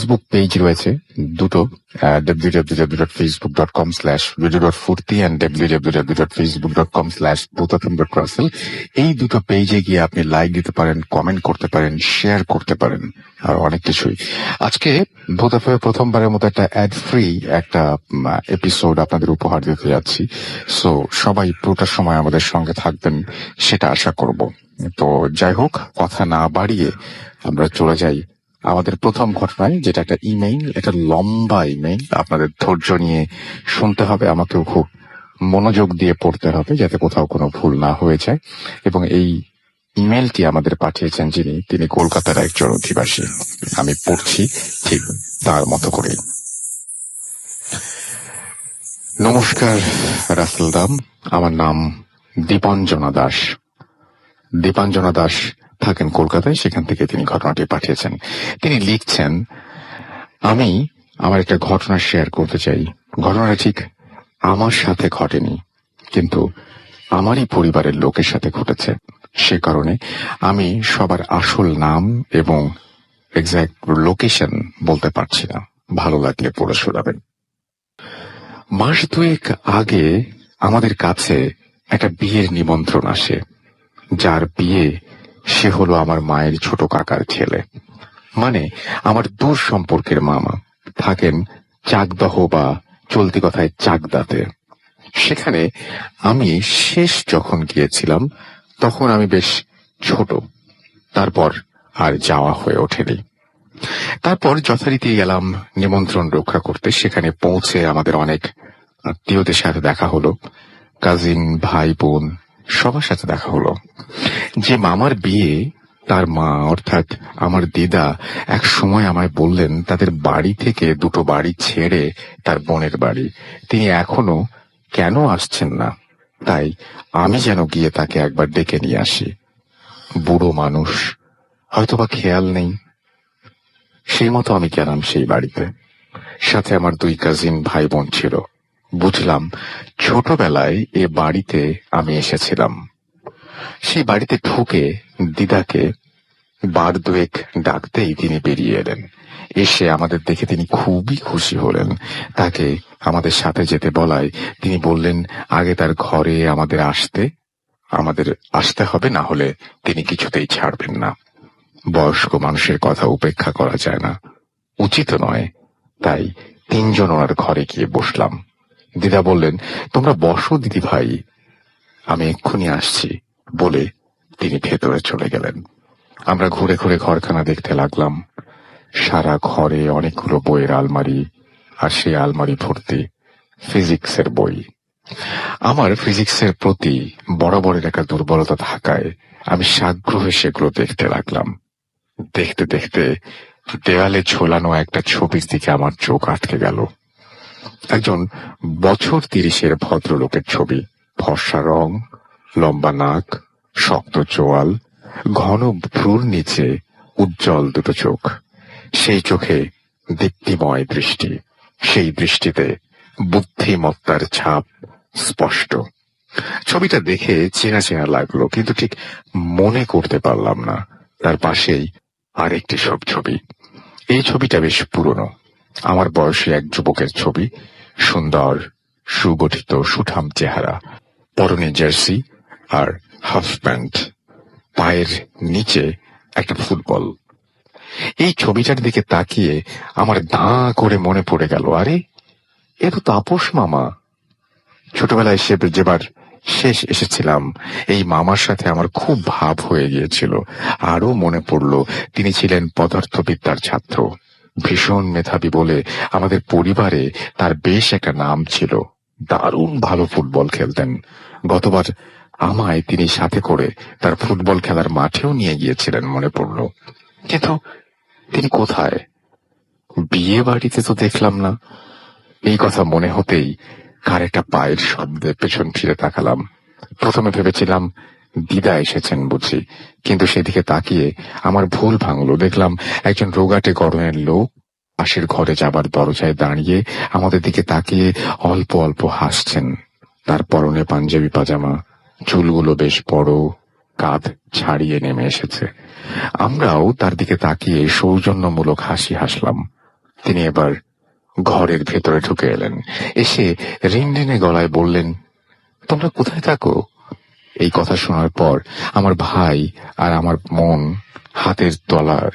Facebook page রয়েছে দুটো, www.facebook.com/video.furti and www.facebook.com/bothatham.russell। এই দুটো পেজে গিয়ে আপনি লাইক দিতে পারেন, কমেন্ট করতে পারেন, শেয়ার করতে পারেন, আর অনেক কিছুই। আজকে ভোতাফের প্রথমবারের মতো একটা অ্যাড ফ্রি একটা এপিসোড আপনাদের উপহার দিতে যাচ্ছি। সো সবাই পুরোটা সময় আমাদের সঙ্গে থাকবেন সেটা আশা করব। তো যাই হোক, কথা না বাড়িয়ে আমরা চলে যাই আমাদের প্রথম ঘটনায়, যেটা একটা ইমেইল, একটা লম্বা ইমেইল। আপনাদের ধৈর্য নিয়ে শুনতে হবে, আমাকেও খুব মনোযোগ দিয়ে পড়তে হবে যাতে কোথাও কোনো ভুল না হয়ে যায়। এবং এই ইমেইলটি আমাদের পাঠিয়েছেন তিনি কলকাতার একজন অধিবাসী। আমি পড়ছি ঠিক তার মতো করে। নমস্কার রাসেল দাম, আমার নাম দীপাঞ্জনা দাস। দীপাঞ্জনা দাস থাকেন কলকাতায়, সেখান থেকে তিনি ঘটনাটি পাঠিয়েছেন। তিনি লিখছেন, আমি আমার একটা ঘটনা শেয়ার করতে চাই। ঘটনাটা ঠিক আমার সাথে ঘটেনি, কিন্তু আমারই পরিবারের লোকের সাথে ঘটেছে। সে কারণে আমি সবার আসল নাম এবং এক্সাক্ট লোকেশন বলতে পারছি না। ভালো লাগলে পড়ে শোনাবেন। মাস দুয়েক আগে আমাদের কাছে একটা বিয়ের নিমন্ত্রণ আসে। যার বিয়ে, সে হলো আমার মায়ের ছোট কাকার ছেলে, মানে আমার দূর সম্পর্কের মামা। থাকেন চাকদহ বা চলতি কথায় চাকদাতে। সেখানে আমি শেষ যখন গিয়েছিলাম তখন আমি বেশ ছোট, তারপর আর যাওয়া হয়ে ওঠেনি। তারপর যথারীতি গেলাম নিমন্ত্রণ রক্ষা করতে। সেখানে পৌঁছে আমাদের অনেক আত্মীয়দের সাথে দেখা হলো, কাজিন, ভাই, বোন, সবার সাথে দেখা হলো। যে মামার বিয়ে, তার মা অর্থাৎ আমার দিদা এক সময় আমায় বললেন তাদের বাড়ি থেকে দুটো বাড়ি ছেড়ে তার বোনের বাড়ি তিনি এখনো কেন আসছেন না, তাই আমি যেন গিয়ে তাকে একবার ডেকে নিয়ে আসি। বুড়ো মানুষ, হয়তোবা খেয়াল নেই। সেই মতো আমি গেলাম সেই বাড়িতে। সাথে আমার দুই কাজিন ভাই বোন ছিল। বুঝলাম ছোটবেলায় এ বাড়িতে আমি এসেছিলাম। সেই বাড়িতে ঢুকে দিদাকে বার দুয়েক ডাকতেই তিনি বেরিয়ে এলেন। এসে আমাদের দেখে তিনি খুবই খুশি হলেন। তাকে আমাদের সাথে যেতে বলায় তিনি বললেন আগে তার ঘরে আমাদের আসতে হবে, না হলে তিনি কিছুতেই ছাড়বেন না। বয়স্ক মানুষের কথা উপেক্ষা করা যায় না, উচিত নয়। তাই তিনজন ওনার ঘরে গিয়ে বসলাম। দিদা বললেন, তোমরা বসো দিদি ভাই, আমি এক্ষুনি আসছি বলে তিনি ভেতরে চলে গেলেন। আমরা ঘুরে ঘুরে ঘরখানা দেখতে লাগলাম। সারা ঘরে অনেকগুলো বইয়ের আলমারি, আর সেই আলমারি ভর্তি ফিজিক্সের বই। আমার ফিজিক্সের প্রতি বরাবরের একটা দুর্বলতা থাকায় আমি সাগ্রহে সেগুলো দেখতে লাগলাম। দেখতে দেখতে দেওয়ালে ঝোলানো একটা ছবির দিকে আমার চোখ আটকে গেল। একজন বছর 30-এর ভদ্রলোকের ছবি। ফর্সা রং, লম্বা নাক, শক্ত চোয়াল, ঘন ভ্রুর নিচে উজ্জ্বল দুটো চোখ। সেই চোখে দীপ্তিময় দৃষ্টি, সেই দৃষ্টিতে বুদ্ধিমত্তার ছাপ স্পষ্ট। ছবিটা দেখে চেনা চেনা লাগলো, কিন্তু ঠিক মনে করতে পারলাম না। তার পাশেই আরেকটি সব ছবি। এই ছবিটা বেশ পুরনো, আমার বয়সী এক যুবকের ছবি। সুন্দর, সুগঠিত, সুঠাম চেহারা, পরনে জার্সি আর হাফ প্যান্ট, পায়ের নিচে একটা ফুটবল। এই ছবিটার দিকে তাকিয়ে আমার দাঁ করে মনে পড়ে গেল, আরে এ তো তাপস মামা। ছোটবেলায় যেবার শেষ এসেছিলাম, এই মামার সাথে আমার খুব ভাব হয়ে গিয়েছিল। আরো মনে পড়ল তিনি ছিলেন পদার্থবিদ্যার ছাত্র, ভীষণ মেধাবী বলে আমাদের পরিবারে তার বেশ একটা নাম ছিল। দারুণ ভালো ফুটবল খেলতেন। গতবার আমায় তিনি সাথে করে তার ফুটবল খেলার মাঠেও নিয়ে গিয়েছিলেন মনে পড়ল। কিন্তু তিনি কোথায়? বিয়ে বাড়িতে তো দেখলাম না। এই কথা মনে হতেই কার একটা পায়ের শব্দে পেছন ফিরে তাকালাম। প্রথমে ভেবেছিলাম দিদা এসেছেন বুঝি, কিন্তু সেদিকে তাকিয়ে আমার ভুল ভাঙলো। দেখলাম একজন রোগাটে গড়নের লোক পাশের ঘরে যাবার দরজায় দাঁড়িয়ে আমাদের দিকে তাকিয়ে অল্প অল্প হাসছেন। তার পরনে পাঞ্জাবি পাজামা, চুলগুলো বেশ বড়, কাঁধ ছাড়িয়ে নেমে এসেছে। আমরাও তার দিকে তাকিয়ে সৌজন্যমূলক হাসি হাসলাম। তিনি এবার ঘরের ভেতরে ঢুকে এলেন। এসে রিনরিনে গলায় বললেন, তোমরা কোথায় থাকো? এই কথা শোনার পর আমার ভাই আর আমার মন হাতের তলার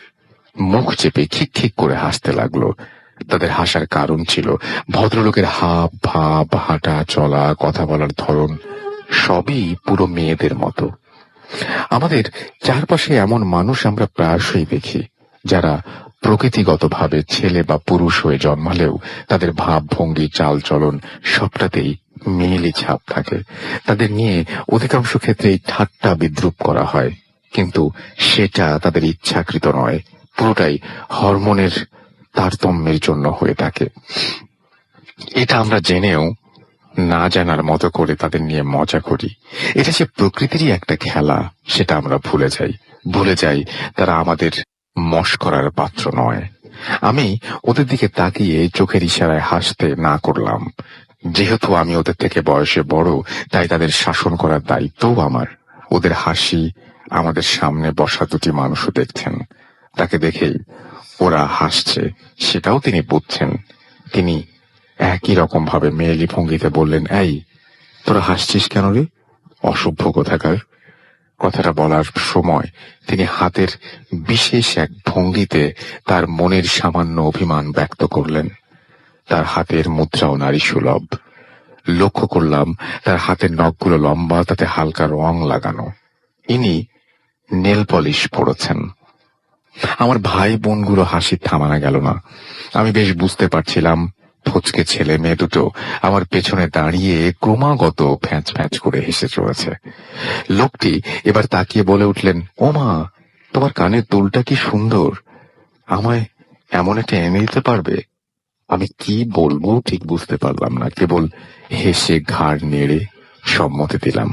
মুখ চেপে খিক খিক করে হাসতে লাগলো। তাদের হাসার কারণ ছিল ভদ্রলোকের হাব ভাব, হাঁটা চলা, কথা বলার ধরন সবই পুরো মেয়েদের মতো। আমাদের চারপাশে এমন মানুষ আমরা প্রায়শই দেখি যারা প্রকৃতিগতভাবে ছেলে বা পুরুষ হয়ে জন্মালেও তাদের ভাব ভঙ্গি চাল চলন সবটাতেই মেয়েলি ছাপ থাকে। তাদের নিয়ে অধিকাংশ ক্ষেত্রেই ঠাট্টা বিদ্রুপ করা হয়, কিন্তু সেটা তাদের ইচ্ছাকৃত নয়, পুরোটাই হরমোনের তারতম্যের জন্য হয়ে থাকে। এটা আমরা জেনেও না জানার মতো করে তাদের নিয়ে মজা করি। এটা যে প্রকৃতিরই একটা খেলা সেটা আমরা ভুলে যাই তারা আমাদের মশকরার পাত্র নয়। আমি ওদের দিকে তাকিয়ে চোখের ইশারায় হাসতে না করলাম। যেহেতু আমি ওদের থেকে বয়সে বড়, তাই তাদের শাসন করার দায়িত্বও আমার। ওদের হাসি আমাদের সামনে বসা দুটি মানুষও দেখছেন। তাকে দেখেই ওরা হাসছে সেটাও তিনি বুঝছেন। তিনি একই রকম ভাবে মেয়েলি ভঙ্গিতে বললেন, এই তোরা হাসছিস কেন রে, অসভ্য কোথাকার। কথাটা বলার সময় তিনি হাতের বিশেষ এক ভঙ্গিতে তার মনের সামান্য অভিমান ব্যক্ত করলেন। তার হাতের মুদ্রাও নারী সুলভ। লক্ষ্য করলাম তার হাতের নখগুলো লম্বা, তাতে হালকা রং লাগানো। ইনি নেল পলিশ পড়েছেন। আমার ভাই বোনগুলো হাসি থামানো গেল না। আমি বেশ বুঝতে পারছিলাম ফচকে ছেলে মেয়ে দুটো আমার পেছনে দাঁড়িয়ে ক্রমাগত ফ্যাঁচ ফ্যাঁচ করে হেসে চলেছে। লোকটি এবার তাকিয়ে বলে উঠলেন, ও মা, তোমার কানের দুলটা কি সুন্দর, আমায় এমন একটা এনে দিতে পারবে? আমি কি বলবো ঠিক বুঝতে পারলাম না, কেবল হেসে ঘাড় নেড়ে সম্মতি দিলাম।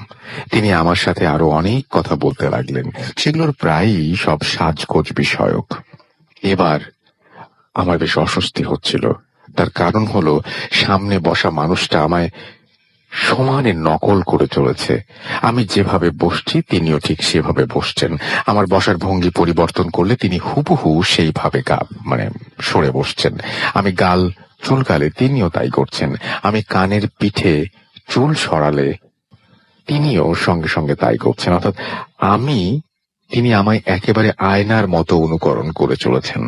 তিনি আমার সাথে আরো অনেক কথা বলতে লাগলেন, সেগুলোর প্রায়ই সব সাজগোজ বিষয়ক। এবার আমার বেশ অস্বস্তি হচ্ছিল। তার কারণ হলো সামনে বসা মানুষটা আমায় সমানে নকল করে চলেছে। আমি যেভাবে বসছি তিনিও ঠিক সেভাবে বসছেন। আমার বসার ভঙ্গি পরিবর্তন করলে তিনি হুবহু সেইভাবে সরে বসছেন। আমি গাল চুলকালে তিনিও তাই করছেন। আমি কানের পিঠে চুল সরালে তিনিও সঙ্গে সঙ্গে তাই করছেন। অর্থাৎ তিনি আমায় একেবারে আয়নার মতো অনুকরণ করে চলেছেন।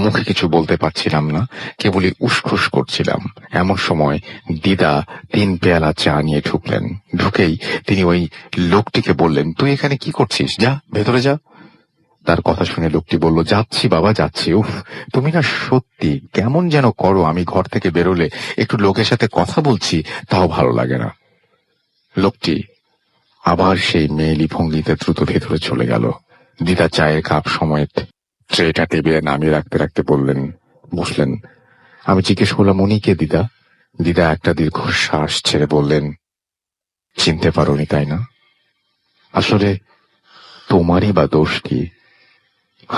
মুখে কিছু বলতে পারছিলাম না, কেবলই উসখুস করছিলাম। এমন সময় দিদা 3 পেয়ালা চা নিয়ে ঢুকলেন। ঢুকেই তিনি ওই লোকটিকে বললেন, তুই এখানে কি করছিস, যা ভেতরে যা। তার কথা শুনে লোকটি বলল, যাচ্ছি বাবা যাচ্ছি। উফ, তুমি না সত্যি কেমন যেন করো। আমি ঘর থেকে বেরোলে একটু লোকের সাথে কথা বলছি তাও ভালো লাগে না। লোকটি আবার সেই মেয়েলি ভঙ্গিতে দ্রুত ভেতরে চলে গেল। দিদা চায়ের কাপ সমেত ট্রেটা টেবিলে নামিয়ে রাখতে রাখতে বসলেন। আমি জিজ্ঞেস করলাম, উনি কে দিদা? দিদা একটা দীর্ঘশ্বাস ছেড়ে বললেন, চিনতে পারোনি তাই না? আসলে তোমারই বা দোষ কি?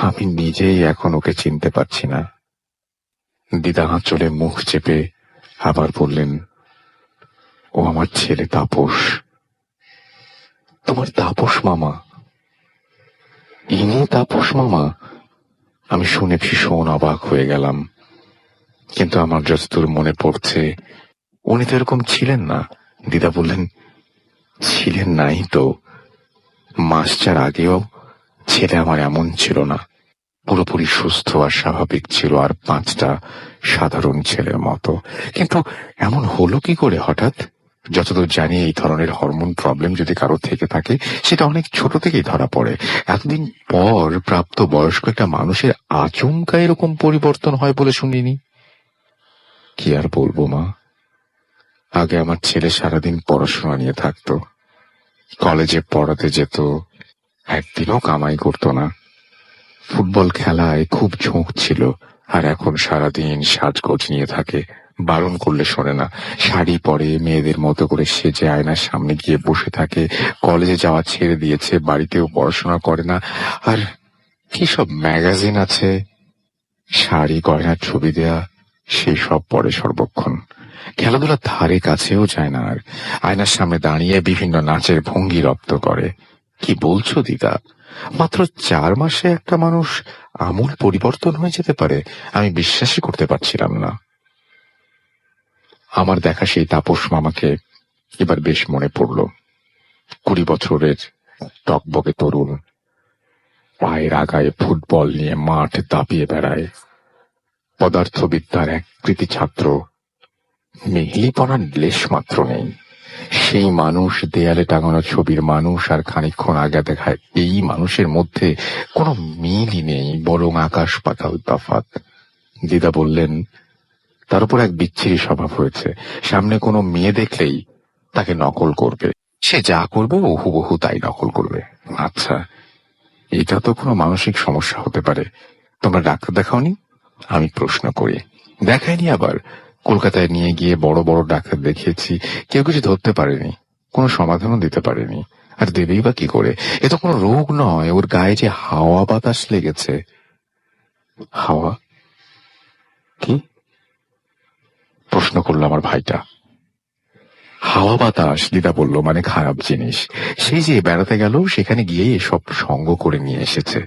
আমি নিজেই এখন ওকে চিনতে পারছি না। দিদা আঁচলে মুখ চেপে আবার বললেন, ও আমার ছেলে তাপস। তোমার তাপস মামা? ইনি তাপস মামা? আমি শুনে ভীষণ অবাক হয়ে গেলাম, কিন্তু আমার যতদূর মনে পড়ছে উনি তো এরকম ছিলেন না। দিদা বললেন, ছিলেন নাই তো। 4 মাস আগেও ছেলে আমার এমন ছিল না, পুরোপুরি সুস্থ আর স্বাভাবিক ছিল, আর 5টা সাধারণ ছেলের মতো। কিন্তু এমন হলো কি করে হঠাৎ? যতদূর জানি এই ধরনের হরমোন প্রবলেম যদি কারো থেকে থাকে সেটা অনেক ছোট থেকেই ধরা পড়ে। এতদিন পর প্রাপ্ত বয়স্ক একটা মানুষের আচমকা এরকম পরিবর্তন হয় বলে শুনিনি। কি আর বলবো মা, আগে আমার ছেলে সারাদিন পড়াশোনা নিয়ে থাকতো, কলেজে পড়াতে যেত, একদিনও কামাই করতো না। ফুটবল খেলায় খুব ঝোঁক ছিল, আর এখন সারাদিন সাজগোজ নিয়ে থাকে, বারণ করলে শোনে না। শাড়ি পরে মেয়েদের মতো করে সেজে আয়নার সামনে গিয়ে বসে থাকে। কলেজে যাওয়া ছেড়ে দিয়েছে, বাড়িতেও পড়াশোনা করে না। আর কি সব ম্যাগাজিন আছে, শাড়ি গয়নার ছবি দেয়া, সেই সব পড়ে সর্বক্ষণ। খেলাধুলার ধারে কাছেও যায় না। আর আয়নার সামনে দাঁড়িয়ে বিভিন্ন নাচের ভঙ্গি রপ্ত করে। কি বলছো দিদা? মাত্র 4 মাসে একটা মানুষ আমূল পরিবর্তন হয়ে যেতে পারে, আমি বিশ্বাসই করতে পারছিলাম না। আমার দেখা সেই তাপস মামাকে এবার বেশ মনে পড়ল। 20 বছরের টকবকে তরুণ, পায়ের আগায় ফুটবল নিয়ে মাঠ দাপিয়ে বেড়ায়, পদার্থবিদ্যার এক কৃতি ছাত্র, মেহলিপনার লেশ মাত্র নেই। সেই মানুষ, দেয়ালে টাঙানো ছবির মানুষ, আর খানিকক্ষণ আগে দেখায় এই মানুষের মধ্যে কোনো মিলই নেই, বরং আকাশ পাতাল তফাৎ। দিদা বললেন, তার উপর এক বিচ্ছিরি স্বভাব হয়েছে, সামনে কোনো মেয়ে দেখলেই তাকে নকল করবে, সে যা করবে ও হুবহু তাই নকল করবে। আচ্ছা, এটা তো কোনো মানসিক সমস্যা হতে পারে, তোমরা ডাক্তার দেখাওনি? আমি প্রশ্ন করি। দেখাইনি আবার, কলকাতায় নিয়ে গিয়ে বড় বড় ডাক্তার দেখিয়েছি, কেউ কিছু ধরতে পারেনি, কোনো সমাধানও দিতে পারেনি। আর দেবেই বা কি করে? এ তো কোনো রোগ নয়, ওর গায়ে যে হাওয়া বাতাস লেগেছে। হাওয়া কি? প্রশ্ন করল আমার ভাইটা। হাওয়া বাতাস, দিদা বলল, মানে খারাপ জিনিস। সেই যে বেড়াতে গেল, সেখানে গিয়ে এসব সঙ্গ করে নিয়ে এসেছে।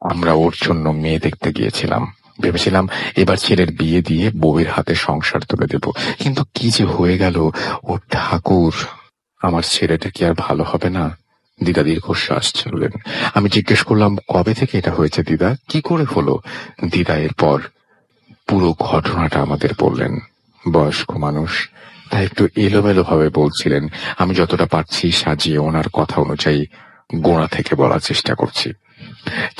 আমরা ওর জন্য মেয়ে দেখতে গিয়েছিলাম, ভেবেছিলাম এবার ছেলের বিয়ে দিয়ে বউয়ের হাতে সংসার তুলে দেব, কিন্তু কি যে হয়ে গেল, ও ঠাকুর! আমার ছেলেটা কি আর ভালো হবে না? দিদা দীর্ঘশ্বাস ছাড়লেন। আমি জিজ্ঞেস করলাম, কবে থেকে এটা হয়েছে দিদা, কি করে হলো? দিদা এরপর পুরো ঘটনাটা আমাদের বললেন। বয়স্ক মানুষ, তাই একটু এলোমেলো ভাবে বলছিলেন। আমি যতটা পারছি সাজিয়ে ওনার কথা অনুযায়ী গোড়া থেকে বলার চেষ্টা করছি।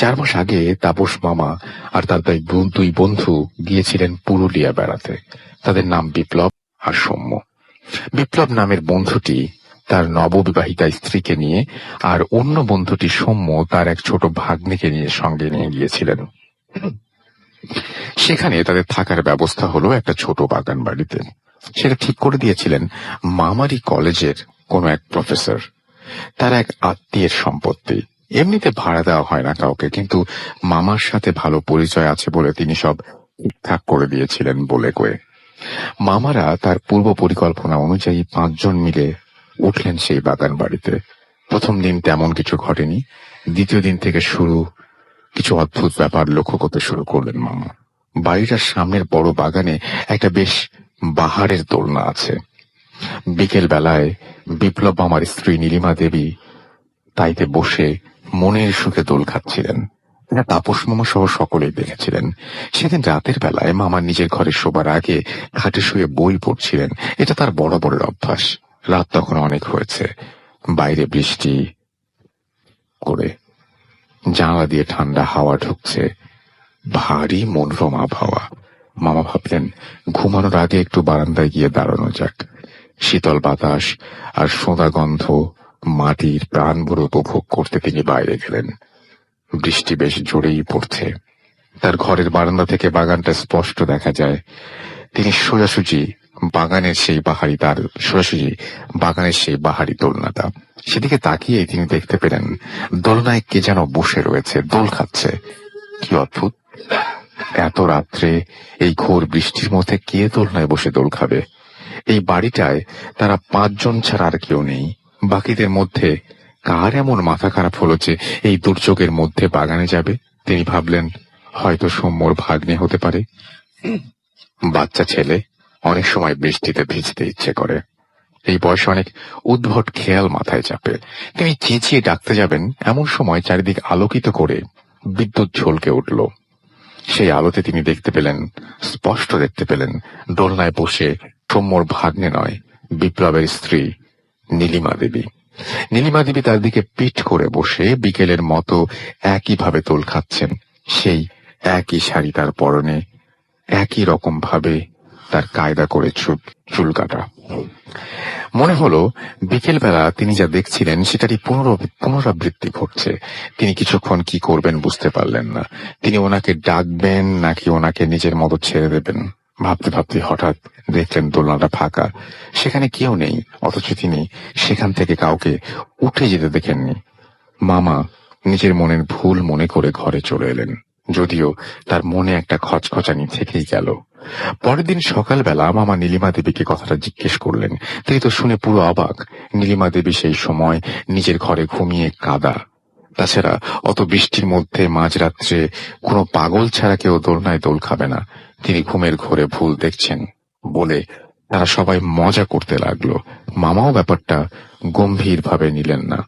4 মাস আগে তাপস মামা আর তার দুই বন্ধু গিয়েছিলেন পুরুলিয়া বেড়াতে। তাদের নাম বিপ্লব আর সৌম্য। বিপ্লব নামের বন্ধুটি তার নববিবাহিতা স্ত্রীকে নিয়ে, আর অন্য বন্ধুটি সৌম্য তার এক ছোট ভাগ্নিকে নিয়ে সঙ্গে নিয়ে গিয়েছিলেন। সেখানে তাদের থাকার ব্যবস্থা হলো একটা ছোট বাগান বাড়িতে। সেটা ঠিক করে দিয়েছিলেন মামারি কলেজের কোনো এক প্রফেসর, তার এক আত্মীয়ের সম্পত্তি। এমনিতে ভাড়া দেওয়া হয় না কাউকে, কিন্তু মামার সাথে ভালো পরিচয় আছে বলে তিনি সব ঠিকঠাক করে দিয়েছিলেন বলে কয়ে। মামারা তার পূর্ব পরিকল্পনা অনুযায়ী 5 জন মিলে উঠলেন সেই বাগান বাড়িতে। প্রথম দিন তেমন কিছু ঘটেনি। দ্বিতীয় দিন থেকে কিছু অদ্ভুত ব্যাপার লক্ষ্য করতে শুরু করলেন মামা। বাড়িটার সামনের বড় বাগানে একটা বেশ বাহারের দোলনা আছে। বিকেল বেলায় বিপ্লব আমার স্ত্রী নীলিমা দেবী তাইতে বসে মনের সুখে দোল খাচ্ছিলেন। এটা তাপস মামা সহ সকলেই দেখেছিলেন। সেদিন রাতের বেলায় মামা নিজের ঘরে শোবার আগে খাটে শুয়ে বই পড়ছিলেন। এটা তার বরাবরের অভ্যাস। রাত তখন অনেক হয়েছে, বাইরে বৃষ্টি করে, জানালা দিয়ে ঠান্ডা হাওয়া ঢুকছে, ভারী মনোরম আবহাওয়া। মামা ভাবলেন ঘুমানোর আগে একটু বারান্দায় গিয়ে দাঁড়ানো যাক। শীতল বাতাস আর সোঁদা গন্ধ মাটির প্রাণ ভরে উপভোগ করতে তিনি বাইরে গেলেন। বৃষ্টি বেশ জোরেই পড়ছে। তার ঘরের বারান্দা থেকে বাগানটা স্পষ্ট দেখা যায়। তিনি সোজাসুজি বাগানের সেই বাহারি দোলনাটা, সেদিকে তাকিয়ে তিনি দেখতে পেলেন দোলনায় কে যেন বসে রয়েছে, দোল খাচ্ছে। কি অদ্ভুত! এত রাত্রে এই ঘোর বৃষ্টির মধ্যে কে দোলনায় বসে দোল খাবে? এই বাড়িটায় তারা 5 জন ছাড়া আর কেউ নেই। বাকিদের মধ্যে কার এমন মাথা খারাপ হলো যে এই দুর্যোগের মধ্যে বাগানে যাবে? তিনি ভাবলেন হয়তো সৌম্যর ভাগ্নে হতে পারে। বাচ্চা ছেলে, অনেক সময় বৃষ্টিতে ভিজতে ইচ্ছে করে। এই বয়সে অনেক উদ্ভট খেয়াল মাথায় চাপে। তিনি চেঁচিয়ে ডাকতে যাবেন, এমন সময় চারিদিক আলোকিত করে বিদ্যুৎ ঝলকে উঠল। সেই আলোতে তিনি স্পষ্ট দেখতে পেলেন দোলনায় বসে সৌম্যর ভাগ্নে নয়, বিপ্লবের স্ত্রী নীলিমা দেবী। নীলিমা দেবী তার দিকে পিঠ করে বসে বিকেলের মতো একইভাবে দোল খাচ্ছেন। সেই একই শাড়ি তার পরনে, একই রকম ভাবে তার কায়দা করে চুল কাটা। মনে হলো বিকেল বেলা তিনি যা দেখছিলেন সেটারই পুনরাবৃত্তি ঘটছে। তিনি কিছুক্ষণ কি করবেন বুঝতে পারলেন না। তিনি ওনাকে ডাকবেন নাকি ওনাকে নিজের মতো ছেড়ে দেবেন। ভাবতে ভাবতে হঠাৎ দেখলেন দোলনাটা ফাঁকা, সেখানে কেউ নেই। অথচ তিনি সেখান থেকে কাউকে উঠে যেতে দেখেননি। মামা নিজের মনের ভুল মনে করে ঘরে চলে এলেন, যদিও তার মনে একটা খচখচানি থেকেই গেল। পরের দিন সকালবেলা মামা নীলিমা দেবীকে কথাটা জিজ্ঞেস করলেন। তিনি তো শুনে পুরো অবাক। নীলিমা দেবী সেই সময় নিজের ঘরে ঘুমিয়ে কাদা, তাছাড়া অত বৃষ্টির মধ্যে মাঝরাত্রে কোনো পাগল ছাড়া কেউ দোলনায় দোল খাবে না। তিনি ঘুমের ঘোরে ভুল দেখছেন বলে তারা সবাই মজা করতে লাগলো। মামাও ব্যাপারটা গম্ভীরভাবে নিলেন না,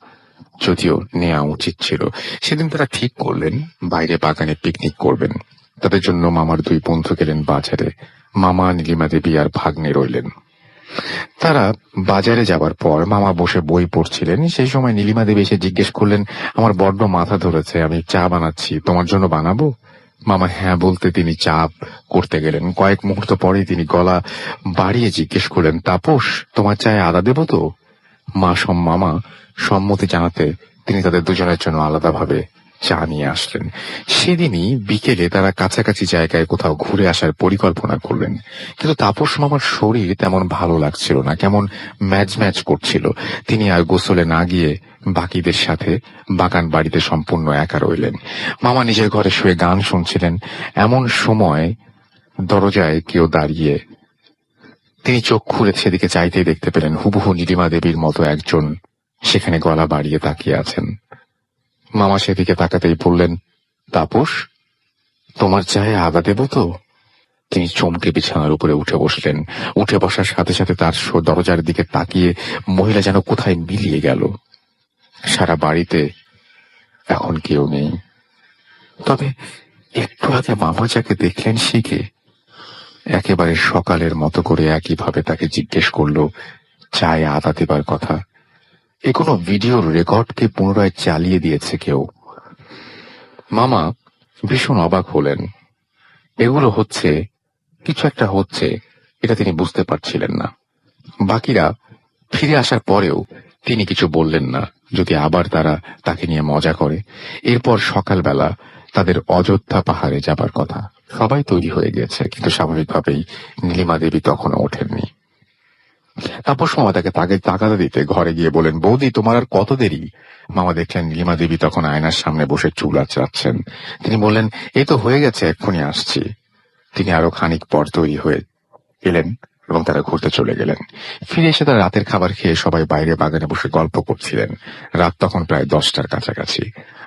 যদিও নেওয়া উচিত ছিল। সেদিন তারা ঠিক করলেন বাইরে বাগানে পিকনিক করবেন। তাদের জন্য মামার দুই বন্ধু গেলেন বাজারে। মামা, নীলিমা দেবী আর ভাগ্নে রইলেন। তারা বাজারে যাবার পর মামা বসে বই পড়ছিলেন। সেই সময় নীলিমা দেবী এসে জিজ্ঞেস করলেন, আমার বড্ড মাথা ধরেছে, আমি চা বানাচ্ছি, তোমার জন্য বানাবো? মামা হ্যাঁ বলতে তিনি চা করতে গেলেন। কয়েক মুহূর্ত পরেই তিনি গলা বাড়িয়ে জিজ্ঞেস করলেন, তাপস, তোমার চায়ে আদা দেবো তো? মামা সম্মতি জানাতে তিনি তাদের দুজনের জন্য আলাদাভাবে চা নিয়ে আসলেন। সেদিনই বিকেলে তারা কাছাকাছি জায়গায় কোথাও ঘুরে আসার পরিকল্পনা করলেন, কিন্তু তাপস মামার শরীর তেমন ভালো লাগছিল না, কেমন ম্যাচ ম্যাচ করছিল। তিনি আর গোসলে না গিয়ে বাকিদের সাথে বাগান বাড়িতে সম্পূর্ণ একা রইলেন। মামা নিজের ঘরে শুয়ে গান শুনছিলেন। এমন সময় দরজায় কেউ দাঁড়িয়ে। তিনি চোখ খুলে সেদিকে চাইতেই দেখতে পেলেন হুবহু নীলিমা দেবীর মতো একজন সেখানে গলা বাড়িয়ে তাকিয়ে আছেন। মামা সেদিকে তাকাতেই বললেন, তাপস, তোমার চায়ে আদা দেব তো? তিনি চমকে বিছানার উপরে উঠে বসলেন। উঠে বসার সাথে সাথে তার দরজার দিকে তাকিয়ে মহিলা যেন কোথায় মিলিয়ে গেল। সারা বাড়িতে এখন কেউ নেই, তবে একটু আগে মামা যাকে দেখলেন সে কে? একেবারে সকালের মতো করে একইভাবে তাকে জিজ্ঞেস করলো চায়ে আদা দেবার কথা। এ কোনো ভিডিওর রেকর্ডকে পুনরায় চালিয়ে দিয়েছে কেউ। মামা ভীষণ অবাক হলেন। এগুলো হচ্ছে, কিছু একটা হচ্ছে, এটা তিনি বুঝতে পারছিলেন না। বাকিরা ফিরে আসার পরেও তিনি কিছু বললেন না, যদি আবার তারা তাকে নিয়ে মজা করে। এরপর সকালবেলা তাদের অযোধ্যা পাহাড়ে যাবার কথা। সবাই তৈরি হয়ে গেছে, কিন্তু স্বাভাবিকভাবেই নীলিমা দেবী তখনও ওঠেননি। তাপস মামা তাকে তাগাদা দিতে ঘরে গিয়ে বলেন, বৌদি, তোমার আর কত দেরি? মামা দেখলেন নীলিমা দেবী তখন আয়নার সামনে বসে চুল আঁচড়াচ্ছেন। তিনি বললেন, এই তো হয়ে গেছে, এক্ষুনি আসছি। তিনি আরো খানিক পর তৈরি হয়ে এলেন এবং তারা ঘুরতে চলে গেলেন। ফিরে এসে তারা রাতের খাবার খেয়ে সবাই বাইরে বাগানে বসে গল্প করছিলেন। রাত তখন প্রায় 10টার কাছাকাছি।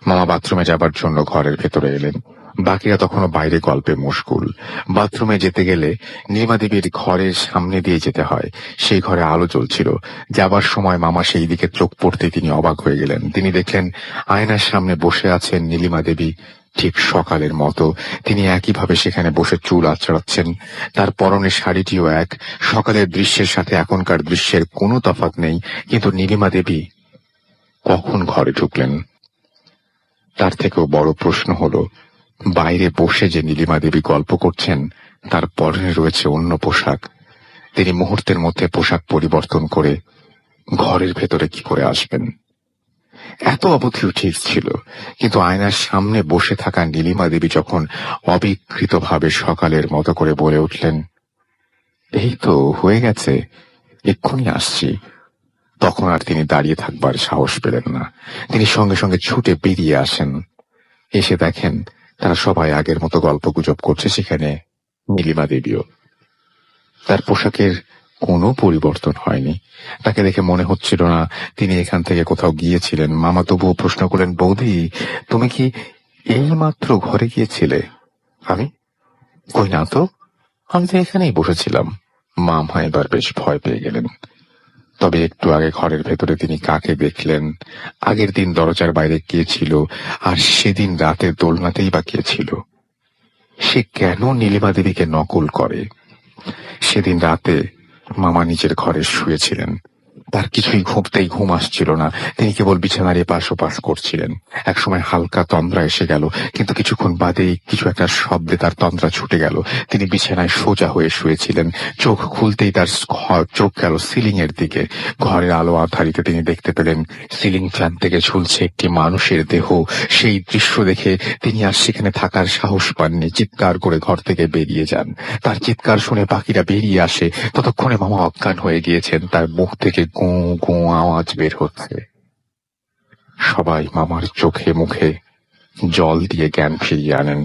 মামা বাথরুমে যাবার জন্য ঘরের ভেতরে এলেন। বাকিরা তখনও বাইরে গল্পে মশগুল। বাথরুমে যেতে গেলে নীলিমা দেবীর ঘরের সামনে দিয়ে যেতে হয়। সেই ঘরে আলো জ্বলছিল। যাবার সময় মামা সেই দিকে চোখ পড়তে তিনি অবাক হয়ে গেলেন। তিনি দেখলেন আয়নার সামনে বসে আছেন নীলিমা দেবী, ঠিক সকালের মতো। তিনি একইভাবে সেখানে বসে চুল আঁচড়াচ্ছেন। তার পরনের শাড়িটিও এক। সকালের দৃশ্যের সাথে এখনকার দৃশ্যের কোনো তফাৎ নেই। কিন্তু নীলিমা দেবী কখন ঘরে ঢুকলেন? তার থেকেও বড় প্রশ্ন হলো, বাইরে বসে যে নীলিমা দেবী গল্প করছেন তার পরনে রয়েছে অন্য পোশাক। তিনি মুহূর্তের মধ্যে পোশাক পরিবর্তন করে ঘরের ভেতরে কি করে আসবেন? এত অবধিও ঠিক ছিল, কিন্তু আয়নার সামনে বসে থাকা নীলিমা দেবী যখন অবিকৃতভাবে সকালের মতো করে বলে উঠলেন, এই তো হয়ে গেছে, এক্ষুনি আসছি, তখন আর তিনি দাঁড়িয়ে থাকবার সাহস পেলেন না। তিনি সঙ্গে সঙ্গে ছুটে বেরিয়ে আসেন। এসে দেখেন তারা সবাই আগের মতো গল্পগুজব করছে, সেখানে নীলিমা দেবীও। তার পোশাকের কোনো পরিবর্তন হয়নি। তাকে দেখে মনে হচ্ছিল না তিনি এখান থেকে কোথাও গিয়েছিলেন। মামা তবুও প্রশ্ন করলেন, বৌদি, তুমি কি এইমাত্র ঘরে গিয়েছিলে? আমি কই না তো, আমি তো এখানেই বসেছিলাম। মামা এবার বেশ ভয় পেয়ে গেলেন। তবে একটু আগে ঘরের ভেতরে তিনি কাকে দেখলেন? আগের দিন দরজার বাইরে কে ছিল? আর সেদিন রাতে দোলনাতেই বা কে ছিল? সে কেন নীলিমা দেবীকে নকল করে? সেদিন রাতে মামা নিজের ঘরে শুয়েছিলেন। তার কিছুই ঘুম আসছিল না। তিনি কেবল বিছানার এপাশ ওপাশ করছিলেন। একসময় হালকা তন্দ্রা এসে গেল, কিন্তু কিছুক্ষণ বাদেই কিছু একটা শব্দে তার তন্দ্রা ছুটে গেল। তিনি বিছানায় সোজা হয়ে শুয়েছিলেন। চোখ খুলতেই তার চোখ গেল সিলিং এর দিকে। ঘরের আলো আধারিতে তিনি দেখতে পেলেন সিলিং ফ্যান থেকে ঝুলছে একটি মানুষের দেহ। সেই দৃশ্য দেখে তিনি আর সেখানে থাকার সাহস পাননি। চিৎকার করে ঘর থেকে বেরিয়ে যান। তার চিৎকার শুনে বাকিরা বেরিয়ে আসে। ততক্ষণে মামা অজ্ঞান হয়ে গিয়েছেন। তার মুখ থেকে গো গো আওয়াজ বের হচ্ছে। সবাই মামার চোখে মুখে জল দিয়ে জ্ঞান ফিরিয়ে আনেন।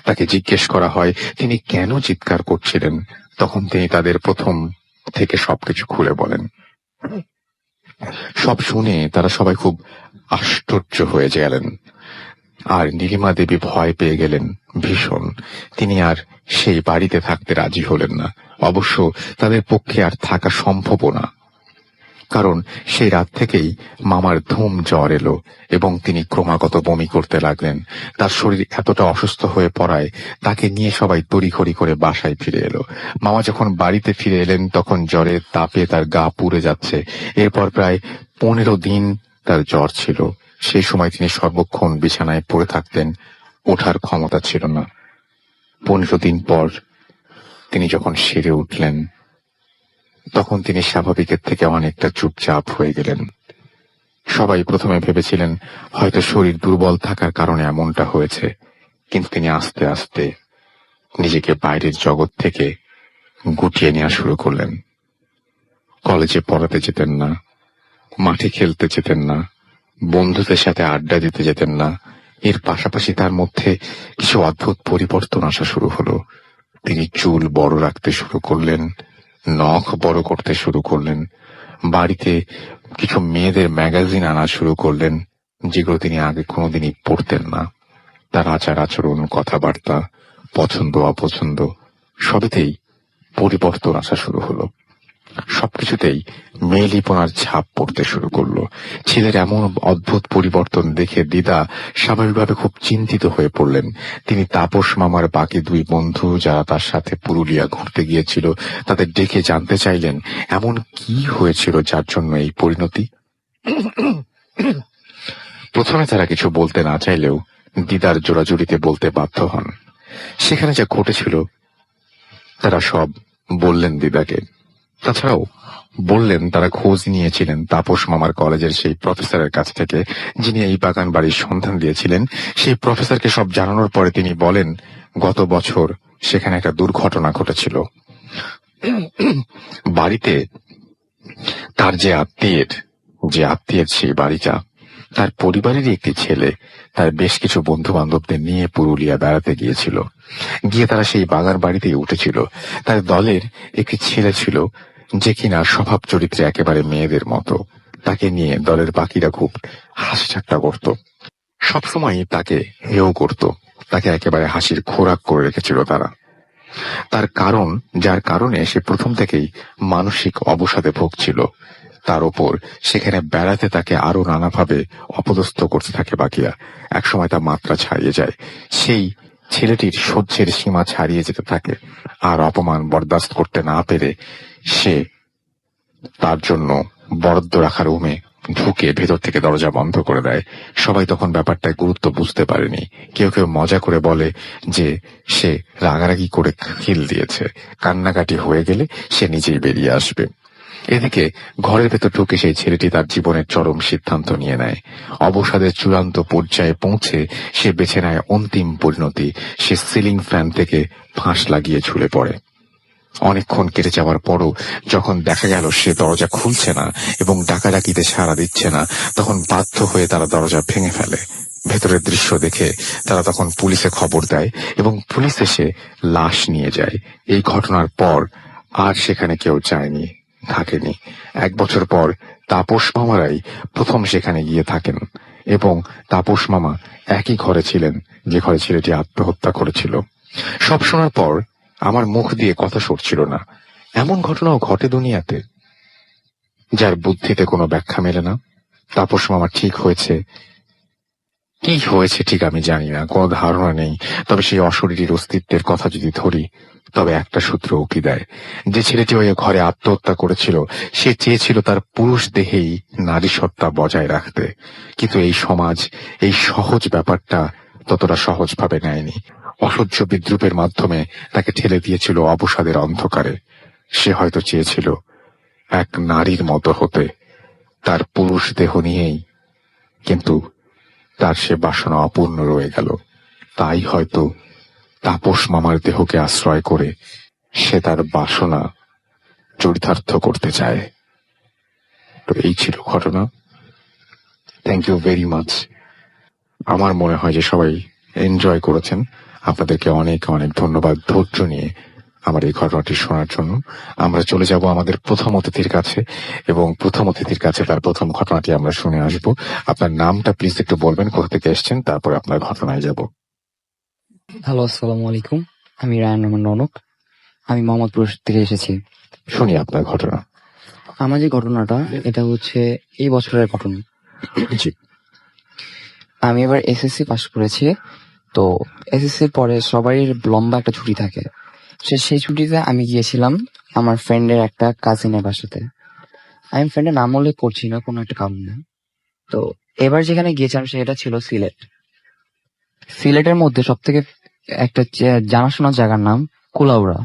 তাকে জিজ্ঞেস করা হয় তিনি কেন চিৎকার করছিলেন। তখন তিনি তাদের প্রথম থেকে সবকিছু খুলে বলেন। সব শুনে তারা সবাই খুব আশ্চর্য হয়ে গেলেন। আর নীলিমা দেবী ভয় পেয়ে গেলেন ভীষণ। তিনি আর সেই বাড়িতে থাকতে রাজি হলেন না। অবশ্য তাদের পক্ষে আর থাকা সম্ভবও না, কারণ সেই রাত থেকেই মামার ধুম জ্বর এলো এবং তিনি ক্রমাগত বমি করতে লাগলেন। তার শরীর এতটা অসুস্থ হয়ে পড়ায় তাকে নিয়ে সবাই তড়িঘড়ি করে বাসায় ফিরে এলো। মামা যখন বাড়িতে ফিরে এলেন তখন জ্বরের তাপে তার গা পুড়ে যাচ্ছে। এরপর প্রায় 15 দিন তার জ্বর ছিল। সেই সময় তিনি সর্বক্ষণ বিছানায় পড়ে থাকতেন, ওঠার ক্ষমতা ছিল না। 15 দিন পর তিনি যখন সেরে উঠলেন তখন তিনি স্বাভাবিকের থেকে অনেকটা চুপচাপ হয়ে গেলেন। সবাই প্রথমে ভেবেছিলেন হয়তো শরীর দুর্বল থাকার কারণে এমনটা হয়েছে, কিন্তু তিনি আস্তে আস্তে নিজেকে বাইরের জগৎ থেকে গুটিয়ে নেওয়া শুরু করলেন। কলেজে পড়াতে যেতেন না, মাঠে খেলতে যেতেন না, বন্ধুদের সাথে আড্ডা দিতে যেতেন না। এর পাশাপাশি তার মধ্যে কিছু অদ্ভুত পরিবর্তন আসা শুরু হলো। তিনি চুল বড় রাখতে শুরু করলেন, নখ বড় করতে শুরু করলেন, বাড়িতে কিছু মেয়েদের ম্যাগাজিন আনা শুরু করলেন যেগুলো তিনি আগে কোনোদিনই পড়তেন না। তার আচার আচরণ, কথাবার্তা, পছন্দ অপছন্দ সবেতেই পরিবর্তন আসা শুরু হলো। সবকিছুতেই মেয়েলিপনার ছাপ পড়তে শুরু করলো। ছেলের এমন অদ্ভুত পরিবর্তন দেখে দিদা স্বাভাবিকভাবে খুব চিন্তিত হয়ে পড়লেন। তিনি তাপস মামার বাকি 2 বন্ধু যারা তার সাথে পুরুলিয়া ঘুরতে গিয়েছিল তাদের ডেকে জানতে চাইলেন এমন কি হয়েছিল যার জন্য এই পরিণতি। প্রথমে তারা কিছু বলতে না চাইলেও দিদার জোড়াজুড়িতে বলতে বাধ্য হন। সেখানে যা ঘটেছিল তারা সব বললেন দিদাকে। তাছাড়াও বললেন তারা খোঁজ নিয়েছিলেন তাপস মামার কলেজের সেই প্রফেসরের কাছ থেকে যিনি এই বাগান বাড়ির সন্ধান দিয়েছিলেন। সেই প্রফেসরকে সব জানানোর পরে তিনি বলেন গত বছর সেখানে একটা দুর্ঘটনা ঘটেছিল। বাড়িতে তার যে আত্মীয়ের সেই বাড়িটা, তার পরিবারেরই একটি ছেলে তার বেশ কিছু বন্ধু বান্ধবদের নিয়ে পুরুলিয়া বেড়াতে গিয়েছিল। গিয়ে তারা সেই বাগান বাড়িতেই উঠেছিল। তার দলের একটি ছেলে ছিল যে কিনা স্বভাব চরিত্রে একেবারে মেয়েদের মতো। তাকে নিয়ে দলের বাকিরা খুব হাসি ঠাট্টা করত, সবসময় তাকে হেয় করত। তাকে একেবারে হাসির খোরাক করে রেখেছিল তারা। যার কারণে সে প্রথম থেকেই মানসিক অবসাদে ভুগছিল। তার ওপর সেখানে বেড়াতে তাকে আরো নানাভাবে অপদস্থ করতে থাকে বাকিরা। একসময় তা মাত্রা ছাড়িয়ে যায়। সেই ছেলেটির সহ্যের সীমা ছাড়িয়ে যেতে থাকে। আর অপমান বরদাস্ত করতে না পেরে সে তার জন্য বরাদ্দ রাখা রুমে ঢুকে ভেতর থেকে দরজা বন্ধ করে দেয়। সবাই তখন ব্যাপারটায় গুরুত্ব বুঝতে পারেনি। কেউ কেউ মজা করে বলে যে সে রাগারাগি করে খিল দিয়েছে, কান্নাকাটি হয়ে গেলে সে নিজেই বেরিয়ে আসবে। এদিকে ঘরের ভেতর ঢুকে সেই ছেলেটি তার জীবনের চরম সিদ্ধান্ত নিয়ে নেয়। অবসাদের চূড়ান্ত পর্যায়ে পৌঁছে সে বেছে নেয় অন্তিম পরিণতি। সে সিলিং ফ্যান থেকে ফাঁস লাগিয়ে ঝুলে পড়ে। অনেকক্ষণ কেটে যাওয়ার পরও যখন দেখা গেল সে দরজা খুলছে না এবং ডাকাডাকিতে সাড়া দিচ্ছে না, তখন বাধ্য হয়ে তারা দরজা ভেঙে ফেলে। ভেতরের দৃশ্য দেখে তারা তখন পুলিশে খবর দেয় এবং পুলিশ এসে লাশ নিয়ে যায়। এই ঘটনার পর আর সেখানে কেউ যায়নি, থাকেনি। 1 বছর পর তাপস মামারাই প্রথম সেখানে গিয়ে থাকেন এবং তাপস মামা একই ঘরে ছিলেন যে ঘরে ছেলেটি আত্মহত্যা করেছিল। সব শোনার পর আমার মুখ দিয়ে কথা সরছিল না। এমন ঘটনাও ঘটে দুনিয়াতে যার বুদ্ধিতে কোনো ব্যাখ্যা মেলে না। তাপস মামা ঠিক হয়েছে, কি হয়েছে ঠিক আমি জানি না, কোনো ধারণা নেই। তবে সেই অশরীরীর অস্তিত্বের কথা যদি ধরি তবে একটা সূত্র উকি দেয়। যে ছেলেটি ওই ঘরে আত্মহত্যা করেছিল সে চেয়েছিল তার পুরুষ দেহেই নারী সত্তা বজায় রাখতে, কিন্তু এই সমাজ এই সহজ ব্যাপারটা ততটা সহজভাবে নেয়নি। অসহ্য বিদ্রুপের মাধ্যমে তাকে ঠেলে দিয়েছিল অবসাদের অন্ধকারে। সে হয়তো চেয়েছিল এক নারীর মতো হতে, তার পুরুষ দেহ নিয়েই, কিন্তু তার সে বাসনা অপূর্ণ রয়ে গেল। তাই হয়তো তাপস মামার দেহকে আশ্রয় করে সে তার বাসনা চরিতার্থ করতে চায়। তো এই ছিল ঘটনা। Thank you very much. আমার মনে হয় যে সবাই এনজয় করেছেন। আপনাদেরকে অনেক অনেক ধন্যবাদ ধৈর্য নিয়ে আমার এই ঘটনাটি শোনার জন্য। আমরা চলে যাব আমাদের প্রথম অতিথির কাছে এবং প্রথম অতিথির কাছে তার প্রথম ঘটনাটি আমরা শুনে আসব। আপনার নামটা প্লিজ একটু বলবেন, কোথা থেকে এসেছেন, তারপরে আপনার ঘটনায় যাব। হ্যালো, আসসালামু আলাইকুম। আমি রায়ন রহমান রনক। আমি মোহাম্মদপুর থেকে এসেছি। শুনি আপনার ঘটনা। আমার যে ঘটনাটা, এটা হচ্ছে এই বছরের ঘটনা। জি। আমি এবার এসএসসি পাস করেছি। তো এসএসসির পরে সবারই লম্বা একটা ছুটি থাকে। সেই ছুটিতে আমি গিয়েছিলাম আমার ফ্রেন্ডের একটা কাজিনের বাসাতে। আমি ফ্রেন্ডের নাম উল্লেখ করছি না কোনো একটা কারণে। তো এবার যেখানে গিয়েছিলাম সেটা ছিল সিলেট। সিলেটের মধ্যে সব থেকে একটা জানাশোনা জায়গার নাম কুলাউড়া।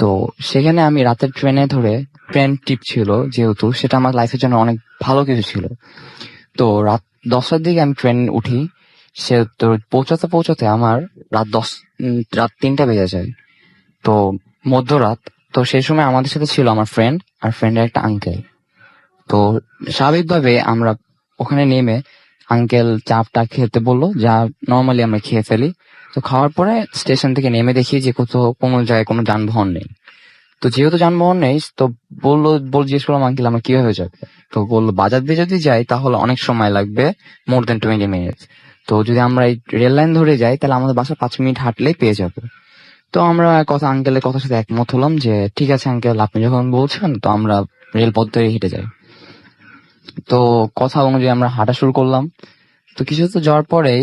তো সেখানে আমি রাতের ট্রেনে ধরে, ট্রেন ট্রিপ ছিল যেহেতু, সেটা আমার লাইফের জন্য অনেক ভালো কিছু ছিল। তো রাত 10টার দিকে আমি ট্রেন উঠি। সে তো পৌঁছাতে পৌঁছাতে আমার রাত 3টা বেজে যায়। তো মধ্যরাত। তো সেই সময় আমাদের সাথে ছিল আমার ফ্রেন্ড আর ফ্রেন্ডের একটা আঙ্কেল। তো স্বাভাবিকভাবে আমরা ওখানে নেমে আঙ্কেল চাপটা খেতে বললো, যা নর্মালি আমরা খেয়ে ফেলি। তো খাওয়ার পরে স্টেশন থেকে নেমে দেখি যে কোনো জায়গায় কোনো যানবাহন নেই। তো যেহেতু যানবাহন নেই, তো জিজ্ঞেস করলাম আঙ্কেল আমরা কিভাবে যাবে। তো বললো বাজার দিয়ে যদি যাই তাহলে অনেক সময় লাগবে, মোর দেন 20 মিনিট। তো যদি আমরা এই রেল লাইন ধরে যাই তাহলে আমাদের বাসা 5 মিনিট হাঁটলেই পেয়ে যাবো। তো আমরা আঙ্কেলের কথার সাথে একমত হলাম যে ঠিক আছে আঙ্কেল, আপনি যখন বলছেন তো আমরা রেলপথ ধরে হেঁটে যাই। তো কথা অনুযায়ী আমরা হাঁটা শুরু করলাম। তো কিছু তো যাওয়ার পরেই,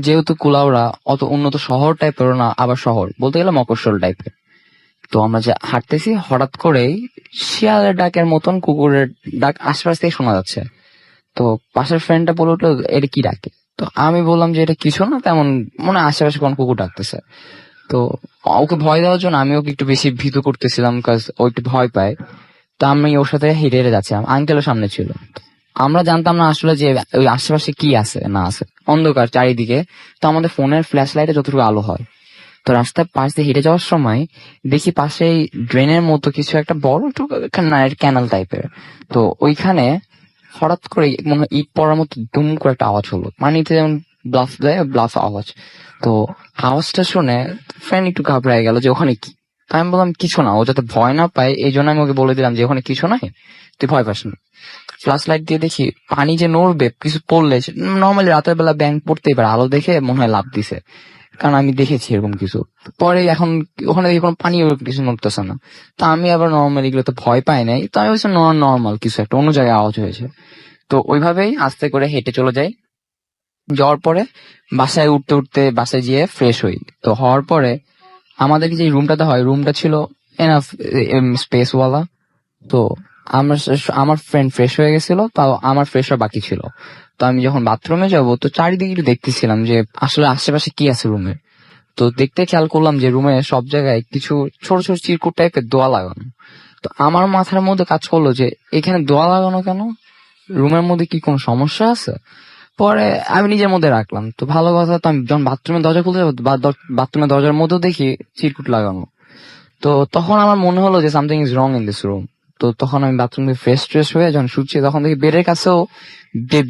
যেহেতু কুলাউড়া অত উন্নত শহর টাইপের না, আবার শহর বলতে গেলে মফস্বল টাইপের। তো আমরা যে হাঁটতেছি, হঠাৎ করেই শিয়ালের ডাকের মতন কুকুরের ডাক আশপাশ থেকে শোনা যাচ্ছে। তো পাশের ফ্রেন্ডটা বলে উঠলো এটা কি ডাকে। তো আমি বললাম যে এটা কিছু না, তেমন মনে হয় আশেপাশে কোন কুকুর ডাকতেছে। তো ওকে ভয় দেওয়ার জন্য আমি ওকে একটু বেশি ভীতু করতেছিলাম, কাজ ও একটু ভয় পায়। তো আমি ওর সাথে হেঁটে হেঁটে যাচ্ছিলাম, আঙ্কেলের সামনে ছিল। আমরা জানতাম না আসলে যে ওই আশেপাশে কি আছে না আছে, অন্ধকার চারিদিকে। তো আমাদের ফোনের ফ্ল্যাশ লাইটে যতটুকু আলো হয়। তো রাস্তার পাশ দিয়ে হেঁটে যাওয়ার সময় দেখি পাশেই ড্রেনের মতো কিছু একটা বড় একটু ক্যানাল টাইপের। তো ওইখানে হঠাৎ করে মনে হয় ইট পড়ার মতো দুম করে একটা আওয়াজ হলো, মানে যেমন ব্লাফ দেয়, ব্লাফ আওয়াজ। তো আওয়াজটা শুনে ফ্রেন্ড একটু ঘাবড়ায় গেল যে ওখানে কি। তাই আমি বললাম কিছু না, ও যাতে ভয় না পায় এই জন্য আমি ওকে বলে দিলাম যে ওখানে কিছু নাই, তুই ভয় পাস না। ফ্ল্যাশ লাইট দিয়ে দেখি পানি যে নড়বে, কিছু পড়লে, নর্মালি রাতের বেলা ব্যাংক পড়তেই পারে, আলো দেখে মনে হয় লাফ দিছে, কারণ আমি দেখেছি এরকম কিছু। পরে এখন ওখানে দেখি কোনো পানি কিছু নড়তেছে না। তা আমি আবার নর্মালি এগুলো তো ভয় পাই নাই, তো আমি বলছি নর্মাল কিছু একটা অন্য জায়গায় আওয়াজ হয়েছে। তো ওইভাবেই আস্তে করে হেঁটে চলে যাই। যাওয়ার পরে বাসায় উঠতে উঠতে বাসায় গিয়ে ফ্রেশ হই। তো হওয়ার পরে আমাদের যে রুমটাতে হয়, রুমটা ছিল এনাফ স্পেস ওয়ালা। তো আমার ফ্রেন্ড ফ্রেশ হয়ে গেছিল, তাও আমার ফ্রেশ হওয়া বাকি ছিল। তো আমি যখন বাথরুমে যাব, তো চারিদিকে একটু দেখতেছিলাম যে আসলে আশেপাশে কি আছে রুমে। তো দেখতে খেয়াল করলাম যে রুমে সব জায়গায় কিছু ছোট ছোট চিরকুট টাইপের দোয়া লাগানো। তো আমার মাথার মধ্যে কাজ করলো যে এখানে দোয়া লাগানো কেন, রুমের মধ্যে কি কোনো সমস্যা আছে। পরে আমি নিজের মধ্যে রাখলাম, তো ভালো কথা। তো আমি যখন বাথরুমের দরজা খুলতে যাবো, বাথরুমের দরজার মধ্যেও দেখি চিরকুট লাগানো। তো তখন আমার মনে হলো যে something is wrong in this room. তো তখন আমি বাথরুমে ফ্রেশ হয়ে যখন শুচ্ছি, তখন দেখি বেডের কাছেও,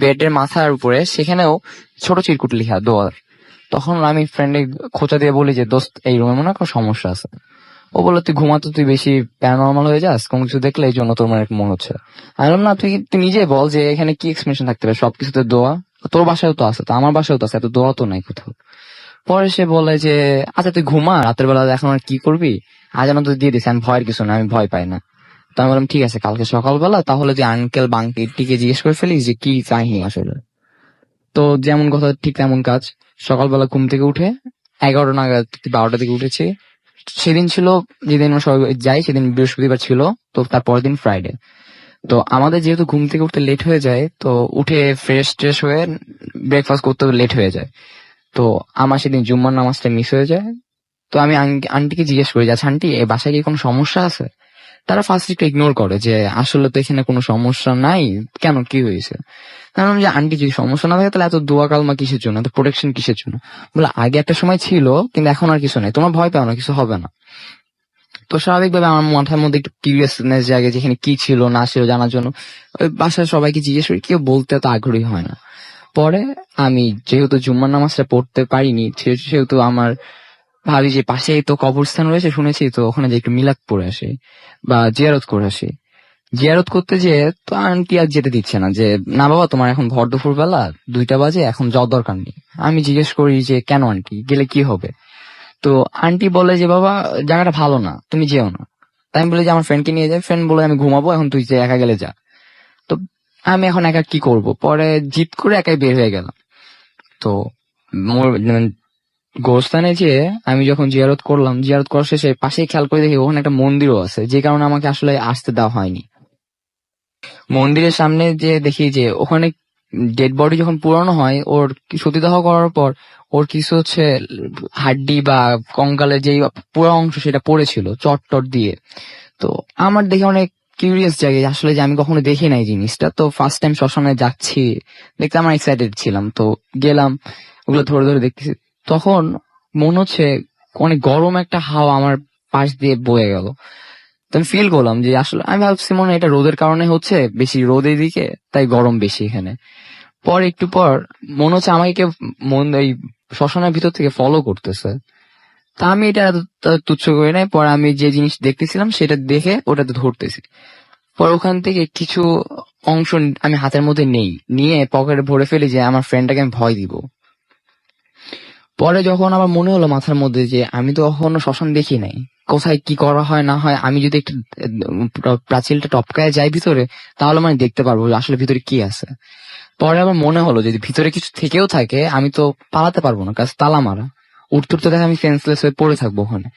বেডের মাথার উপরে সেখানেও ছোট চিরকুট লিখা দোয়ার। তখন আমি ফ্রেন্ডে খোঁচা দিয়ে বলি যে দোস্ত, এই রুমে মনে হয় কোনো সমস্যা আছে। ও বললো তুই ঘুমাতো, তুই বেশি প্যারানর্মাল হয়ে যাস, কোনো কিছু দেখলে এই জন্য তোর মনে মনে হচ্ছে। আমি বললাম না, তুই তুই নিজেই বল যে এখানে কি এক্সপ্লেনেশন থাকতে পারে, সবকিছুতে দোয়া, তোর বাসায়ও তো আছে, তো আমার বাসায়ও তো আছে, এত দোয়া তো নাই কোথাও। পরে সে বলে যে আচ্ছা তুই ঘুমা, রাতের বেলা এখন আর কি করবি, আজ আমার তো দিয়ে দিস, আমি ভয়ের কিছু না, আমি ভয় পাই না। তো আমি বললাম ঠিক আছে, কালকে সকালবেলা তাহলে তুই আঙ্কেল বাঙ্কিটিকে জিজ্ঞেস করে ফেলিস যে কি চাহি আসলে। তো যেমন কথা ঠিক তেমন কাজ। সকালবেলা ঘুম থেকে উঠে 11টা নাগাদ, 12টার দিকে উঠেছি। সেদিন ছিল, যেদিন আমরা সবাই যাই সেদিন বৃহস্পতিবার ছিল। তো তার পরের দিন ফ্রাইডে। তো আমাদের যেহেতু ঘুম থেকে উঠতে লেট হয়ে যায়, তো উঠে ফ্রেশ ট্রেশ হয়ে ব্রেকফাস্ট করতে লেট হয়ে যায়। তো আমার সেদিন জুম্মার নামাজটা মিস হয়ে যায়। তো আমি আন্টিকে জিজ্ঞেস করি যে আচ্ছা আন্টি, এই বাসায় কি কোনো সমস্যা আছে। তারা ফার্স্ট একটু ইগনোর করে যে আসলে তো এখানে কোনো সমস্যা নাই, কেন কি হয়েছে। কারণ যে আন্টি যদি সমস্যা না থাকে তাহলে এত দোয়া কালমা কিসের জন্য, এত প্রোটেকশন কিসের জন্য। বলে আগে একটা সময় ছিল কিন্তু এখন আর কিছু নেই, তোমরা ভয় পাও না, কিছু হবে না। তো স্বাভাবিকভাবে আমার মাথার মধ্যে একটু কিউরিয়াসনেস জাগে যেখানে কি ছিল না ছিল জানার জন্য। ওই বাসায় সবাইকে জিজ্ঞেস করি, কেউ বলতে তো আগ্রহী হয় না। পরে আমি যেহেতু জুম্মার নামাজটা পড়তে পারিনি, সেহেতু আমার ভাবি যে পাশেই তো কবরস্থান রয়েছে শুনেছি, তো ওখানে যে একটু মিলাদ পড়ে আসি বা জিয়ারত করে আসি। জিয়ারত করতে যেয়ে তো আন্টি আর যেতে দিচ্ছে না, যে না বাবা তোমার এখন ভর দুপুর বেলা 2টা বাজে, এখন যাওয়ার দরকার নেই। আমি জিজ্ঞেস করি যে কেন আন্টি, গেলে কি হবে? তো আন্টি বলে যে বাবা জায়গাটা ভালো না, তুমি যেও না। তাই আমি বলি যে আমার ফ্রেন্ডকে নিয়ে যাই, ফ্রেন্ড বলে আমি ঘুমাবো, এখন তুই যে একা গেলে যা। তো আমি এখন একা কি করব, পরে জিদ করে একাই বের হয়ে গেলাম। তো গোরস্থানে যেয়ে আমি যখন জিয়ারত করলাম, জিয়ারত করার শেষে পাশেই খেয়াল করে দেখি ওখানে একটা মন্দিরও আছে, যে কারণে আমাকে আসলে আসতে দেওয়া হয়নি। মন্দিরের সামনে যে দেখি যে ওখানে ডেড বডি যখন পুরানো হয়, ওর সতীদাহ করার পর ওর কিছু হচ্ছে হাড্ডি বা কঙ্কালের যেই পুরো অংশ সেটা পড়েছিল চট টট দিয়ে। তো আমার দেখে অনেক কিউরিয়াস জাগে আসলে, যে আমি কখনো দেখি নাই জিনিসটা, তো ফার্স্ট টাইম শ্মশানে যাচ্ছি দেখতে আমার এক্সাইটেড ছিলাম। তো গেলাম, ওগুলো ধরে ধরে দেখতেছি। তখন মনে হচ্ছে অনেক গরম একটা হাওয়া আমার পাশ দিয়ে বয়ে গেল। তো আমি ফিল করলাম যে আসলে আমি ভাবছি মনে হয় এটা রোদের কারণে হচ্ছে, বেশি রোদের দিকে তাই গরম বেশি এখানে। পর একটু পর মনে হচ্ছে আমাকে কেউ এই শ্মশানের ভিতর থেকে ফলো করতেছে। তা আমি এটা এত তুচ্ছ করি নাই, পরে আমি যে জিনিস দেখতেছিলাম সেটা দেখে ওটাতে ধরতেছি। পর ওখান থেকে কিছু অংশ আমি হাতের মধ্যে নেই, নিয়ে পকেটে ভরে ফেলি যে আমার ফ্রেন্ডটাকে আমি ভয় দিব। পরে যখন আমার মনে হলো মাথার মধ্যে যে আমি তো কখনো শ্মশান দেখি নাই, কোথায় কি করা হয় না হয়, আমি যদি একটু প্রাচীলটা টপকায় যাই ভিতরে, তাহলে মানে দেখতে পারবো যে আসলে ভিতরে কি আছে। পরে আবার মনে হলো যদি ভিতরে কিছু থেকেও থাকে আমি তো পালাতে পারবো না, কাজ তালা মারা। উঠতে উঠতে দেখে আমি সেন্সলেস হয়ে পড়ে থাকবো ওখানে।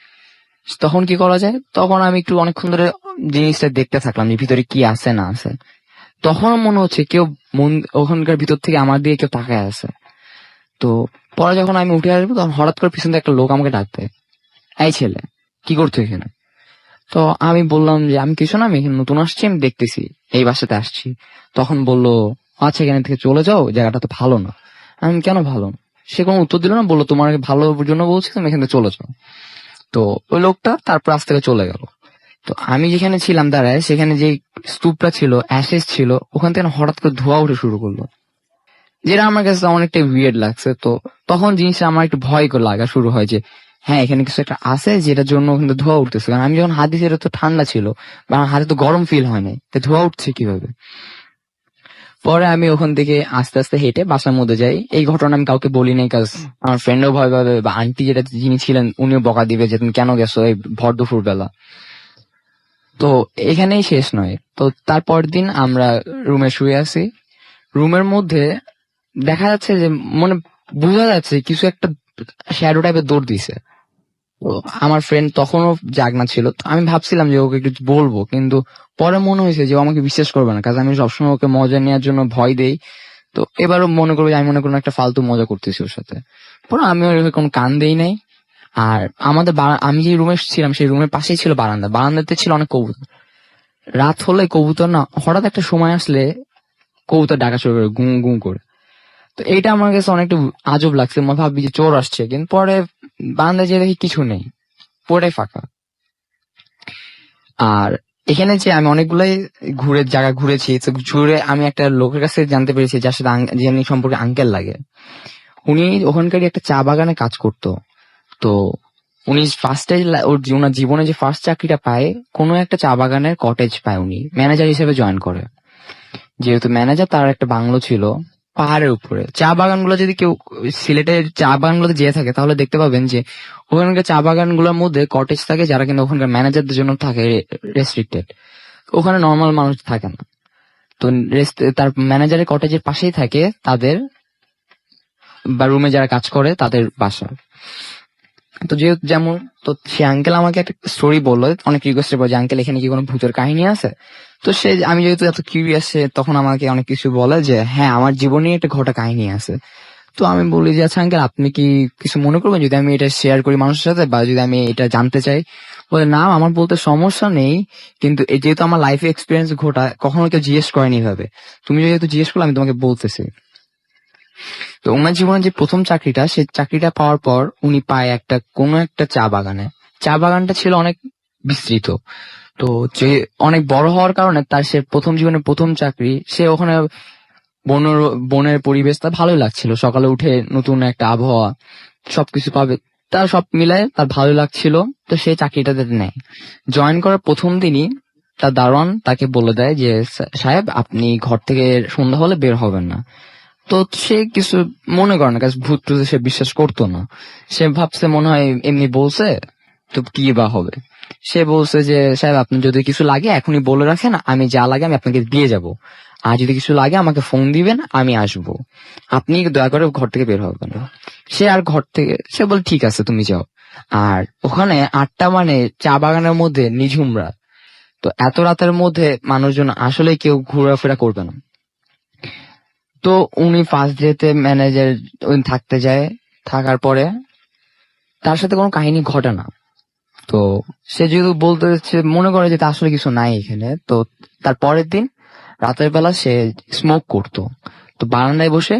তখন কি করা যায়? তখন আমি একটু অনেকক্ষণ ধরে জিনিসটা দেখতে থাকলাম যে ভিতরে কি আছে না আছে। তখন মনে হচ্ছে কেউ ওখানকার ভিতর থেকে আমার দিকে কেউ তাকায় আছে। তো পরে যখন আমি উঠে আসবো তখন হঠাৎ করে পিছন থেকে একটা লোক আমাকে ডাকতে, এই ছেলে কি করছো এখানে? তো আমি বললাম যে আমি কিছু না, আমি এখানে নতুন আসছি, আমি দেখতেছি, এই বাসাতে আসছি। তখন বললো আচ্ছা এখানে থেকে চলে যাও, জায়গাটা তো ভালো না। আমি কেন ভালো না? সে কোনো উত্তর দিল না, বললো তোমার ভালো জন্য বলছি, তুমি এখান থেকে চলে যাও। তো ওই লোকটা তারপর আজ থেকে চলে গেল। তো আমি যেখানে ছিলাম দাঁড়ায়, সেখানে যে স্তূপটা ছিল, অ্যাশেজ ছিল, ওখান থেকে না হঠাৎ করে ধোঁয়া উঠে শুরু করলো, যেটা আমার কাছে অনেকটা উইয়ার্ড লাগছে। তো তখন জিনিসটা আমার একটু ভয় করে লাগা শুরু হয় যে হ্যাঁ এখানে কিছু একটা আছে যেটার জন্য ওখানে ধোঁয়া উঠতেছে। কারণ আমি যখন হাত দিয়েছি এটা তো ঠান্ডা ছিল, বা আমার হাতে তো গরম ফিল হয় নাই, তো ধোঁয়া উঠছে কিভাবে? পরে আমি ওখান থেকে আস্তে আস্তে হেঁটে বাসার মধ্যে যাই। এই ঘটনা আমি কাউকে বলি নাই, কাজ আমার ফ্রেন্ডও ভয় পাবে, বা আন্টি যেটা যিনি ছিলেন উনিও বকা দিবে যে তুমি কেন গেছো এই ভর দুপুর বেলা। তো এখানেই শেষ নয়, তো তারপর দিন আমরা রুমে শুয়ে আছি। রুমের মধ্যে দেখা যাচ্ছে যে মানে বোঝা যাচ্ছে কিছু একটা শ্যাডো টাইপের দৌড় দিছে। তো আমার ফ্রেন্ড তখনও জাগনা ছিল, তো আমি ভাবছিলাম যে ওকে কিছু বলবো, কিন্তু পরে মনে হয়েছে যে ও আমাকে বিশ্বাস করবে না, কারণ আমি সবসময় ওকে মজা নেওয়ার জন্য ভয় দেই। তো এবারও মনে করবো যে আমি মনে কোনো একটা ফালতু মজা করতেছি ওর সাথে। পরে আমি ওর কোনো কান দেই নাই। আর আমাদের আমি যে রুমে ছিলাম সেই রুমের পাশেই ছিল বারান্দা, বারান্দাতে ছিল অনেক কবুতর। রাত হলে কবুতর না হঠাৎ একটা সময় আসলে কবুতর ডাকা শুরু করে, গুঁ গুঁ করে। তো এইটা আমার কাছে অনেকটা আজব লাগছে, মনে ভাবি যে চোর আসছে, কিন্তু পরে বারান্দায় যেয়ে দেখি কিছু নেই, পুরোটাই ফাঁকা। আর এখানে যে আমি অনেকগুলাই জায়গা ঘুরেছি, তো ঘুরে আমি একটা লোকের কাছে জানতে পেরেছি যার সাথে যিনি সম্পর্কে আঙ্কেল লাগে, উনি ওখানকারই একটা চা বাগানে কাজ করতো। তো উনি ফার্স্টে ওনার জীবনে যে ফার্স্ট চাকরিটা পায়, কোনো একটা চা বাগানের কটেজ পায়, উনি ম্যানেজার হিসেবে জয়েন করে। যেহেতু ম্যানেজার, তার একটা বাংলো ছিল পাহাড়ের উপরে। চা বাগানগুলো যদি কেউ সিলেটের চা বাগানগুলোতে যেয়ে থাকে তাহলে দেখতে পাবেন যে ওখানকার চা বাগানগুলোর মধ্যে কটেজ থাকে, যারা কিন্তু ওখানকার ম্যানেজারদের জন্য থাকে রেস্ট্রিক্টেড। ওখানে নর্মাল মানুষ থাকে না। তো তার ম্যানেজারের কটেজের পাশেই থাকে তাদের, বা রুমে যারা কাজ করে তাদের বাসা। তো যেহেতু যেমন, তো সে আঙ্কেল আমাকে একটা স্টোরি বললো, অনেক রিকোয়েস্টের পর যে আঙ্কেল এখানে কি কোনো ভূতের কাহিনী আছে? তো সে, আমি যেহেতু এত কিউরিয়াস, সে তখন আমাকে অনেক কিছু বলে যে হ্যাঁ আমার জীবনে একটা ঘটা কাহিনী আছে। তো আমি বলি যে আচ্ছা আঙ্কেল আপনি কি কিছু মনে করবেন যদি আমি এটা শেয়ার করি মানুষের সাথে, বা যদি আমি এটা জানতে চাই? বলে না আমার বলতে সমস্যা নেই, কিন্তু যেহেতু আমার লাইফে এক্সপিরিয়েন্স ঘটা, কখনো কেউ জিজ্ঞেস করেনি ভাবে, তুমি যেহেতু জিজ্ঞেস করলে আমি তোমাকে বলতেছি। তো ওনার জীবনে যে প্রথম চাকরিটা, সেই চাকরিটা পাওয়ার পর উনি পায় কোনো একটা চা বাগানে। চা বাগানটা ছিল অনেক বিস্তৃত। তো যে অনেক বড় হওয়ার কারণে তার সে প্রথম জীবনের প্রথম চাকরি, সে ওখানে বনের পরিবেশ তার ভালোই লাগছিল। সকালে উঠে নতুন একটা আবহাওয়া, সবকিছু পাবে, তার সব মিলায় তার ভালো লাগছিল, তো সে চাকরিটাতে নেয়। জয়েন করার প্রথম দিনই তার দারোয়ান তাকে বলে দেয় যে সাহেব আপনি ঘর থেকে সন্ধ্যা হলে বের হবেন না। তো সে কিছু মনে করে না, কারণ ভূত টুতে সে বিশ্বাস করতো না। সে ভাবছে মনে হয় এমনি বলছে, তো কি বা হবে। সে বলছে যে সাহেব আপনি যদি কিছু লাগে এখনই বলে রাখেন, আমি যা লাগে আমি আপনাকে দিয়ে যাব, আর যদি কিছু লাগে আমাকে ফোন দিবেন, আমি আসবো, আপনি দয়া করে ঘর থেকে বের হবেন না। সে আর ঘর থেকে সে বলে ঠিক আছে তুমি যাও। আর ওখানে 8টা মানে চা বাগানের মধ্যে নিঝুম রাত, তো এত রাতের মধ্যে মানুষজন আসলে কেউ ঘোরাফেরা করবে না। তো উনি ফার্স্ট ডেতে ম্যানেজার থাকতে যায়, থাকার পরে তার সাথে কোনো কাহিনী ঘটে না। তো সে যেহেতু বলতে সে মনে করে যে তা আসলে কিছু নাই এখানে, তো তার পরের দিন রাতের বেলা সে স্মোক করতো। তো বারান্দায় বসে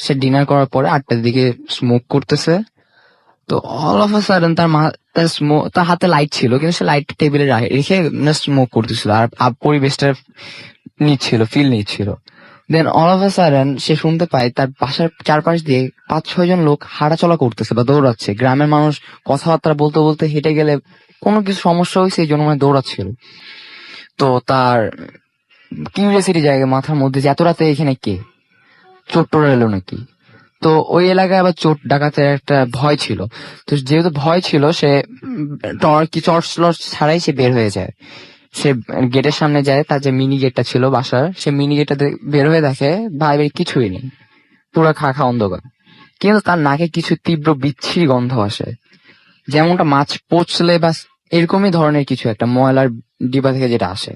সে ডিনার করার পরে 8টার দিকে স্মোক করতেছে। তো অল অফ আ সাডেন তার হাতে লাইট ছিল, কিন্তু সে লাইট টেবিলে রেখে স্মোক করতেছিল আর পরিবেশটা ফিল নিচ্ছিল। দেন অল অফ আ সাডেন সে শুনতে পায় তার বাসার চারপাশ দিয়ে 5-6 জন লোক হাঁটাচলা করতেছে বা দৌড়াচ্ছে। গ্রামের মানুষ কথাবার্তা বলতে বলতে হেঁটে গেলে কোনো কিছু সমস্যা হয়েছে এই জন্য মানে দৌড়াচ্ছিল। তো তার কিউরিয়াসিটি জায়গায় মাথার মধ্যে যে এত রাতে এখানে কে, চোর টোর এলো নাকি। তো ওই এলাকায় আবার চোর ডাকাতের একটা ভয় ছিল। তো যেহেতু ভয় ছিল সে টর্চ ছাড়াই সে বের হয়ে যায়। সে গেটের সামনে যায়, তার যে মিনি গেটটা ছিল বাসার, সে মিনি গেটটা বের হয়ে দেখে বাইরে কিছুই নেই, পুরো খা অন্ধকার। কিন্তু তার নাকে কিছু তীব্র বিচ্ছিরি গন্ধ আসে, যেমনটা মাছ পচলে বা এরকমই ধরনের কিছু একটা ময়লার ডিবা থেকে যেটা আসে।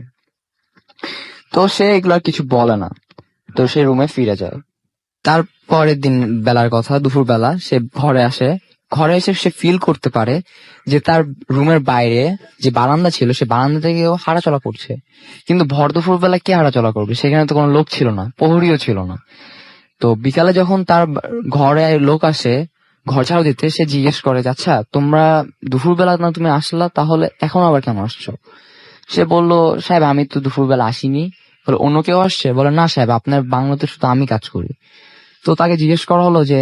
তো সে এগুলো আর কিছু বলে না, তো সে রুমে ফিরে যায়। তার পরের দিন বেলার কথা, দুপুর বেলা সে ঘরে আসে। ঘরে এসে সে ফিল করতে পারে যে তার রুমের বাইরে যে বারান্দা ছিল সে বারান্দা থেকে কেউ হাঁটাচলা করছে। কিন্তু ভর দুপুর বেলা কে হাঁটাচলা করবে, সেখানে তো কোনো লোক ছিল না, প্রহরীও ছিল না। তো বিকালে যখন তার ঘরে লোক আসে ঘর ঝাড়ু দিতে, সে জিজ্ঞেস করে আচ্ছা তোমরা দুপুরবেলা না তুমি আসলা, তাহলে এখন আবার কেন আসছো? সে বললো সাহেব আমি তো দুপুরবেলা আসিনি। বলে অন্য কেউ আসছে? বলে না সাহেব আপনার বাংলোতে শুধু আমি কাজ করি। তো তাকে জিজ্ঞেস করা হলো যে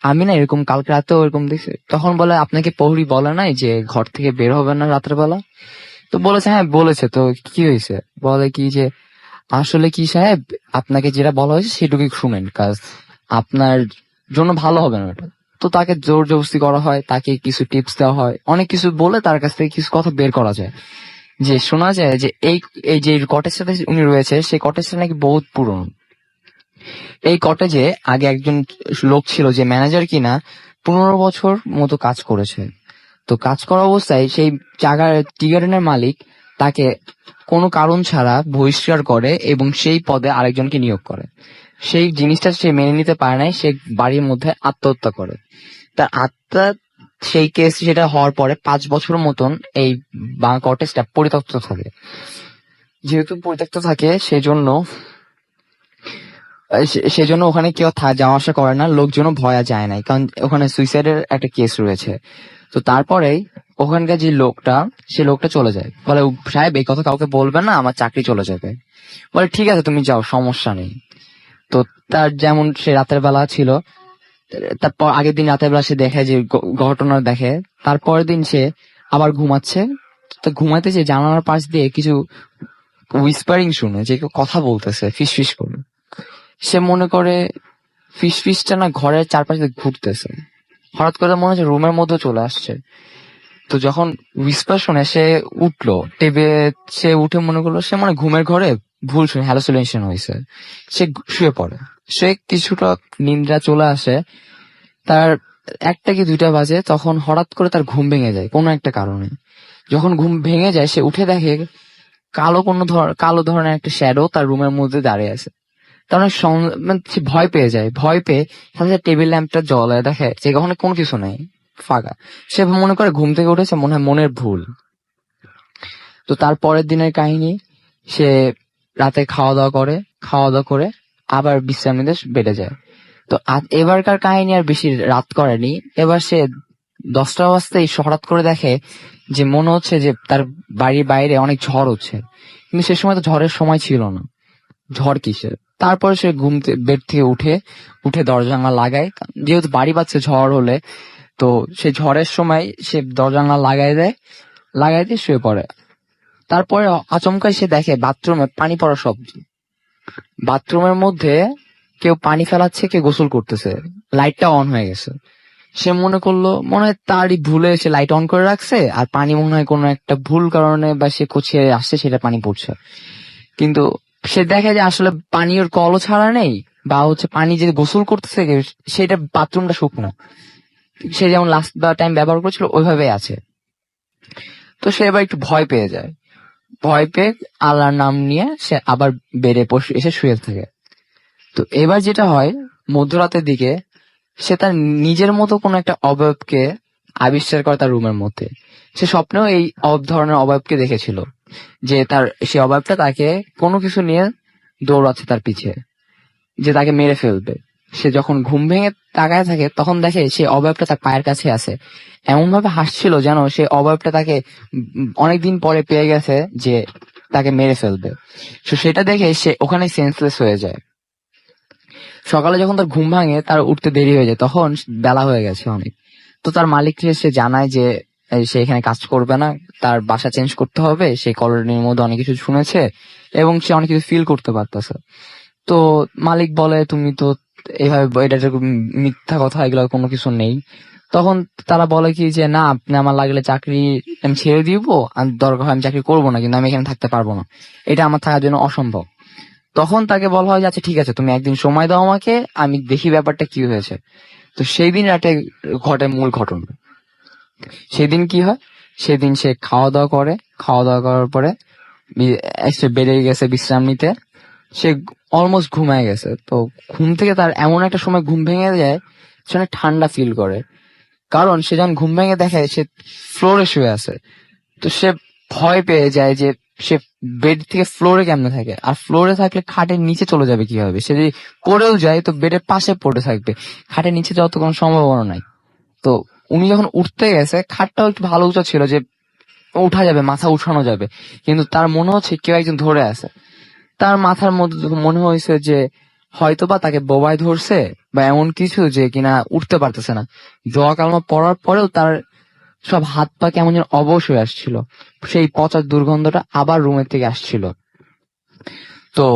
আমি না এরকম কালকে রাতেও এরকম দেখছি। তখন বলে আপনাকে প্রহরী বলে নাই যে ঘর থেকে বের হবেন না রাতের বেলা? তো বলেছে হ্যাঁ বলেছে। তো কি হয়েছে? বলে কি যে আসলে কি সাহেব আপনাকে যেটা বলা হয়েছে সেটুকুই শুনেন, কাজ আপনার জন্য ভালো হবে না ওটা। তো তাকে জোর জবরদস্তি করা হয়, তাকে কিছু টিপস দেওয়া হয়, অনেক কিছু বলে তার কাছ থেকে কিছু কথা বের করা যায়। যে শোনা যায় যে এই এই যে কটেজটাতে উনি রয়েছে সেই কটেজটা নাকি বহুত পুরনো। এই কটেজে আগে একজন লোক ছিল যে ম্যানেজার কিনা 15 বছর মতো কাজ করেছে। তো কাজ করা অবস্থায় সেই জায়গার টি গার্ডেনের মালিক তাকে কোনো কারণ ছাড়া বহিষ্কার করে এবং সেই পদে আরেকজনকে নিয়োগ করে। সেই জিনিসটা সে মেনে নিতে পারে নাই, সে বাড়ির মধ্যে আত্মহত্যা করে। তার আত্মা সেই কেস সেটা হওয়ার পরে 5 বছর মতন এই কটেজটা পরিত্যক্ত থাকে। যেহেতু পরিত্যক্ত থাকে সেজন্য ওখানে কেউ যাওয়া আসা করে না, লোকজনও ভয়া যায় নাই, কারণ ওখানে সুইসাইডের একটা কেস রয়েছে। তো তারপরেই ওখানকার যে লোকটা সে লোকটা চলে যায়, বলে সাহেব এই কথা কাউকে বলবেন না, আমার চাকরি চলে যাবে। বলে ঠিক আছে তুমি যাও, সমস্যা নেই। তো তার যেমন সে রাতের বেলা ছিল, তারপর আগের দিন রাতের বেলা সে দেখে যে ঘটনা দেখে, তারপরের দিন সে আবার ঘুমাচ্ছে। তো ঘুমাতে যে জানালার পাশ দিয়ে কিছু হুইসপারিং শুনে, যে কেউ কথা বলতেছে ফিস ফিস করে। সে মনে করে ফিস ফিসটা না ঘরের চারপাশে ঘুরতেছে। হঠাৎ করে মনে হচ্ছে রুমের মধ্যে চলে আসছে। তো যখন হুইসপার শুনে সে উঠলো, সে উঠে মনে করলো সে মনে ঘুমের ঘরে ভুল শুনে হ্যালুসিনেশন হয়েছে। সে শুয়ে পড়ে। সে কিছুটা নিদ্রা চলে আসে, তার 1টা কি 2টা বাজে, তখন হঠাৎ করে তার ঘুম ভেঙে যায় কোনো একটা কারণে। যখন ঘুম ভেঙে যায় সে উঠে দেখে কালো ধরনের একটা শ্যাডো তার রুমের মধ্যে দাঁড়িয়ে আছে। তখন মানে সে ভয় পেয়ে যায়, ভয় পেয়ে সাথে টেবিল ল্যাম্পটা জ্বলায়, দেখে যে ওখানে কোনো কিছু নেই, ফাঁকা। সে মনে করে ঘুম থেকে উঠেছে, মনে হয় মনের ভুল। তো তার পরের দিনের কাহিনী, সে রাতে খাওয়া দাওয়া করে আবার বিশ্রাম নিতে বেডে যায়। তো এবারকার কাহিনী আর বেশি রাত করেনি। এবার সে 10টা বাজতেই হঠাৎ করে দেখে যে মনে হচ্ছে যে তার বাড়ির বাইরে অনেক ঝড় হচ্ছে, কিন্তু সে সময় তো ঝড়ের সময় ছিল না, ঝড় কিসের। তারপরে সে বেড থেকে উঠে দরজা জানলা লাগায়, যেহেতু বাড়ি বাজছে ঝড় হলে তো সে ঝড়ের সময় সে দরজা জানলা লাগাই দিয়ে শুয়ে পড়ে। তারপরে আচমকাই সে দেখে বাথরুমে পানি পড়ার শব্দ। বাথরুমের মধ্যে কেউ পানি ফেলাচ্ছে, কেউ গোসল করতেছে, লাইটটা অন হয়ে গেছে। সে মনে করলো মনে হয় তারই ভুলে সে লাইট অন করে রাখছে, আর পানি মনে হয় কোনো একটা ভুল কারণে বা সে কোচিয়ে আসছে সেটা পানি পড়ছে। কিন্তু সে দেখে যে আসলে পানি ওর কলও ছাড়া নেই, বা হচ্ছে পানি যে গোসল করতেছে সেটা বাথরুমটা শুকনো, সে যেমন লাস্ট টাইম ব্যবহার করেছিল ওইভাবে আছে। তো সে এবার একটু ভয় পেয়ে যায়। ভয় পেয়ে আল্লাহর নাম নিয়ে সে আবার বেডে এসে শুয়ে থাকে। তো এবার যেটা হয়, মধ্যরাতের দিকে সে তার নিজের মতো কোনো একটা অবয়বকে আবিষ্কার করে তার রুমের মধ্যে। সে স্বপ্নেও এই ধরনের অবয়বকে দেখেছিল, যে তার সে অবয়বটা তাকে কোনো কিছু নিয়ে দৌড়াচ্ছে তার পিছে, যে তাকে মেরে ফেলবে। সে যখন ঘুম ভেঙে তাকায় থাকে তখন দেখে সে অবয়বটা তার পায়ের কাছে আছে, এমন ভাবে হাসছিল যেন সে অবয়বটা তাকে অনেকদিন পরে পেয়ে গেছে যে তাকে মেরে ফেলবে। তো সেটা দেখে সে ওখানে সেন্সলেস হয়ে যায়। সকালে যখন তার ঘুম ভাঙে তার উঠতে দেরি হয়ে যায়, তখন বেলা হয়ে গেছে অনেক। তো তার মালিককে সে জানায় যে সে এখানে কাজ করবে না, তার বাসা চেঞ্জ করতে হবে। সে কলোনির মধ্যে অনেক কিছু শুনেছে এবং সে অনেক কিছু ফিল করতে পারতেছে। তো মালিক বলে তুমি তো এইভাবে, এটা যে মিথ্যা কথা, এগুলো কোনো কিছু নেই। তখন তারা বলে কি যে না, আপনি আমার লাগলে চাকরি আমি ছেড়ে দিব, আর দরকার হয় আমি চাকরি করবো না, কিন্তু আমি এখানে থাকতে পারবো না, এটা আমার থাকার জন্য অসম্ভব। তখন তাকে বলা হয় যে আচ্ছা ঠিক আছে, তুমি একদিন সময় দাও আমাকে, আমি দেখি ব্যাপারটা কি হয়েছে। তো সেই দিন রাতে ঘটে মূল ঘটনা। সেদিন কি হয়, সেদিন সে খাওয়া দাওয়া করার পরে সে বেড়ে গেছে বিশ্রাম নিতে। সে অলমোস্ট ঘুমায় গেছে। তো ঘুম থেকে তার এমন একটা সময় ঘুম ভেঙে যায়, সে অনেক ঠান্ডা ফিল করে, কারণ সে যখন ঘুম ভেঙে দেখে সে ফ্লোরে শুয়ে আছে। তো সে ভয় পেয়ে যায় যে সে বেড থেকে ফ্লোরে কেমনে থাকে, আর ফ্লোরে থাকলে খাটের নিচে চলে যাবে কিভাবে। সে যদি পড়েও যায় তো বেডের পাশে পড়ে থাকবে, খাটের নিচে যাওয়ার তো কোনো সম্ভাবনা নাই। তো উনি যখন উঠতে গেছে, খাটটাও একটু ভালো উঁচা ছিল যে উঠা যাবে, মাথা উঠানো যাবে, কিন্তু তার মনে হচ্ছে কেউ একজন ধরে আছে। তার মাথার মধ্যে মনে হয়েছে যে হয়তোবা তাকে বোবায় ধরছে বা এমন কিছু, যে কিনা উঠতে পারতেছে না। দোয়া কালমা পড়ার পরেও তার সব হাত পা কেমন যেন অবশ হয়ে আসছিল, সেই পচার দুর্গন্ধটা আবার রুমের থেকে আসছিল। তো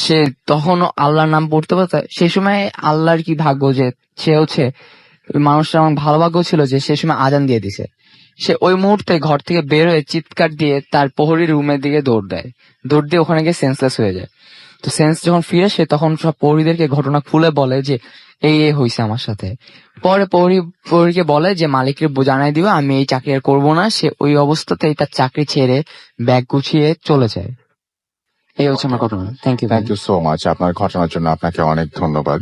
সে তখনও আল্লাহর নাম পড়তে পারত। সেই সময় আল্লাহর কি ভাগ্য যে সে হচ্ছে মানুষটা, আমার ভালো ভাগ্য ছিল যে সে সময় আজান দিয়ে দিছে। সে ওই মুহূর্তে ঘর থেকে বের হয়ে চিৎকার দিয়ে তার প্রহরী রুমের দিকে দৌড় দিয়ে ওখানে গিয়ে সেন্সলেস হয়ে যায়। তো সেন্স যখন ফিরে, সে তখন সব প্রহরীদেরকে ঘটনা খুলে বলে যে এই হয়েছে আমার সাথে। পরে প্রহরীকে বলে যে মালিককে জানাই দিও আমি এই চাকরি আর করবো না। সে ওই অবস্থাতেই তার চাকরি ছেড়ে ব্যাগ গুছিয়ে চলে যায়। এই হচ্ছে আমার ঘটনা। Thank you so much. আপনার ঘটনার জন্য আপনাকে অনেক ধন্যবাদ,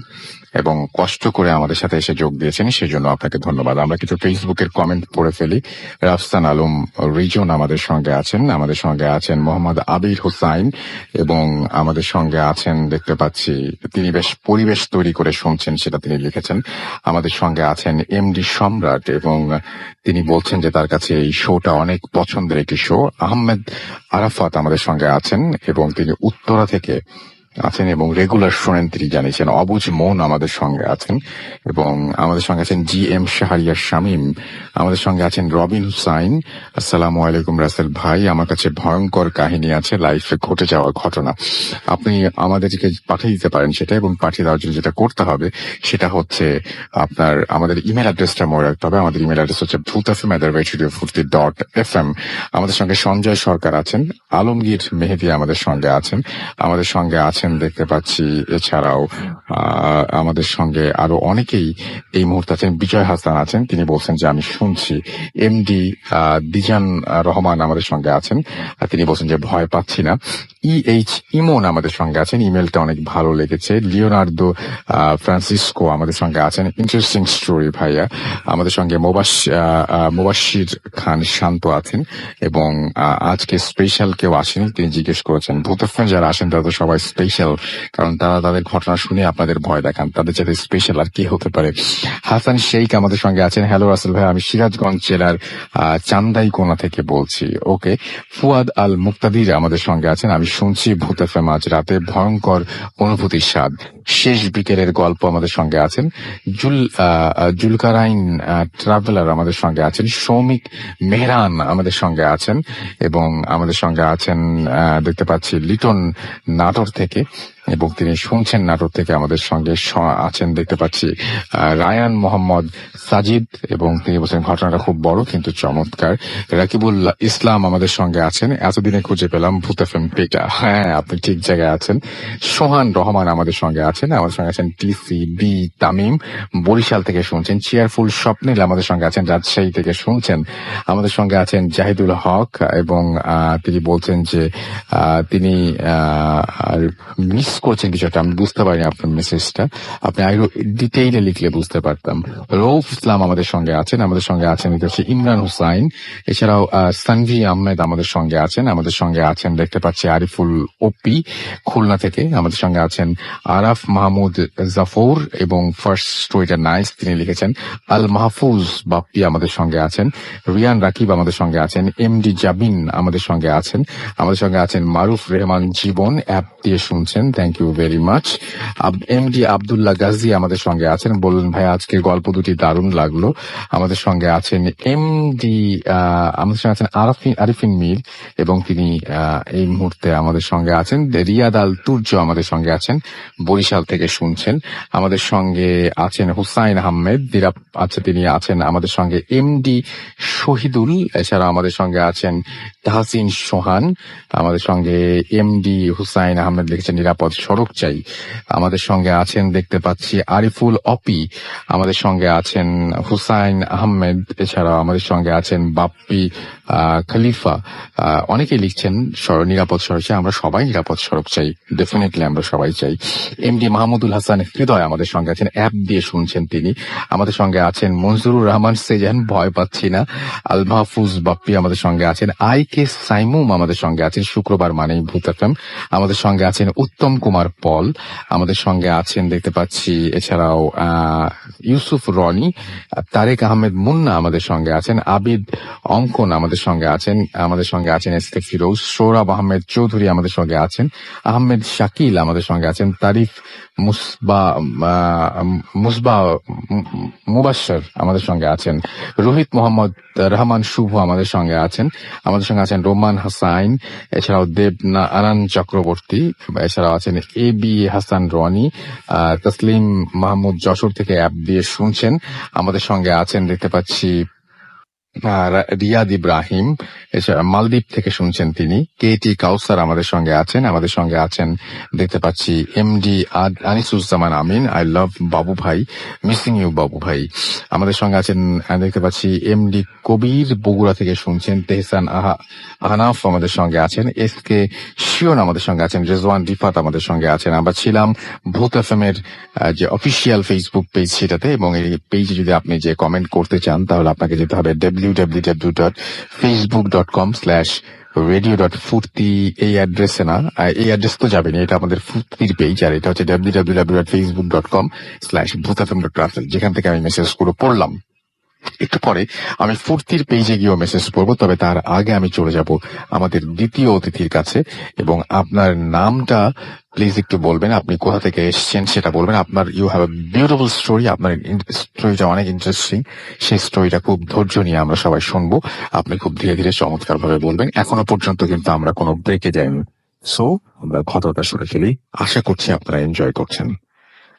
এবং কষ্ট করে আমাদের সাথে এসে যোগ দিয়েছেন সেজন্য আপনাকে ধন্যবাদ। আমরা কিছু ফেসবুকের কমেন্ট পড়ে ফেলি। রাফসান আলম রিজন আমাদের সঙ্গে আছেন মোহাম্মদ আবির হোসাইন, এবং আমাদের সঙ্গে আছেন, দেখতে পাচ্ছি তিনি বেশ পরিবেশ তৈরি করে শুনছেন সেটা তিনি লিখেছেন। আমাদের সঙ্গে আছেন এমডি সম্রাট, এবং তিনি বলছেন যে তার কাছে এই শোটা অনেক পছন্দের একটি শো। আহমেদ আরাফাত আমাদের সঙ্গে আছেন এবং তিনি উত্তরা থেকে আছেন এবং রেগুলার শোনেন, তিনি জানিয়েছেন। অবুজ মন আমাদের সঙ্গে আছেন, এবং আমাদের সঙ্গে আছেন জি এম শাহরিয়ার শামীম, আমাদের সঙ্গে আছেন রবিন হুসাইন। আসসালামু আলাইকুম রাসেল ভাই, আমার কাছে ভয়ঙ্কর কাহিনী আছে, লাইফে ঘটে যাওয়া ঘটনা, আপনি আমাদেরকে পাঠিয়ে দিতে পারেন সেটা, এবং পাঠিয়ে দেওয়ার জন্য যেটা করতে হবে সেটা হচ্ছে আপনার আমাদের ইমেল অ্যাড্রেসটা মনে রাখতে হবে। আমাদের ইমেল অ্যাড্রেস হচ্ছে bhootfm@radiofurti.fm। আমাদের সঙ্গে সঞ্জয় সরকার আছেন, আলমগীর মেহেদী আমাদের সঙ্গে আছেন দেখতে পাচ্ছি। এছাড়াও আমাদের সঙ্গে আরো অনেকেই এই মুহূর্তে আছেন। বিজয় হাসান আছেন, তিনি বলছেন যে আমি শুনছি। এমডি দিজান রহমান আমাদের সঙ্গে আছেন, তিনি বলছেন যে ভয় পাচ্ছি না। ইমন আমাদের সঙ্গে আছেন, ইমেলটা অনেক ভালো লেগেছে। লিওনার্দো ফ্রান্সিসকো আমাদের সঙ্গে আছেন, ইন্টারেস্টিং স্টোরি ভাইয়া। আমাদের সঙ্গে মোবাশির খান শান্ত আছেন, এবং আজকে স্পেশাল কেউ আসেনি, তিনি জিজ্ঞেস করেছেন। ভূতফ্যান যারা আসেন তারা তো সবাই স্পেশাল, কারণ তারা তাদের ঘটনা শুনে আপনাদের ভয় দেখান, তাদের যাতে স্পেশাল আর কি হতে পারে। হাসান শেখ আমাদের সঙ্গে আছেন। হ্যালো রাসেল ভাই, আমি সিরাজগঞ্জ জেলার চান্দাইকোনা থেকে বলছি। ওকে। ফুয়াদ আল মুক্তাদির আমাদের সঙ্গে আছেন, আমি শুনছি ভূত এফএম আজ রাতে ভয়ঙ্কর অনুভূতির স্বাদ। শেষ বিকেলের গল্প আমাদের সঙ্গে আছেন জুলকারাইন ট্রাভেলার আমাদের সঙ্গে আছেন, সৌমিক মেহরান আমাদের সঙ্গে আছেন, এবং আমাদের সঙ্গে আছেন দেখতে পাচ্ছি লিটন নাটোর থেকে, এবং তিনি শুনছেন নাটোর থেকে আমাদের সঙ্গে আছেন দেখতে পাচ্ছি রায়ান মোহাম্মদ সাজিদ, এবং তিনি বলছেন ঘটনাটা খুব বড় কিন্তু চমৎকার। রাকিবুল ইসলাম আমাদের সঙ্গে আছেন, এতদিনে খুঁজে পেলাম ভূত এফএম পেটা। হ্যাঁ, আপনি ঠিক জায়গায় আছেন। সোহান রহমান আমাদের সঙ্গে আছেন, আমাদের সঙ্গে আছেন টিসি বি তামিম বরিশাল থেকে শুনছেন, চেয়ারফুল স্বপ্নিল আমাদের সঙ্গে আছেন রাজশাহী থেকে শুনছেন, আমাদের সঙ্গে আছেন জাহিদুল হক, এবং তিনি বলছেন যে তিনি মিস করছেন কিছুটা, আমি বুঝতে পারিনি আপনার মেসেজটা, আপনি আরো ডিটেইলে লিখলে বুঝতে পারতাম। রৌফ ইসলাম আমাদের সঙ্গে আছেন, আমাদের সঙ্গে আছেন হচ্ছে ইমরান হুসাইন, এছাড়াও সানভি আহমেদ আমাদের সঙ্গে আছেন, আমাদের সঙ্গে আছেন দেখতে পাচ্ছি আরিফুল ওপি খুলনা থেকে, আমাদের সঙ্গে আছেন আরাফ মাহমুদ জাফর, এবং ফার্স্ট স্টোরিটা নাইস তিনি লিখেছেন। আল মাহফুজ বাপ্পি আমাদের সঙ্গে আছেন, রিয়ান রাকিব আমাদের সঙ্গে আছেন, এমডি জাবিন আমাদের সঙ্গে আছেন, আমাদের সঙ্গে আছেন মারুফ রেহমান জীবন অ্যাপ দিয়ে শুনছেন, thank you very much. MD Abdullah Gazi আমাদের সঙ্গে আছেন, বললেন ভাই আজকের গল্প দুটি দারুণ লাগলো। আমাদের সঙ্গে আছেন এমডি আমাদের সঙ্গে আছেন আরিফিন মীর, এবং তিনি এই মুহূর্তে আমাদের সঙ্গে আছেন। রিয়াদ আল তুর্য আমাদের সঙ্গে আছেন, বরিশাল থেকে শুনছেন। আমাদের সঙ্গে আছেন হুসাইন আহমেদ দিরাপ, আচ্ছা তিনি আছেন আমাদের সঙ্গে এমডি শহীদুল, এছাড়া আমাদের সঙ্গে আছেন তাহসিন সোহান, আমাদের সঙ্গে এমডি হুসাইন আহমেদ লিখেছেন নিরাপদ সড়ক চাই, আমাদের সঙ্গে আছেন দেখতে পাচ্ছি আরিফুল অপি, আমাদের সঙ্গে আছেন হুসাইন আহমেদ, এছাড়া আমাদের সঙ্গে আছেন বাপ্পি খলিফা, অনেকেই লিখছেন নিরাপদ সড়ক চাই, আমরা সবাই নিরাপদ সড়ক চাই, ডেফিনেটলি আমরা সবাই চাই। এমডি মাহমুদুল হাসান হৃদয় আমাদের সঙ্গে আছেন, অ্যাপ দিয়ে শুনছেন তিনি, আমাদের সঙ্গে আছেন মনজুরুর রহমান সেজান, ভয় পাচ্ছি না, আল মাহফুজ বাপ্পি আমাদের সঙ্গে আছেন, আইকে সাইমুম আমাদের সঙ্গে আছেন, শুক্রবার মানেই ভূত এফএম, আমাদের সঙ্গে আছেন উত্তম কুমার পল, আমাদের সঙ্গে আছেন দেখতে পাচ্ছি এছাড়াও ইউসুফ রনি, তারেক আহমেদ মুন্না আমাদের সঙ্গে আছেন, আবিদ অঙ্কন আমাদের সঙ্গে আছেন, আমাদের সঙ্গে আছেন এসকে ফিরোজ, সৌরভ আহমেদ চৌধুরী আমাদের সঙ্গে আছেন, আহমেদ শাকিল আমাদের সঙ্গে আছেন, তারিফ মুসবা মুবাশশর আমাদের সঙ্গে আছেন, রোহিত মোহাম্মদ রহমান শুভ আমাদের সঙ্গে আছেন, আমাদের সঙ্গে আছেন রোমান হাসাইন, এছাড়াও দেবনা আনান চক্রবর্তী, এছাড়াও আছেন এ বি হাসান রনি, তসলিম মাহমুদ যশোর থেকে অ্যাপ দিয়ে শুনছেন, আমাদের সঙ্গে আছেন দেখতে পাচ্ছি রিয়াদ ইব্রাহিম, এছাড়া মালদ্বীপ থেকে শুনছেন তিনি, কেটি কাউসার আমাদের সঙ্গে আছেন, আমাদের সঙ্গে আছেন দেখতে পাচ্ছি MD Anisuzzaman Amin, I love বাবু ভাই, মিসিং ইউ বাবু ভাই, আমাদের সঙ্গে আছেন দেখতে পাচ্ছি এমডি কবির বগুড়া থেকে শুনছেন, তেহসান আহনাফ আমাদের সঙ্গে আছেন, এস কে শিওন আমাদের সঙ্গে আছেন, রেজওয়ান রিফাত আমাদের সঙ্গে আছেন। আমরা ছিলাম ভূত এফএম এর যে অফিসিয়াল ফেসবুক পেজ সেটাতে, এবং এই পেজে যদি আপনি যে কমেন্ট করতে চান তাহলে আপনাকে যেতে হবে www.facebook.com/radio.ফুর্তি, এই অ্যাড্রেসে না, এই অ্যাড্রেস তো যাবেনি, এটা আমাদের ফুর্তির পেজ, আর এটা হচ্ছে www.facebook.com/bhutfm.raffle, যেখান থেকে আমি মেসেজ গুলো পড়লাম। একটু পরে আমি ফুর্তির পেজে গিয়েও মেসেজ করবো, তবে তার আগে আমি চলে যাব আমাদের দ্বিতীয় অতিথির কাছে, এবং আপনার নামটা প্লিজ একটু বলবেন, আপনি কোথা থেকে এসেছেন সেটা বলবেন, আপনার you have a beautiful story, আপনার স্টোরিটা অনেক ইন্টারেস্টিং, সেই স্টোরিটা খুব ধৈর্য নিয়ে আমরা সবাই শুনবো, আপনি খুব ধীরে ধীরে চমৎকার ভাবে বলবেন। এখনো পর্যন্ত কিন্তু আমরা কোনো ব্রেকে যাইনি, সো আমরা ঘটনাটা শুনে ফেলি, আশা করছি আপনারা এনজয় করছেন।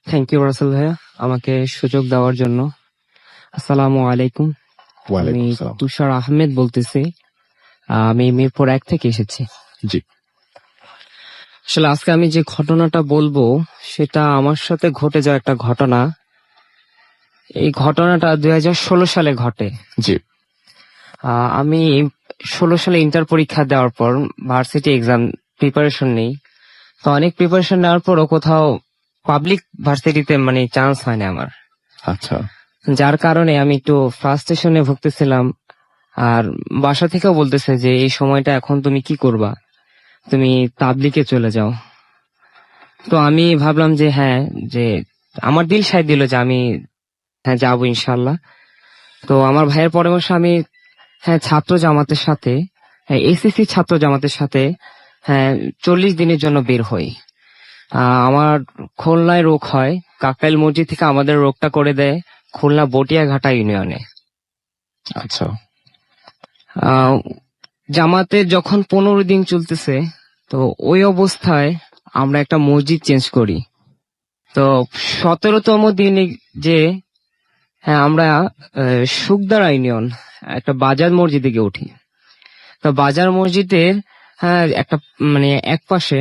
থ্যাংক ইউ রাসেল ভাইয়া আমাকে সুযোগ দেওয়ার জন্য। আসসালামু আলাইকুম। আমি ওয়ালাইকুম আসসালাম। তুষার আহমেদ বলতেছি। আমি মিরপুর 1 থেকে এসেছি। জি। আসলে আজকে আমি যে ঘটনাটা বলবো সেটা আমার সাথে ঘটে যাওয়া একটা ঘটনা। এই ঘটনাটা 2016 সালে ঘটে। জি। আমি 16 সালে ইন্টার পরীক্ষা দেওয়ার পর ভার্সিটি এক্সাম প্রিপারেশন নেই। তো অনেক প্রিপারেশন নেওয়ার পরও কোথাও পাবলিক ভার্সিটিতে মানে চান্স হয় না আমার। আচ্ছা। যার কারণে আমি একটু ফ্রাস্ট্রেশনে ভুগতেছিলাম। আর বাসা থেকেও বলতেছে যে এই সময়টা এখন তুমি কি করবা, তুমি তাবলিগে চলে যাও। তো আমি ভাবলাম যে হ্যাঁ, যে আমার দিল সায় দিল যে আমি হ্যাঁ যাবো ইনশাল্লাহ। তো আমার ভাইয়ের পরামর্শ আমি ছাত্র জামাতের সাথে, এসএসসি ছাত্র জামাতের সাথে হ্যাঁ 40 দিনের জন্য বের হই। আমার খুলনায় রোগ হয়, কাকরাইল মসজিদ থেকে আমাদের রোগটা করে দেয় খুলনা বটিয়াঘাটা ইউনিয়নে। আচ্ছা। আহ, জামাতে যখন 15 দিন চলতেছে, তো ওই অবস্থায় আমরা একটা মসজিদ চেঞ্জ করি। তো 17তম দিনে যে হ্যাঁ আমরা সুখদারা ইউনিয়ন একটা বাজার মসজিদে গিয়ে উঠি। তো বাজার মসজিদের হ্যাঁ একটা মানে এক পাশে,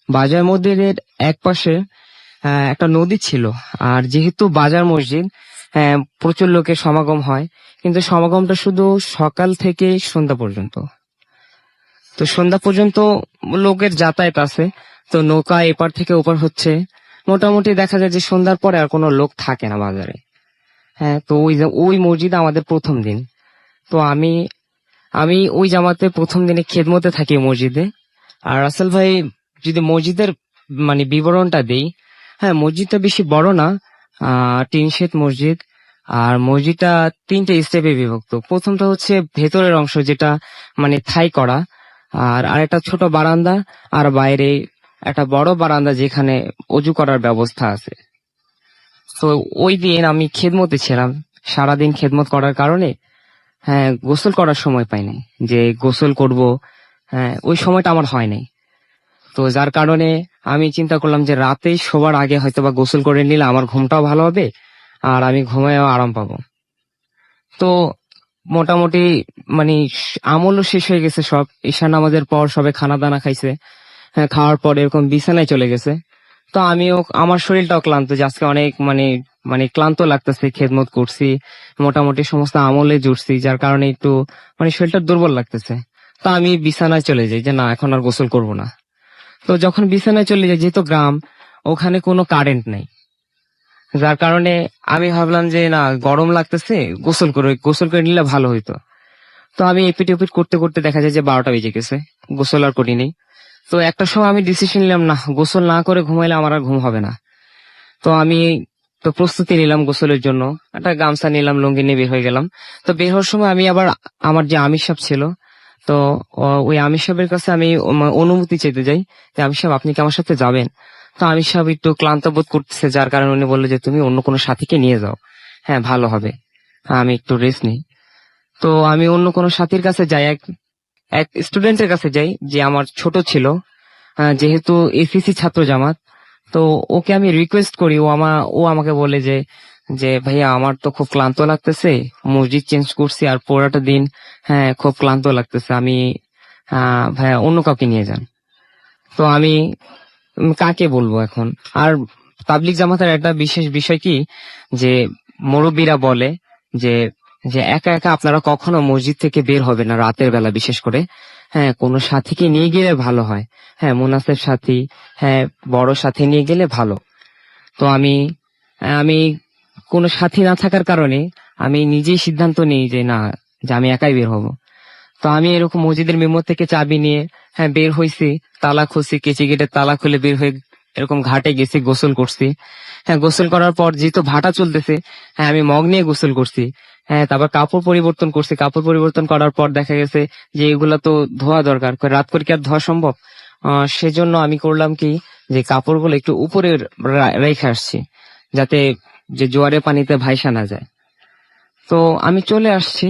বাজার মসজিদের এক পাশে একটা নদী ছিল। আর যেহেতু বাজার মসজিদ, প্রচুর লোকের সমাগম হয়, কিন্তু সমাগমটা শুধু সকাল থেকে সন্ধ্যা পর্যন্ত। তো সন্ধ্যা পর্যন্ত লোকের যাতায়াত আছে, তো নৌকা এপার থেকে ওপার হচ্ছে। মোটামুটি দেখা যায় যে সন্ধ্যার পরে আর কোনো লোক থাকে না বাজারে। হ্যাঁ, তো ওই মসজিদ আমাদের প্রথম দিন। তো আমি আমি ওই জামাতে প্রথম দিনে খেদমতে থাকি মসজিদে। আর রাসেল ভাই, যদি মসজিদের মানে বিবরণটা দেই, হ্যাঁ মসজিদটা বেশি বড় না, টিন শেড মসজিদ। আর মসজিদটা 3টে স্টেপে বিভক্ত। প্রথমটা হচ্ছে ভেতরের অংশ, যেটা মানে থাই করা, আর আরেকটা ছোট বারান্দা, আর বাইরে একটা বড় বারান্দা যেখানে অজু করার ব্যবস্থা আছে। তো ওই দিন আমি খেদমতে ছিলাম, সারাদিন খেদমত করার কারণে হ্যাঁ গোসল করার সময় পাই নাই, যে গোসল করব। হ্যাঁ, ওই সময়টা আমার হয় নাই। তো যার কারণে আমি চিন্তা করলাম যে রাতে শোবার আগে হয়তো বা গোসল করে নিলে আমার ঘুমটাও ভালো হবে, আর আমি ঘুমায়ও আরাম পাবো। তো মোটামুটি মানে আমলও শেষ হয়ে গেছে সব। ঈশা নামাজের পর সবে খানা দানা খাইছে। হ্যাঁ, খাওয়ার পর এরকম বিছানায় চলে গেছে। তো আমিও, আমার শরীরটাও ক্লান্ত, যে আজকে অনেক মানে মানে ক্লান্ত লাগতেছে, খেদমত করছি, মোটামুটি সমস্ত আমলে জুড়ছি, যার কারণে একটু মানে শরীরটা দুর্বল লাগতেছে। তো আমি বিছানায় চলে যাই যে না, এখন আর গোসল করব না। তো যখন বিছানায় চলে যাই, যেহেতু গ্রাম, ওখানে কোনো কারেন্ট নেই, যার কারণে আমি ভাবলাম যে না, গরম লাগতেছে, গোসল করে নিলে ভালো হইতো। তো আমি এপিট ওপিট করতে করতে দেখা যায় যে 12টা বেজে গেছে, গোসল আর করিনি। তো একটা সময় আমি ডিসিশন নিলাম, না, গোসল না করে ঘুমাইলে আমার আর ঘুম হবে না। তো আমি তো প্রস্তুতি নিলাম গোসলের জন্য, একটা গামছা নিলাম, লুঙ্গি নিয়ে বের হয়ে গেলাম। তো বের হওয়ার সময় আমি আবার আমার যে আমির সাহেব ছিল, তো ওই আমির সাহেবের কাছে আমি অনুমতি চেতে যাই যে আমির সাহেব, আপনি কি আমার সাথে যাবেন? তো আমির সাহেব একটু ক্লান্ত বোধ করতেছে, যার কারণে উনি বললো যে তুমি অন্য কোনো সাথীকে নিয়ে যাও, হ্যাঁ ভালো হবে, আমি একটু রেস্ট নিই। তো আমি অন্য কোনো সাথীর কাছে যাই, এক এক স্টুডেন্টের কাছে যাই যে আমার ছোট ছিল, যেহেতু এসিসি ছাত্র জামাত। তো ওকে আমি রিকোয়েস্ট করি, ও আমাকে বলে যে যে ভাইয়া, আমার তো খুব ক্লান্ত লাগতেছে, মসজিদ চেঞ্জ করছি আর পুরোটা দিন, হ্যাঁ খুব ক্লান্ত লাগতেছে, আমি ভাইয়া অন্য কাউকে নিয়ে যান। তো আমি কাকে বলবো এখন? আর তাবলিগ জামাতের একটা বিশেষ বিষয় কি, যে মুরব্বীরা বলে যে যে একা একা আপনারা কখনো মসজিদ থেকে বের হবে না রাতের বেলা, বিশেষ করে হ্যাঁ কোনো সাথীকে নিয়ে গেলে ভালো হয়। হ্যাঁ, মুনাসেব সাথী, হ্যাঁ বড় সাথী নিয়ে গেলে ভালো। তো আমি আমি কোনো সাথী না থাকার কারণে আমি নিজেই সিদ্ধান্ত নিই যে না, যে আমি একাই বের হব। তো আমি এরকম মসজিদের মেমো থেকে চাবি নিয়ে হ্যাঁ বের হয়েছি, তালা খুলছি, কেচি গেটের তালা খুলে বের হয়ে এরকম ঘাটে গেছি, গোসল করছি। হ্যাঁ, গোসল করার পর যেহেতু ভাটা চলতেছে, হ্যাঁ আমি মগ নিয়ে গোসল করছি। হ্যাঁ, তারপর কাপড় পরিবর্তন করছি, কাপড় পরিবর্তন করার পর দেখা গেছে যে এগুলা তো ধোয়া দরকার, রাত করে কি আর ধোয়া সম্ভব? সেজন্য আমি করলাম কি, যে কাপড়গুলো একটু উপরে রেখে আসছি, যাতে যে জোয়ারের পানিতে ভাইসা না যায়। তো আমি চলে আসছি।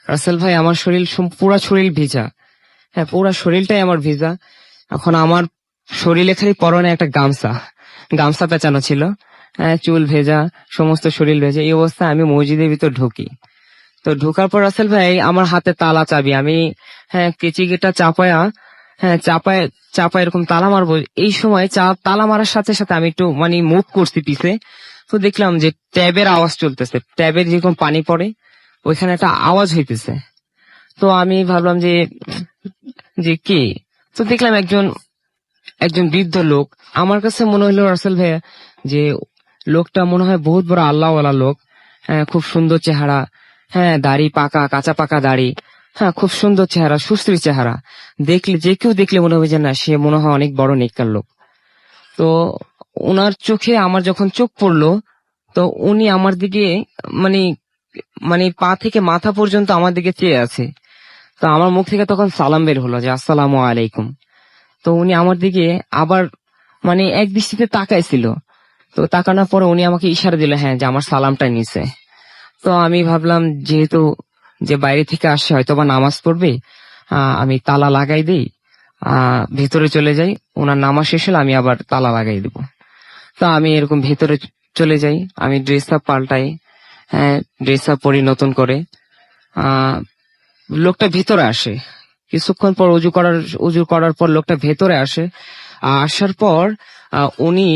রাসেল ভাই, আমার শরীর পুরা শরীর ভিজা, হ্যাঁ পুরা শরীরটাই আমার ভিজা। এখন আমার শরীরে খালি পরনে একটা গামছা গামছা পেঁচানো ছিল, হ্যাঁ চুল ভেজা, সমস্ত শরীর ভেজা। এই অবস্থায় আমি মসজিদের ভিতর ঢুকি। তো ঢোকার পর রাসেল ভাই, আমার হাতে তালা চাবি, আমি হ্যাঁ কেচি গেটটা চাপায়া, হ্যাঁ চাপায় চাপায় এরকম তালা মারবো। এই সময় তালা মারার সাথে সাথে আমি একটু মানে মুভ করছি পিছে। তো দেখলাম যে ট্যাবের আওয়াজ চলতেছে, ট্যাবের যেরকম পানি পড়ে ওইখানে একটা আওয়াজ হইতেছে। তো আমি ভাবলাম যে যে কি, তো দেখলাম একজন একজন বৃদ্ধ লোক। আমার কাছে মনে হলো রাসেল ভাইয়া, যে লোকটা মনে হয় বহুত বড় আল্লাহওয়ালা লোক। হ্যাঁ, খুব সুন্দর চেহারা, হ্যাঁ দাড়ি পাকা, কাঁচা পাকা দাড়ি, হ্যাঁ খুব সুন্দর চেহারা, সুশ্রী চেহারা। দেখলে যে কেউ দেখলে মনে হবে যে না, সে মনে হয় অনেক বড় নেককার লোক। তো ওনার চোখে আমার যখন চোখ পড়লো, তো উনি আমার দিকে মানে মানে পা থেকে মাথা পর্যন্ত আমার দিকে চেয়ে আছে। তো আমার মুখ থেকে তখন সালাম বের হলো যে আসসালামু আলাইকুম। তো উনি আমার দিকে আবার মানে এক দৃষ্টিতে তাকাইছিল। তো তাকানোর পরে উনি আমাকে ইশারা দিল হ্যাঁ যে আমার সালামটা নিছে। তো আমি ভাবলাম যেহেতু যে বাইরে থেকে আসছে হয়তো বা নামাজ পড়বে, আমি তালা লাগাই দিই, ভেতরে চলে যাই, ওনার নামাজ শেষ হলে আমি আবার তালা লাগাই দিব। তো আমি এরকম ভেতরে চলে যাই, আমি ড্রেস আপ পাল্টাই, হ্যাঁ ড্রেস আপ পরি নতুন করে। লোকটা ভিতরে আসে, কিছুক্ষণ পর উজু করার পর লোকটা ভেতরে আসে। আসার পর উনি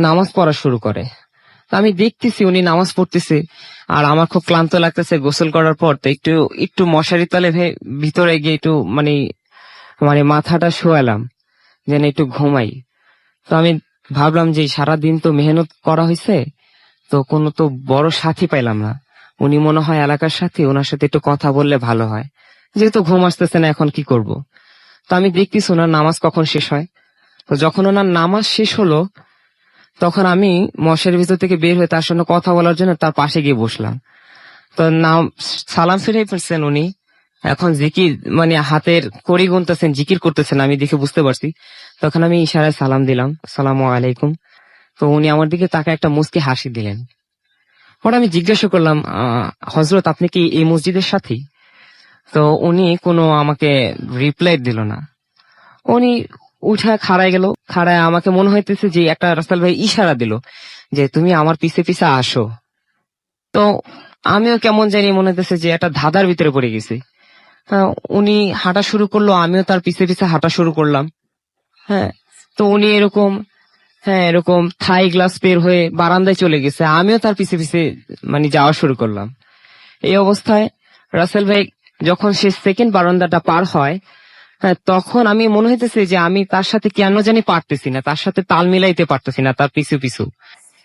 নামাজ পড়া শুরু করে। তো আমি দেখতেছি উনি নামাজ পড়তেছে, আর আমার খুব ক্লান্ত লাগতেছে গোসল করার পর। তো একটু একটু মশারি তলে ভিতরে গিয়ে একটু মানে মানে মাথাটা শোয়ালাম যেন একটু ঘুমাই। তো আমি ভাবলাম যে সারাদিন তো মেহনত করা হয়েছে, তো কোনো তো বড় সাথী পাইলাম না। উনি মনে হয় এলাকার সাথী, ওনার সাথে একটু কথা বললে ভালো হয়, যেহেতু ঘুম আসতেছে না এখন কি করব। তো আমি দেখতেছি ওনার নামাজ কখন শেষ হয়। তো যখন ওনার নামাজ শেষ হলো তখন আমি মশারির ভিতর থেকে বের হয়ে তার সঙ্গে কথা বলার জন্য তার পাশে গিয়ে বসলাম। তো নাম সালাম ফিরে পড়ছেন উনি, এখন জিকির মানে হাতের কড়ি গুনতেছেন, জিকির করতেছেন, আমি দেখে বুঝতে পারছি। তখন আমি ইশারায় সালাম দিলাম, আসসালামু আলাইকুম। তো উনি আমার দিকে তাকে একটা মুচকি হাসি দিলেন। পরে আমি জিজ্ঞাসা করলাম, হযরত আপনি কি এই মসজিদের সাথী? তো উনি কোনো আমাকে রিপ্লাই দিল না। উনি উঠে খাড়ায় গেল, খাড়ায় আমাকে মনে হইতেছে যে একটা রাসেল ভাই ইশারা দিল যে তুমি আমার পিছে পিছে আসো। তো আমিও কেমন জানি মনে হইতেছে যে একটা ধাঁধার ভিতরে পড়ে গেছি। উনি হাঁটা শুরু করলো, আমিও তার পিছে পিছে হাঁটা শুরু করলাম। হ্যাঁ, তো উনি এরকম থাই গ্লাস পের হয়ে বারান্দায় চলে গেছে, আমিও তার পিছে পিছে মানে যাওয়া শুরু করলাম। এই অবস্থায় রাসেল ভাই যখন সে সেকেন্ড বারান্দাটা পার হয়, হ্যাঁ তখন আমি মনে হইতেছে যে আমি তার সাথে কেন জানি পারতেছি না, তার সাথে তাল মিলাইতে পারতেছি না তার পিছু পিছু।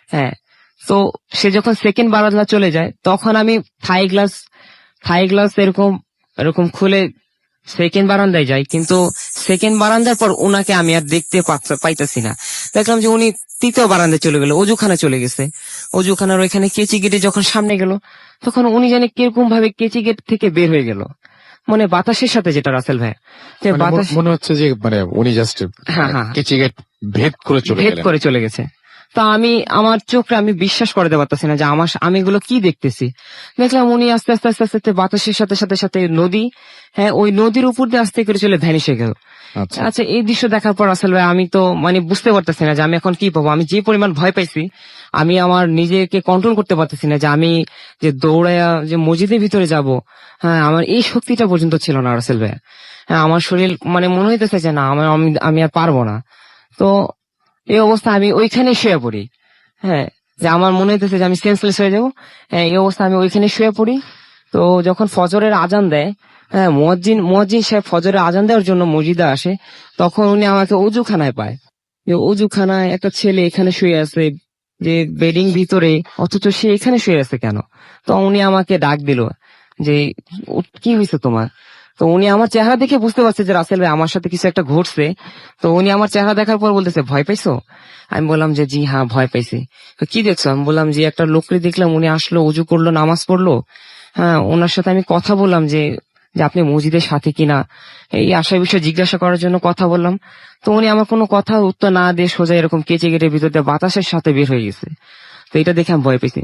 হ্যাঁ, তো সে যখন সেকেন্ড বারান্দা চলে যায় তখন আমি থাই গ্লাস এরকম এরকম খুলে সেকেন্ড বারান্দায় যাই, কিন্তু সেকেন্ড বারান্দার পর ওনাকে আমি আর দেখতে পাইতেছি না। দেখলাম যে উনি তৃতীয় বারান্দায় চলে গেল, অজুখানা চলে গেছে। অজুখানার ওইখানে কেচি গেটে যখন সামনে গেল তখন উনি জানি কিরকম ভাবে কেচি গেট থেকে বের হয়ে গেল, মানে বাতাসের সাথে, যেটা রাসেল ভাই যে মানে বাতাস, মনে হচ্ছে যে মানে উনি জাস্ট হ্যাঁ হ্যাঁ কেচি গেট ভেদ করে চলে ভেদ গেলেন। করে চলে গেছে। তো আমি আমার চোখে আমি বিশ্বাস করতে পারতেছি না যে আমি এগুলো কি দেখতেছি। দেখলাম উনি আস্তে আস্তে আস্তে আস্তে বাতাসের সাথে সাথে সাথে নদী, হ্যাঁ ওই নদীর উপর দিয়ে আস্তে করে চলে ভ্যানিশে গেল। আচ্ছা আচ্ছা, এই দৃশ্য দেখার পর আসলে আমি তো মানে বুঝতে পারতেছি না যে আমি এখন কি পাবো। আমি যে পরিমাণ ভয় পাইছি, আমি আমার নিজেকে কন্ট্রোল করতে পারতেছি না যে আমি যে দৌড়াইয়া যে মসজিদের ভিতরে যাব, হ্যাঁ আমার এই শক্তিটা পর্যন্ত ছিল না রাসেল ভাই। হ্যাঁ আমার শরীর মানে মনে হইতেছে যে না আমি আর পারবো না। তো এই অবস্থা আমি ওইখানে শুয়ে পড়ি। হ্যাঁ, যে আমার মনে হইতেছে যে আমি সেন্সলেস হয়ে যাবো। হ্যাঁ, এই অবস্থা আমি ওইখানে শুয়ে পড়ি। তো যখন ফজরের আজান দেয়, হ্যাঁ মুয়াজ্জিন সাহেব ফজরের আজান দেওয়ার জন্য মসজিদে আসে, তখন উনি আমাকে অজুখানায় পায়। যে অজুখানায় একটা ছেলে এখানে শুয়ে আছে, যে বেডিং ভিতরে, অথচ সে এখানে শুয়ে আছে কেন? তো উনি আমাকে ডাক দিল যে কি হয়েছে তোমার? তো উনি আমার চেহারা দেখে বুঝতে পারছে যে রাসেল ভাই আমার সাথে কিছু একটা ঘটছে। তো উনি আমার চেহারা দেখার পর বলতেছে ভয় পাইছো? আমি বললাম যে জি হ্যাঁ ভয় পাইছি। তো কি দেখছো? আমি বললাম যে একটা লোককে দেখলাম, উনি আসলো, উজু করলো, নামাজ পড়লো। হ্যাঁ, ওনার সাথে আমি কথা বললাম যে আপনি মসজিদের সাথে কিনা, এই আশার বিষয়ে জিজ্ঞাসা করার জন্য কথা বললাম। তো উনি আমার কোনো কথা উত্তর না দিয়ে সোজা এরকম কেচে গেটের ভিতর দিয়ে বাতাসের সাথে বের হয়ে গেছে। তো এটা দেখে আমি ভয় পেয়েছি।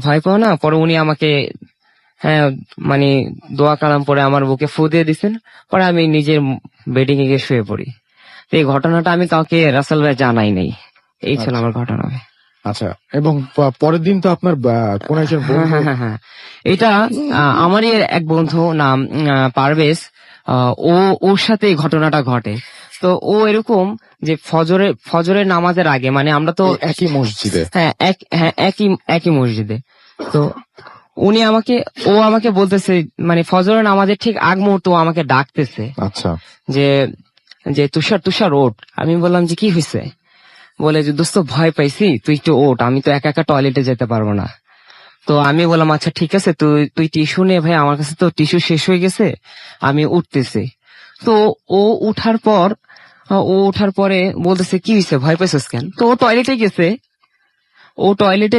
ভয় পাও না। পরে উনি আমাকে হ্যাঁ মানে দোয়া কালাম পরে আমার বুকে ফু দিয়ে দিচ্ছেন। পরে আমি নিজের বেডিং এ গিয়ে শুয়ে পড়ি। তো এই ঘটনাটা আমি কাউকে রাসেল ভাই জানাই নাই। এই ছিল আমার ঘটনা ভাই। আচ্ছা, এবং পরের দিন তো আপনার কোন একজন হ্যাঁ বন্ধু, হ্যাঁ হ্যাঁ হ্যাঁ, এটা আমারই এক বন্ধু, নাম পারভেজ। ওর সাথে এই ঘটনাটা ঘটে। তো ও এরকম যে ফজরের নামাজের আগে, মানে আমরা তো একই মসজিদে। হ্যাঁ একই মসজিদে। তো ও আমাকে বলতেছে, মানে ফজরের নামাজের ঠিক আগ মুহূর্তে ও আমাকে ডাকতেছে আচ্ছা, যে যে তুষার ওঠ। আমি বললাম যে কি হয়েছে? বলে যে দোস্ত ভয় পাইছি, তুই একটু ওঠ, আমি তো একা একা টয়লেটে যেতে পারবো না। তো আমি বললাম আচ্ছা ঠিক আছে, তুই টিস্যু নে ভাই, আমার কাছে তো টিস্যু শেষ হয়ে গেছে, আমি উঠতেছি। তো ও উঠার পরে বলতেছে কি হয়েছে, ভয় পাইছিস কেন? তো ও টয়লেটে গেছে। ও টয়লেটে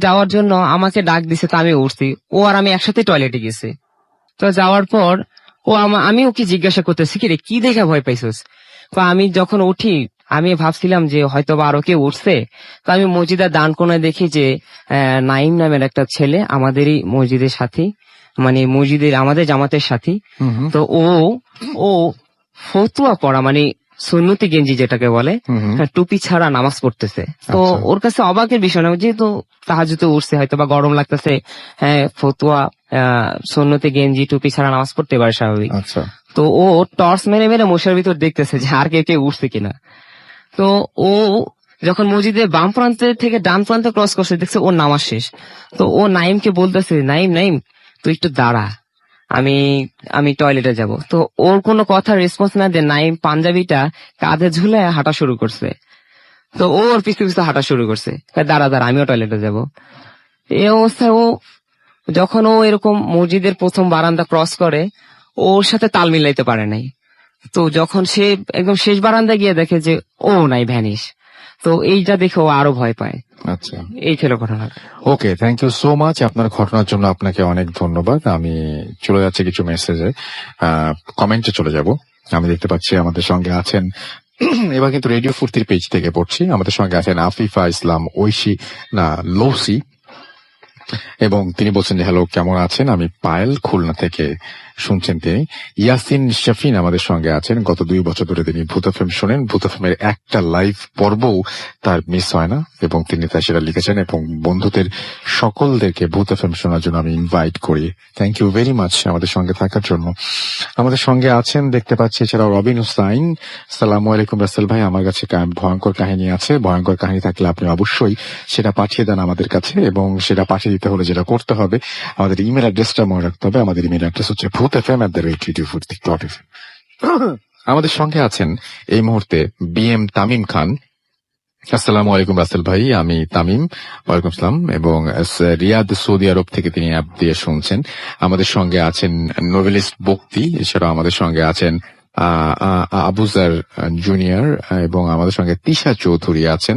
যাওয়ার জন্য আমাকে ডাক দিছে, তো আমি উঠছি। ও আর আমি একসাথে টয়লেটে গেছি। তো যাওয়ার পর আমি ওকে জিজ্ঞাসা করতেছি কি রে কি দেখে ভয় পাইছিস? তো আমি যখন উঠি আমি ভাবছিলাম যে হয়তো বা আরো কেউ উঠছে। তো আমি মসজিদের ডান কোনায় দেখি যে নাইম নামের একটা ছেলে আমাদেরই মসজিদের সাথী, মানে মসজিদের আমাদের জামাতের সাথী। হুম হুম, তো ও ফতুয়া পড়া মানে সুন্নতি গেঞ্জি যেটাকে বলে, হুম হুম। টুপি ছাড়া নামাজ পড়তেছে। তো আচ্ছা। ওর কাছে অবাকের বিষয় না, যেহেতু তাহাজ্জুদে উঠছে হয়তো বা গরম লাগতেছে, হ্যাঁ ফতুয়া সুন্নতি গেঞ্জি টুপি ছাড়া নামাজ পড়তে পারে স্বাভাবিক। আচ্ছা। তো ও টর্চ মেরে মেরে মশার ভিতর দেখতেছে যে আর কেউ উঠছে কিনা। তো ও যখন মসজিদের বাম প্রান্তে থেকে ডান প্রান্তে ক্রস করছে দেখছে ওর নামাজ শেষ। তো ও নাইমকে বলতেছে, নাইম নাইম তুই একটু দাঁড়া, আমি আমি টয়লেটে যাব। তো ওর কোনো কথা রেসপন্স না দিয়ে নাইম পাঞ্জাবিটা কাঁধে ঝুলে হাঁটা শুরু করছে। তো ও ওর পিছু পিছু হাঁটা শুরু করছে, দাঁড়া দাঁড়া আমিও টয়লেটে যাব। এই অবস্থায় যখন ও এরকম মসজিদের প্রথম বারান্দা ক্রস করে ওর সাথে তাল মিলাইতে পারে নাই। তো যখন সে একদম শেষ বারান্দায় গিয়ে দেখে যে ও নাই, ভ্যানিশ। তো এইটা দেখে ও আরো ভয় পায়। আচ্ছা, এই ছিল ঘটনা। ওকে, থ্যাংক ইউ সো মাচ। আপনার ঘটনার জন্য আপনাকে অনেক ধন্যবাদ। আমি চলে যাচ্ছি কিছু মেসেজে, কমেন্টে চলে যাব। আমি দেখতে পাচ্ছি আমাদের সঙ্গে আছেন এবার কিন্তু রেডিও ফুর্তির পেজ থেকে পড়ছি। আমাদের সঙ্গে আছেন আফিফা ইসলাম, ঐশী না লৌসি, এবং তিনি বলছেন যে হ্যালো কেমন আছেন, আমি পায়েল খুলনা থেকে শুনছেন তিনি। ইয়াসিন শাফিন আমাদের সঙ্গে আছেন, গত 2 বছর ধরে তিনি ভূত এফএম শোনেন, ভূত এফএম এর একটা লাইভ পর্বও তার মিস হয় না, এবং তিনি তাই সেটা লিখেছেন এবং বন্ধুদের সকলদেরকে ভূত এফএম শোনার জন্য আমি ইনভাইট করি। থ্যাংক ইউ ভেরি মাচ আমাদের সঙ্গে থাকার জন্য। আমাদের সঙ্গে আছেন দেখতে পাচ্ছি এছাড়াও রবিন হুসাইন, সালামু আলাইকুম রাসেল ভাই, আমার কাছে ভয়ঙ্কর কাহিনী আছে, ভয়ঙ্কর কাহিনী থাকলে আপনি অবশ্যই সেটা পাঠিয়ে দেন আমাদের কাছে, এবং সেটা পাঠিয়ে দিতে হলে যেটা করতে হবে আমাদের ইমেল অ্যাড্রেসটা মনে রাখতে হবে। আমাদের ইমেল অ্যাড্রেস হচ্ছে bhutfm@radiofurtik.fm। আমাদের সঙ্গে আছেন এই মুহূর্তে বিএম তামিম খান। আসসালামু আলাইকুম রাসেল ভাই, আমি তামিম। ওয়ালাইকুম আসসালাম। এবং রিয়াদ সৌদি আরব থেকে তিনি অ্যাপ দিয়ে শুনছেন। আমাদের সঙ্গে আছেন নোবেলিস্ট বক্তি, এছাড়াও আমাদের সঙ্গে আছেন আবুজার জুনিয়র, এবং আমাদের সঙ্গে তিশা চৌধুরী আছেন,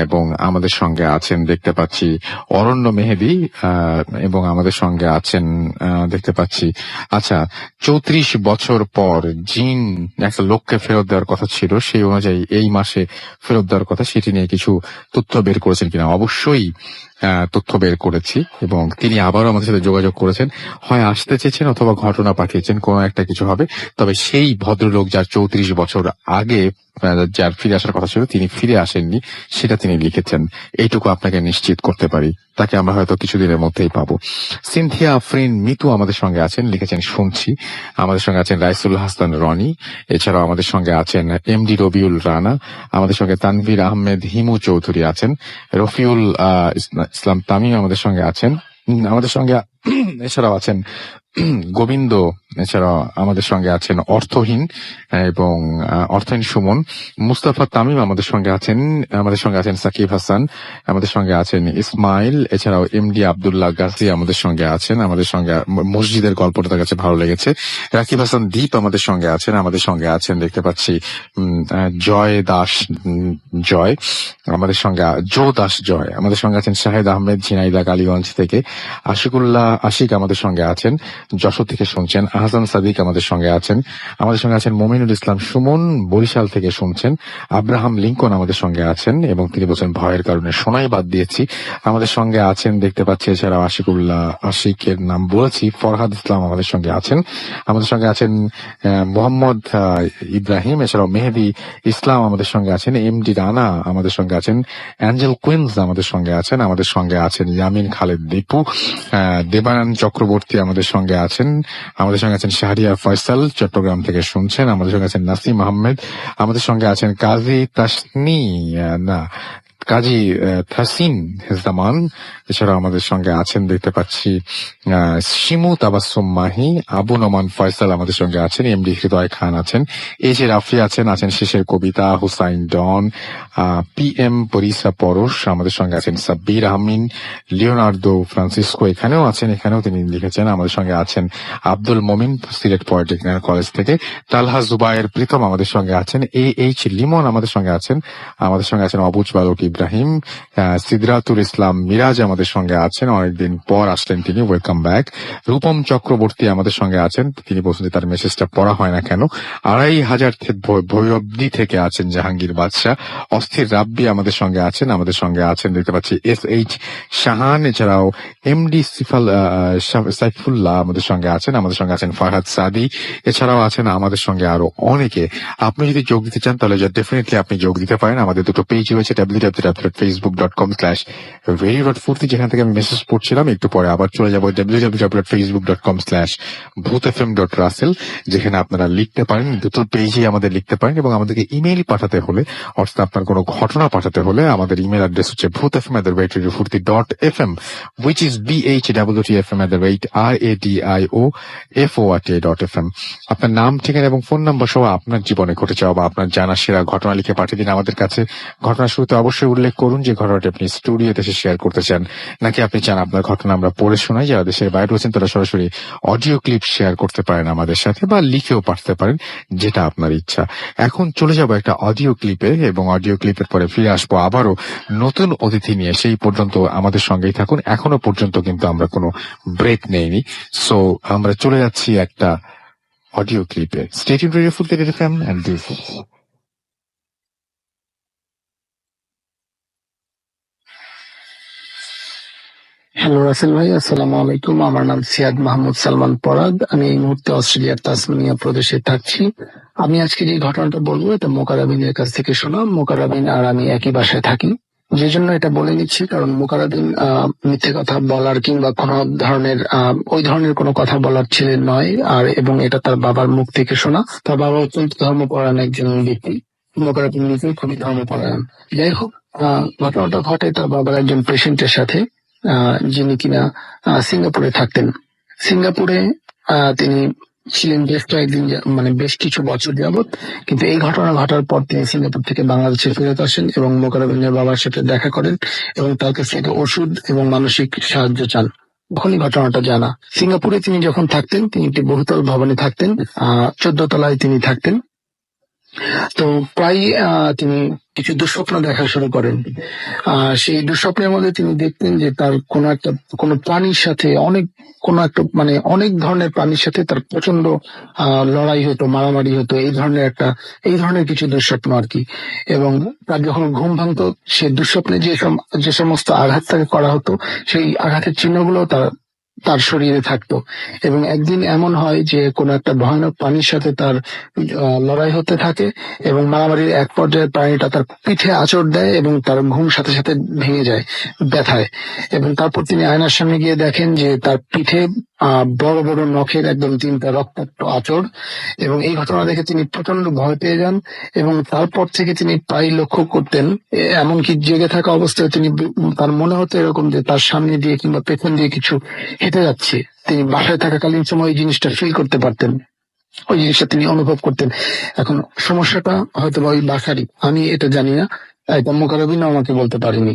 এবং আমাদের সঙ্গে আছেন দেখতে পাচ্ছি অরণ্য মেহেদি, এবং আমাদের সঙ্গে আছেন দেখতে পাচ্ছি আচ্ছা 34 বছর পর জিন একটা লোককে ফেরত দেওয়ার কথা ছিল, সেই অনুযায়ী এই মাসে ফেরত দেওয়ার কথা, সেটি নিয়ে কিছু তথ্য বের করেছেন কিনা। অবশ্যই তথ্য বের করেছি, এবং তিনি আবারও আমাদের সাথে যোগাযোগ করেছেন, হয় আসতে চেয়েছেন অথবা ঘটনা পাঠিয়েছেন, কোনো একটা কিছু হবে। তবে সেই ভদ্রলোক যার 34 বছর আগে যার ফিরে আসার কথা ছিল তিনি ফিরে আসেননি, সেটা তিনি লিখেছেন, এইটুকু আপনাকে নিশ্চিত করতে পারি। তাকে আমরা হয়তো কিছুদিনের মধ্যেই পাবো। সিনথিয়া আফরিন মিতু আমাদের সঙ্গে আছেন, লিখেছেন শুনছি। আমাদের সঙ্গে আছেন রাইসুল হাসান রনি, এছাড়াও আমাদের সঙ্গে আছেন এমডি রবিউল রানা, আমাদের সঙ্গে তানভীর আহমেদ হিমু চৌধুরী আছেন, রফিউল ইসলাম তামিম আমাদের সঙ্গে আছেন, আমাদের সঙ্গে এছাড়াও আছেন গোবিন্দ, এছাড়াও আমাদের সঙ্গে আছেন অর্থহীন এবং অর্থহীন সুমন, মুস্তাফা তামিম আমাদের সঙ্গে আছেন, আমাদের সঙ্গে আছেন সাকিব হাসান, আমাদের সঙ্গে আছেন ইসমাইল, এছাড়াও এমডি আব্দুল্লাহ গাজী আমাদের সঙ্গে আছেন, আমাদের সঙ্গে মসজিদের গল্পটা তার কাছে ভালো লেগেছে। রাকিব হাসান দীপ আমাদের সঙ্গে আছেন, আমাদের সঙ্গে আছেন দেখতে পাচ্ছি জয় দাস জয়, আমাদের সঙ্গে জো দাস জয়, আমাদের সঙ্গে আছেন শাহেদ আহমেদ ঝিনাইদহ কালীগঞ্জ থেকে, আশিকুল্লাহ আশিক আমাদের সঙ্গে আছেন, যশোর থেকে শুনছেন, আহসান সাদিক আমাদের সঙ্গে আছেন, আমাদের সঙ্গে আছেন মমিনুল ইসলাম সুমন বরিশাল থেকে শুনছেন, আব্রাহাম লিঙ্কন আমাদের সঙ্গে আছেন, এবং তিনি বলছেন ভয়ের কারণে শোনাই বাদ দিয়েছি। আমাদের সঙ্গে আছেন দেখতে পাচ্ছি এছাড়াও আশিকুল্লাহ আশিকের নাম বলেছি, ফরহাদ ইসলাম আমাদের সঙ্গে আছেন, আমাদের সঙ্গে আছেন মোহাম্মদ ইব্রাহিম, এছাড়াও মেহেদি ইসলাম আমাদের সঙ্গে আছেন, এমডি রানা আমাদের সঙ্গে আছেন, অ্যাঞ্জেল কুইন্স আমাদের সঙ্গে আছেন, আমাদের সঙ্গে আছেন ইয়ামিন খালেদ দীপু, দেবানন্দ চক্রবর্তী আমাদের সঙ্গে আছেন, আমাদের সঙ্গে আছেন শাহরিয়া ফয়সাল চট্টগ্রাম থেকে শুনছেন, আমাদের সঙ্গে আছেন নাসিম আহমেদ, আমাদের সঙ্গে আছেন কাজী থাসিন জামান, এছাড়াও আমাদের সঙ্গে আছেন দেখতে পাচ্ছি শিমু তাবাসসুম মাহি, আবু নোমান ফয়সাল আমাদের সঙ্গে আছেন, এমডি হৃদয় খান আছেন, এ জে রাফি আছেন শেষের কবিতা, হুসাইন ডন, PM পরিসা পরশ আমাদের সঙ্গে আছেন, সাব্বির আহমিন, লিওনার্দো ফ্রান্সিসকো এখানেও আছেন, এখানেও তিনি লিখেছেন, আমাদের সঙ্গে আছেন আব্দুল মমিন সিলেট পলিটেকনিক কলেজ থেকে, তালহা জুবায়ের প্রীতম আমাদের সঙ্গে আছেন, AH লিমন আমাদের সঙ্গে আছেন, আমাদের সঙ্গে আছেন অবুজ বালকি ইব্রাহিম, সিদরাতুল ইসলাম মিরাজ আমাদের সঙ্গে আছেন, অনেকদিন পর আসলেন তিনি, ওয়েলকাম ব্যাক। রূপম চক্রবর্তী আমাদের সঙ্গে আছেন, তিনি বলছেন যে তার মেসেজটা পড়া হয় না কেন। 2500 ভৈরবদি থেকে আছেন জাহাঙ্গীর বাদশাহ। অস্থির রাব্বি আমাদের সঙ্গে আছেন দেখতে পাচ্ছি SH শাহান, এছাড়াও MD সাইফুল্লাহ আমাদের সঙ্গে আছেন ফারহাদ সাদি, এছাড়াও আছেন আমাদের সঙ্গে আরো অনেকে। আপনি যদি যোগ দিতে চান তাহলে ডেফিনেটলি আপনি যোগ দিতে পারেন। আমাদের দুটো পেজ রয়েছে, www.facebook.com/radio.ফুর্তি, যেখান থেকে আমি মেসেজ পড়ছিলাম। একটু পরে আবার চলে যাবো www.facebook.com/bhoothfm.russell, যেখানে আপনারা লিখতে পারেন, দুটো পেজে আমাদের লিখতে পারেন, এবং আমাদেরকে ইমেইল পাঠাতে হলে, অর্থাৎ আপনার কোনো ঘটনা পাঠাতে হলে আমাদের ইমেল অ্যাড্রেস হচ্ছে bhoothfm@radiofurti.fm, which is bhwtfm@radioforti.fm। আপনার নাম, ঠিকানা এবং ফোন নাম্বার সহ আপনার জীবনে ঘটে যাওয়া বা আপনার জানা সেরা ঘটনা লিখে পাঠিয়ে দিন আমাদের কাছে। ঘটনার শুরুতে অবশ্যই উল্লেখ করুন যে ঘটনাটি আপনি স্টুডিওতে এসে শেয়ার করতে চান, নাকি আপনি চান আপনার ঘটনা আমরা পড়ে শোনাই। যারা দেশের বাইরে রয়েছেন তারা সরাসরি অডিও ক্লিপ শেয়ার করতে পারেন আমাদের সাথে, বা লিখেও পাঠাতে পারেন, যেটা আপনার ইচ্ছা। এখন চলে যাব একটা অডিও ক্লিপে, এবং অডিও ক্লিপের পরে ফিরে আসবো আবারও নতুন অতিথি নিয়ে। সেই পর্যন্ত আমাদের সঙ্গেই থাকুন। এখনো পর্যন্ত কিন্তু আমরা কোনো ব্রেক নেইনি, সো আমরা চলে যাচ্ছি একটা অডিও ক্লিপে। Stay tuned radio Foorti FM and this. Hello Rasel ভাই, আসসালামু আলাইকুম। আমার নাম সিয়াদ মাহমুদ সালমান পরাগ। আমি এই মুহূর্তে অস্ট্রেলিয়ার তাসমানিয়া প্রদেশে থাকছি। আমি আজকে যে ঘটনাটা বলবো এটা মোকারাবিনের কাছ থেকে শোনা। মোকারাবিন আর আমি একই বাসায় থাকি, যে জন্য এটা বলে নিচ্ছি, কারণ মোকারাবিন মিথ্যে কথা বলার কিংবা কোনো ধরনের ওই ধরনের কোনো কথা বলার ছেলে নয়। আর এবং এটা তার বাবার মুখ থেকে শোনা। তার বাবা অত্যন্ত ধর্মপরায়ণ একজন ব্যক্তি। মোকারাবিন নিজেও খুবই ধর্মপরায়ণ। যাই হোক, ঘটনাটা ঘটে তার বাবার একজন পেশেন্টের সাথে, যিনি কিনা সিঙ্গাপুরে থাকতেন। সিঙ্গাপুরে তিনি ছিলেন বেশ কয়েকদিন, মানে বেশ কিছু বছর যাবত। কিন্তু এই ঘটনা ঘটার পর তিনি সিঙ্গাপুর থেকে বাংলাদেশে ফেরত আসেন এবং মোকাররমের বাবার সাথে দেখা করেন এবং তার কাছ থেকে ওষুধ এবং মানসিক সাহায্য চান। তখনই ঘটনাটা জানা। সিঙ্গাপুরে তিনি যখন থাকতেন, তিনি একটি বহুতল ভবনে থাকতেন, 14 তলায় তিনি থাকতেন। তো প্রায় তিনি কিছু দুঃস্বপ্ন দেখা শুরু করেন। সেই দুঃস্বপ্নের মধ্যে তিনি দেখতেন যে তার কোনো প্রাণীর সাথে অনেক ধরনের প্রাণীর সাথে তার প্রচন্ড লড়াই হতো, মারামারি হতো, এই ধরনের কিছু দুঃস্বপ্ন আর কি। এবং তার যখন ঘুম ভাঙতো, সে দুঃস্বপ্নে যে সমস্ত আঘাত তাকে করা হতো, সেই আঘাতের চিহ্নগুলো তার শরীরে থাকতো। এবং একদিন এমন হয় যে কোনো একটা ভয়ানক প্রাণীর সাথে তার লড়াই হতে থাকে এবং মারামারির এক পর্যায়ে প্রাণীটা তার পিঠে আঁচড় দেয় এবং তার ঘুম সাথে সাথে ভেঙে যায় ব্যথায়। এবং তারপর তিনি আয়নার সামনে গিয়ে দেখেন যে তার পিঠে বড় বড় নখের একদম 3টা রক্তাক্ত আঁচড়। এবং এই ঘটনা দেখে তিনি প্রচন্ড ভয় পেয়ে যান এবং তারপর থেকে তিনি প্রায় লক্ষ্য করতেন, এমনকি জেগে থাকা অবস্থায় তার মনে হতো এরকম যে তার সামনে দিয়ে কিংবা পেছন দিয়ে কিছু হেঁটে যাচ্ছে। তিনি বাসায় থাকাকালীন সময় এই জিনিসটা ফিল করতে পারতেন, ওই জিনিসটা তিনি অনুভব করতেন। এখন সমস্যাটা হয়তো বা ওই বাসারই, আমি এটা জানি না, এটা মোকাররবিনও আমাকে বলতে পারেনি।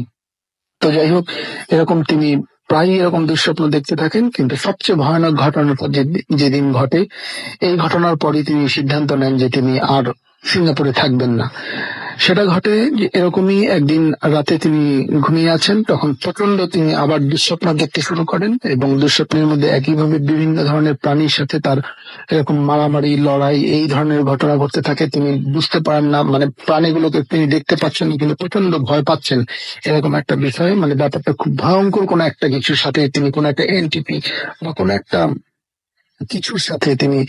তো যাই হোক, এরকম তিনি প্রায় এরকম দুঃস্বপ্ন দেখতে থাকেন। কিন্তু সবচেয়ে ভয়ানক ঘটনাটা যেদিন ঘটে, এই ঘটনার পরই তিনি সিদ্ধান্ত নেন যে তিনি আর সিঙ্গাপুরে থাকবেন না। সেটা ঘটে যে এরকমই একদিন রাতে তিনি ঘুমিয়ে আছেন, তখন প্রচন্ড তিনি আবার দুঃস্বপ্ন দেখতে শুরু করেন এবং দুঃস্বপ্নের মধ্যে একইভাবে বিভিন্ন ধরনের প্রাণীর সাথে তার এরকম মারামারি, লড়াই, এই ধরনের ঘটনা ঘটতে থাকে। তিনি বুঝতে পারেন না, মানে প্রাণীগুলোকে তিনি দেখতে পাচ্ছেন না কিন্তু প্রচন্ড ভয় পাচ্ছেন, এরকম একটা বিষয়। মানে ব্যাপারটা খুব ভয়ঙ্কর। কোনো একটা কিছুর সাথে তিনি, কোনো একটা এনটিপি বা কোনো একটা কিছুর সাথে তিনি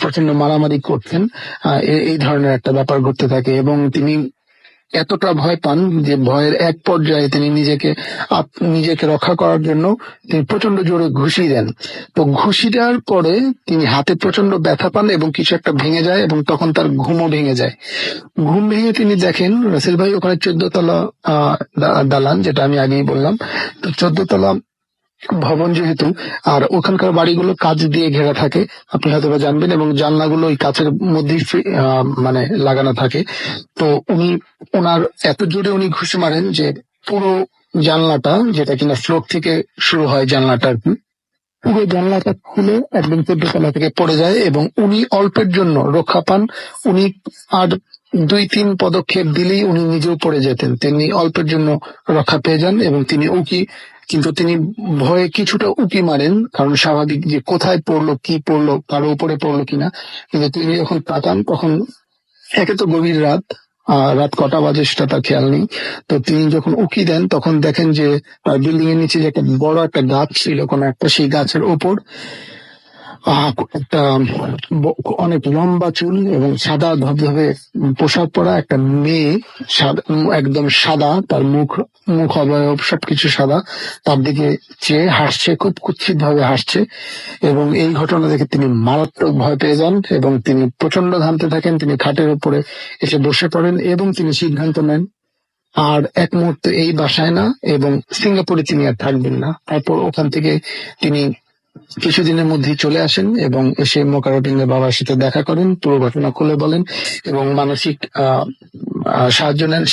প্রচন্ড মারামারি করছেন। এই ধরনের একটা ব্যাপার ঘটতে থাকে এবং তিনি এতটা ভয় পান যে ভয়ের এক পর্যায়ে তিনি নিজেকে রক্ষা করার জন্য তিনি প্রচন্ড জোরে ঘুষি দেন। তো ঘুষি দেওয়ার পরে তিনি হাতে প্রচন্ড ব্যথা পান এবং কিছু একটা ভেঙে যায় এবং তখন তার ঘুমও ভেঙে যায়। ঘুম ভেঙে তিনি দেখেন রাসেল ভাই, ওখানে 14 তলা দালান, যেটা আমি আগেই বললাম। তো 14 তলা ভবন যেহেতু, আর ওখানকার বাড়িগুলো কাঁচ দিয়ে ঘেরা থাকে, আপনি হয়তো বা জানবেন, এবং জানলাগুলো ওই কাঁচের মধ্যেই মানে লাগানো থাকে। তো ওনার এত জোরে উনি ঘুষি মারেন যে পুরো জানলাটা, যেটা কিনা ফ্লোর থেকে শুরু হয় জানলাটা আর কি, পুরো জানলাটা খুলে একদম 14 তলা থেকে পড়ে যায় এবং উনি অল্পের জন্য রক্ষা পান। উনি আর 2-3 পদক্ষেপ দিলেই উনি নিজেও পড়ে যেতেন। তিনি অল্পের জন্য রক্ষা পেয়ে যান এবং তিনি কিন্তু তিনি ভয়ে কিছুটা উকি মারেন, কারণ স্বাভাবিক যে কোথায় পড়লো, কি পড়লো, কারো উপরে পড়লো কিনা। কিন্তু তিনি যখন তাকান তখন একে তো গভীর রাত, রাত কটা বাজে সেটা তার খেয়াল নেই। তো তিনি যখন উকি দেন তখন দেখেন যে বিল্ডিং এর নিচে যে একটা বড় একটা গাছ ছিল কোন একটা, সেই গাছের ওপর একটা অনেক লম্বা চুল এবং সাদা ধবধবে পোশাক পরা একটা মেয়ে, একদম সাদা, তার মুখ অবয়ব সবকিছু সাদা, তার দিকে চেয়ে হাসছে, খুব কুৎসিত ভাবে হাসছে। এবং এই ঘটনা দেখে তিনি মারাত্মক ভয় পেয়ে যান এবং তিনি প্রচন্ড ঘামতে থাকেন। তিনি খাটের উপরে এসে বসে পড়েন এবং তিনি সিদ্ধান্ত নেন আর এক মুহূর্তে এই বাসায় না এবং সিঙ্গাপুরে তিনি আর থাকবেন না। তারপর ওখান থেকে তিনি কিছুদিনের মধ্যেই চলে আসেন এবং এসে মোকাররবিনের বাবার সাথে দেখা করেন, পুরো ঘটনা খুলে বলেন এবং মানসিক সাহায্য নেন,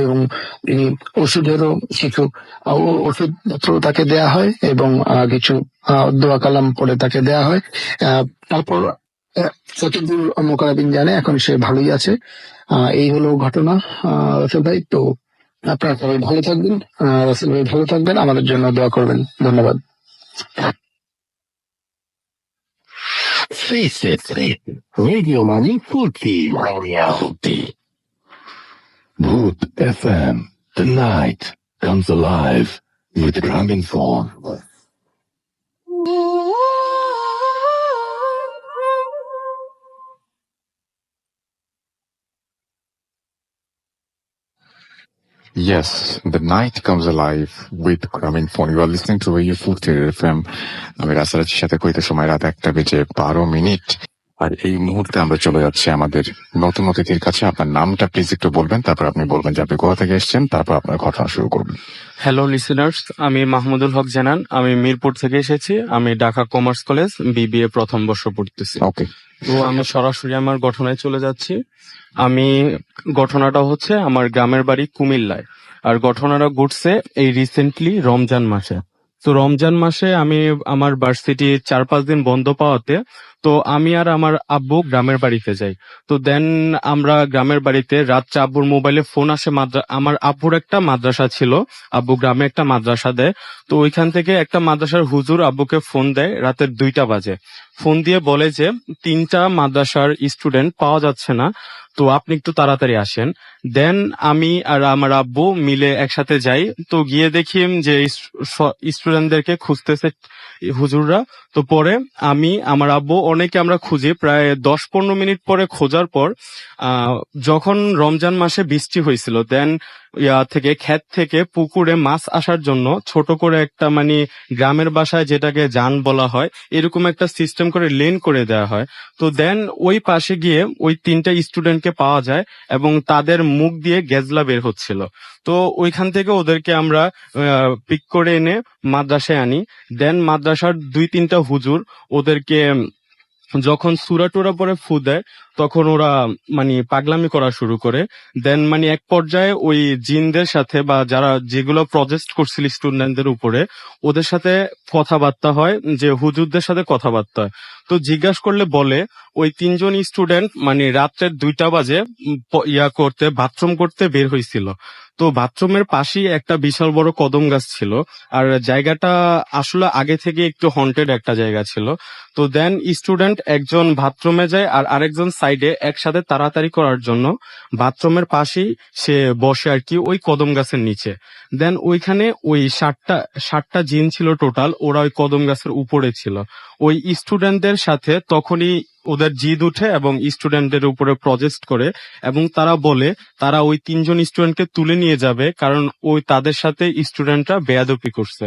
এবং তিনি ওষুধেরও কিছু ওষুধপত্র তাকে দেয়া হয় এবং কিছু দোয়া কালাম পড়ে তাকে দেয়া হয়। তারপর যতদূর মোকাররবিন জানে এখন সে ভালোই আছে। এই হলো ঘটনা রাসেল ভাই। তো আপনারা সবাই ভালো থাকবেন, রাসেল ভাই ভালো থাকবেন, আমাদের জন্য দোয়া করবেন। ধন্যবাদ। Face it, Radio Money Fruity. Radio Fruity. Root FM. The night comes alive with Graminphone. Yes, the night comes alive with Graminphone. You are listening to Radio Fruity FM. আমি রাসারাচির সাথে কইতে সময় রাত 1:12 আর এই মুহূর্তে আমরা চলে যাচ্ছি আমাদের নতুন অতিথির কাছে। আপনার নামটা প্লিজ একটু বলবেন, তারপর আপনি বলবেন যে আপনি কোথা থেকে এসেছেন, তারপর আপনার ঘটনা শুরু করবেন। হ্যালো লিসেনার্স, আমি মাহমুদুল হক জানান। আমি মিরপুর থেকে এসেছি। আমি ঢাকা কমার্স কলেজ BBA প্রথম বর্ষ পড়তেছি। ওকে, তো আমি সরাসরি আমার ঘটনায় চলে যাচ্ছি। ঘটনাটা হচ্ছে আমার গ্রামের বাড়ি কুমিল্লায়, আর ঘটনাটা ঘটছে এই রিসেন্টলি রমজান মাসে। তো রমজান মাসে আমি আমার ভার্সিটি 4-5 দিন বন্ধ পাওয়াতে তো আমি আর আমার আব্বু গ্রামের বাড়িতে যাই। তো দেন আমরা গ্রামের বাড়িতে রাত্রে আব্বুর মোবাইলে ফোন আসে, আমার আব্বুর একটা মাদ্রাসা ছিল, আব্বু গ্রামে একটা মাদ্রাসা দেয়। তো ওইখান থেকে একটা মাদ্রাসার হুজুর আব্বুকে ফোন দেয় রাতের 2টা বাজে। ফোন দিয়ে বলে যে 3টা মাদ্রাসার স্টুডেন্ট পাওয়া যাচ্ছে না, তো আপনি একটু তাড়াতাড়ি আসেন। দেন আমি আর আমার আব্বু মিলে একসাথে যাই। তো গিয়ে দেখি যে স্টুডেন্টদেরকে খুঁজতেছে হুজুররা। তো পরে আমি আমার আব্বু অনেকে আমরা খুঁজি, প্রায় 10-15 মিনিট পরে খোঁজার পর যখন রমজান মাসে বৃষ্টি হয়েছিল, দেন থেকে ক্ষেত থেকে পুকুরে মাছ আসার জন্য ছোট করে একটা গ্রামের ভাষায় যেটাকে জান বলা হয়, এরকম একটা সিস্টেম করে লেন করে দেওয়া হয়। তো দেন ওই পাশে গিয়ে ওই 3টা স্টুডেন্টকে পাওয়া যায় এবং তাদের মুখ দিয়ে গেজলা বের হচ্ছিল। তো ওইখান থেকে ওদেরকে আমরা পিক করে এনে মাদ্রাসায় আনি। দেন মাদ্রাসার 2-3টা হুজুর ওদেরকে যখন সূরা টুরা পরে ফু দেয় তখন ওরা পাগলামি করা শুরু করে। দেন এক পর্যায়ে ওই জিনদের সাথে বা যারা যেগুলো প্রজেক্ট করছিল স্টুডেন্টদের উপরে, ওদের সাথে কথাবার্তা হয়, যে হুজুরদের সাথে কথাবার্তা হয়। তো জিজ্ঞাসা করলে বলে ওই 3জন স্টুডেন্ট রাত্রের 2টা বাজে বাথরুম করতে বের হয়েছিল। তো বাথরুমের পাশেই একটা বিশাল বড় কদম গাছ ছিল, আর জায়গাটা আসলে আগে থেকে একটু হন্টেড একটা জায়গা ছিল। তো দেন স্টুডেন্ট একজন বাথরুমে যায় আর আরেকজন সাইডে একসাথে তাড়াতাড়ি করার জন্য বাথরুমের পাশেই সে বসে আর কি ওই কদম গাছের নিচে। দেন ওইখানে ওই 7টা জিন ছিল টোটাল, ওরা ওই কদম গাছের উপরে ছিল। ওই স্টুডেন্টদের সাথে তখনই ওদের জিদ উঠে এবং স্টুডেন্টদের উপরে প্রজেক্ট করে এবং তারা বলে তারা ওই 3জন স্টুডেন্টকে তুলে নিয়ে যাবে, কারণ ওই তাদের সাথে স্টুডেন্টরা বেয়াদবি করছে।